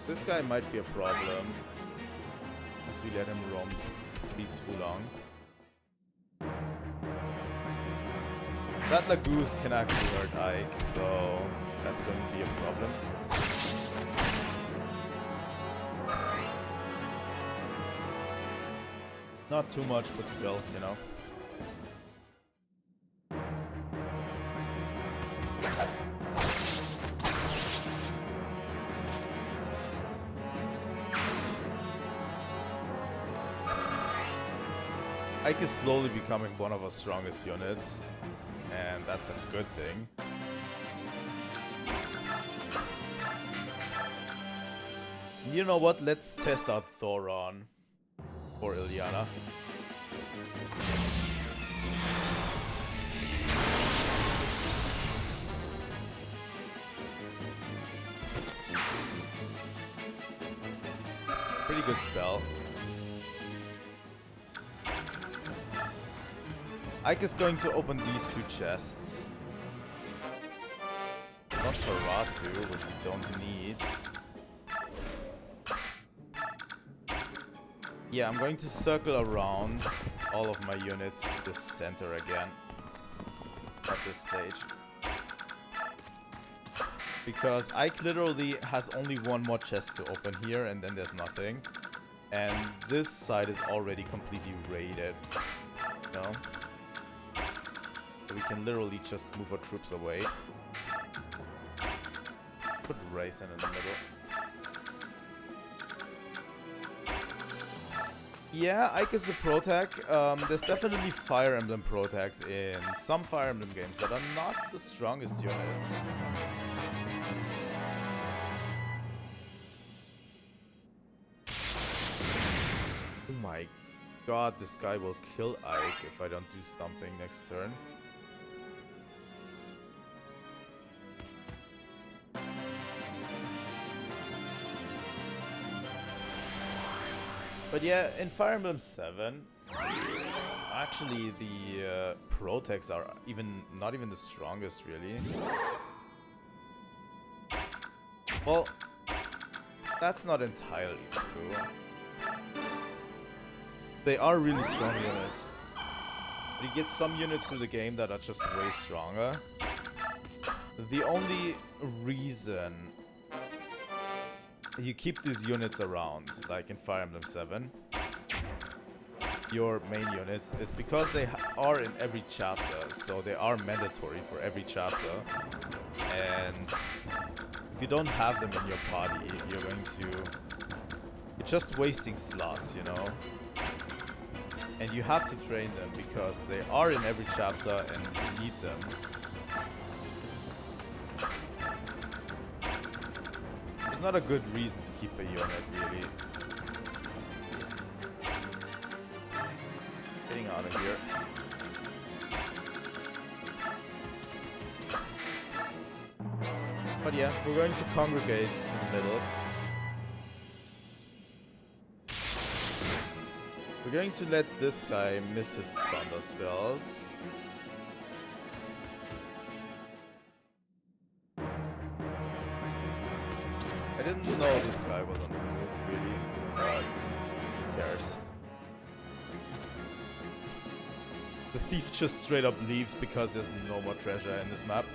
This guy might be a problem if we let him roam be too long. That Lagoose can actually hurt Ike, so that's going to be a problem. Not too much, but still, you know. Ike is slowly becoming one of our strongest units, and that's a good thing. You know what? Let's test out Thoron for Ilyana. Pretty good spell. Ike is going to open these two chests. Nosferatu, which we don't need. Yeah, I'm going to circle around all of my units to the center again at this stage. Because Ike literally has only one more chest to open here, and then there's nothing. And this side is already completely raided. You know? So we can literally just move our troops away. Put Raisin in the middle. Yeah, Ike is a protag. There's definitely Fire Emblem protags in some Fire Emblem games that are not the strongest units. Oh my god, this guy will kill Ike if I don't do something next turn. But yeah, in Fire Emblem 7, actually the protags are not even the strongest, really. Well, that's not entirely true. They are really strong units. But you get some units through the game that are just way stronger. The only reason you keep these units around, like in Fire Emblem 7, your main units, is because they are in every chapter, so they are mandatory for every chapter. And if you don't have them in your party, you're just wasting slots, you know? And you have to train them because they are in every chapter and you need them. There's not a good reason to keep a unit, really. Getting out of here. But yeah, we're going to congregate in the middle. We're We're going to let this guy miss his thunder spells. I didn't know this guy was on the move, really, but who cares? The thief just straight up leaves because there's no more treasure in this map.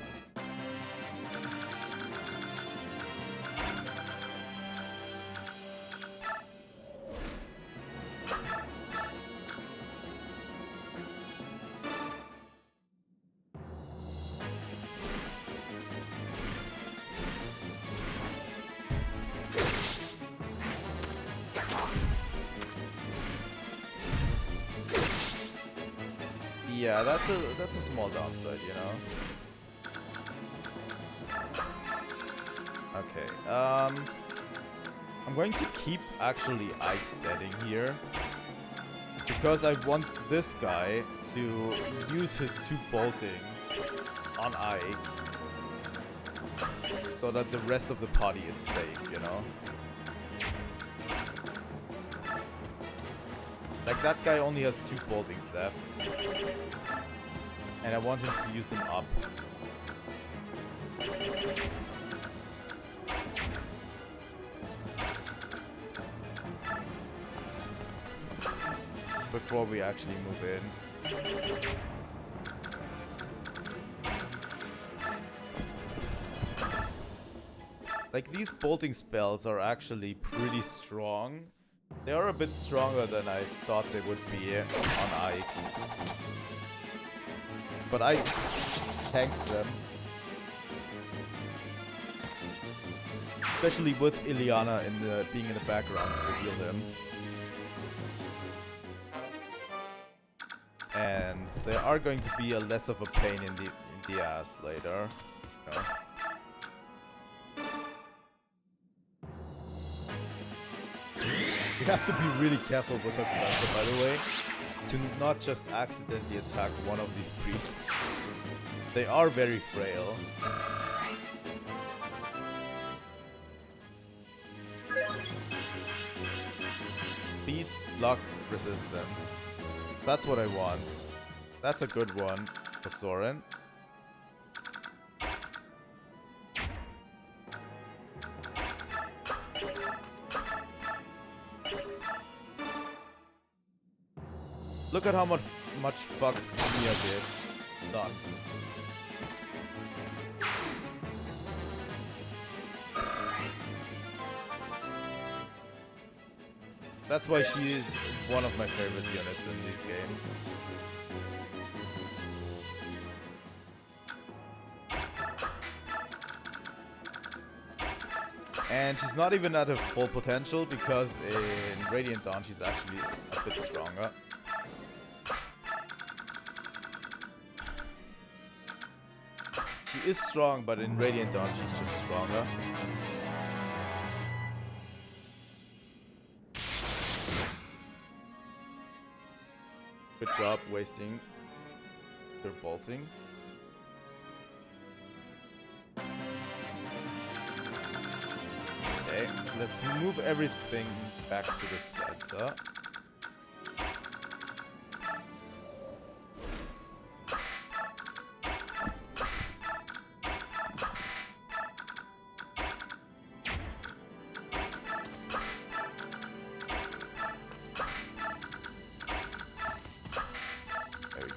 Yeah, that's a small downside, you know. Okay, I'm going to keep actually Ike steading here because I want this guy to use his 2 boltings on Ike so that the rest of the party is safe, you know. Like, that guy only has 2 boltings left. And I want him to use them up. Before we actually move in. Like, these bolting spells are actually pretty strong. They are a bit stronger than I thought they would be on Ike. But I tanks them. Especially with Ileana being in the background to heal him. And they are going to be a less of a pain in the ass later. You know? You have to be really careful with her cluster, by the way, to not just accidentally attack one of these priests. They are very frail. Speed, block, resistance. That's what I want. That's a good one for Soren. Look at how much fucks Mia did. Done. That's why she is one of my favorite units in these games. And she's not even at her full potential because in Radiant Dawn she's actually a bit stronger. She is strong, but in Radiant Dawn she's just stronger. Good job wasting your boltings. Okay, let's move everything back to the center.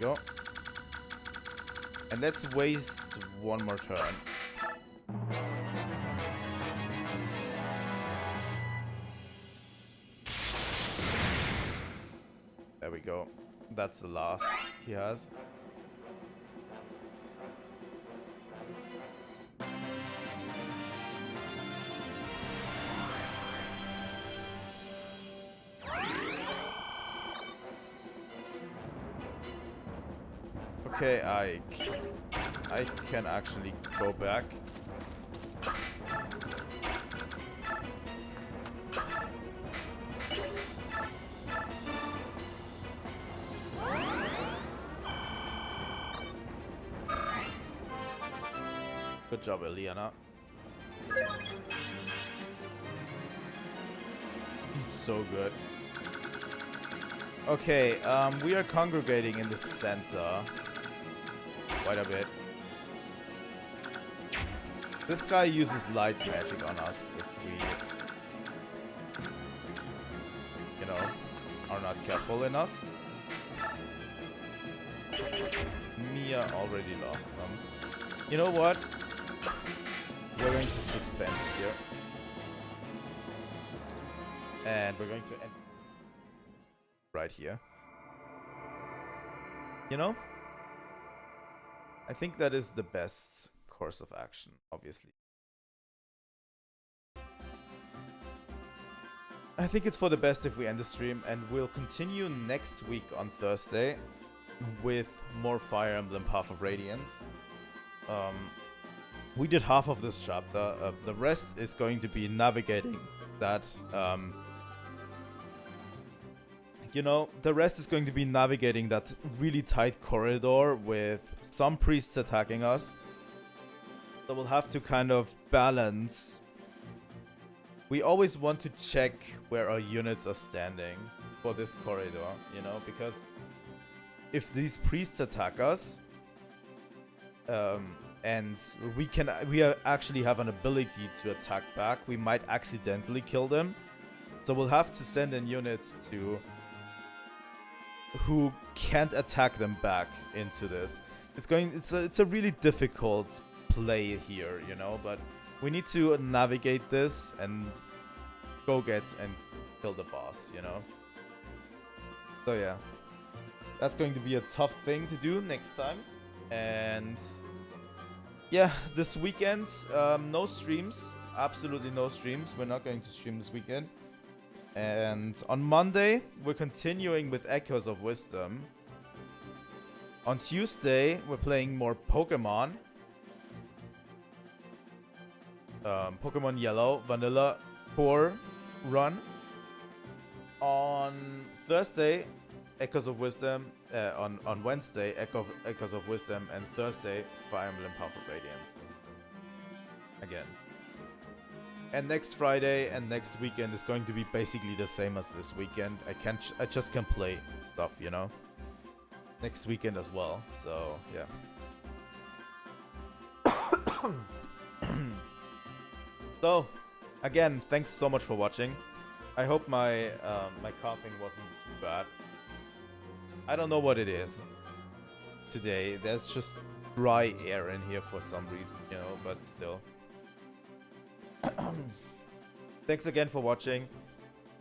Go. And let's waste one more turn. There we go. That's the last he has. Okay, I can actually go back. Good job, Ileana. He's so good. Okay, we are congregating in the center quite a bit. This guy uses light magic on us if we, you know, are not careful enough. Mia already lost some. You know what? We're going to suspend here. And we're going to end right here. You know? I think that is the best course of action, obviously. I think it's for the best if we end the stream, and we'll continue next week on Thursday with more Fire Emblem Path of Radiance. We did half of this chapter. The rest is going to be navigating that. You know, the rest is going to be navigating that really tight corridor with some priests attacking us. So we'll have to kind of balance. We always want to check where our units are standing for this corridor, you know, because if these priests attack us, and we actually have an ability to attack back, we might accidentally kill them. So we'll have to send in units who can't attack them back into this. It's a really difficult play here, you know, but we need to navigate this and go get and kill the boss, you know. So yeah, that's going to be a tough thing to do next time. And yeah, this weekend, no streams, absolutely no streams. We're not going to stream this weekend. And on Monday, we're continuing with Echoes of Wisdom. On Tuesday, we're playing more Pokemon. Pokemon Yellow, Vanilla Core Run. On Thursday, Echoes of Wisdom. On Wednesday, Echoes of Wisdom. And Thursday, Fire Emblem Path of Radiance. Again. And next Friday and next weekend is going to be basically the same as this weekend. I just can play stuff, you know. Next weekend as well. So yeah. So again, thanks so much for watching. I hope my my coughing wasn't too bad. I don't know what it is today. There's just dry air in here for some reason, you know, but still. Thanks again for watching.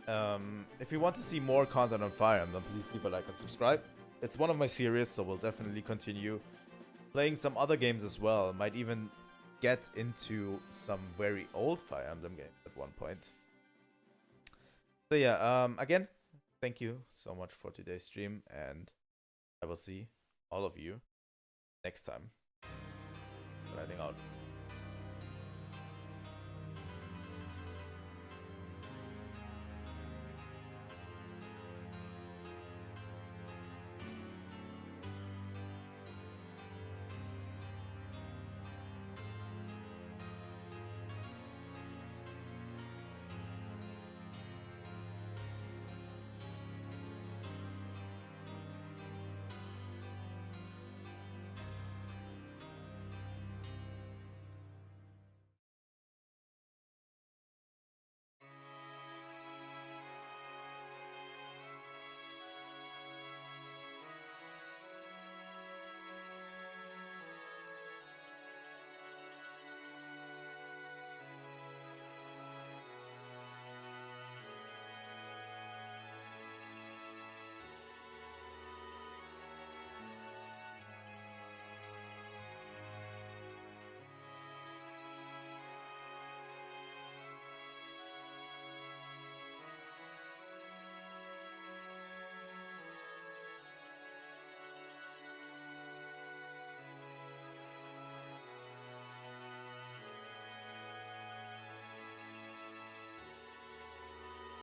If you want to see more content on Fire Emblem, please leave a like and subscribe. It's one of my series, so we'll definitely continue playing some other games as well. Might even get into some very old Fire Emblem games at one point. So yeah, again, thank you so much for today's stream, and I will see all of you next time. Signing out.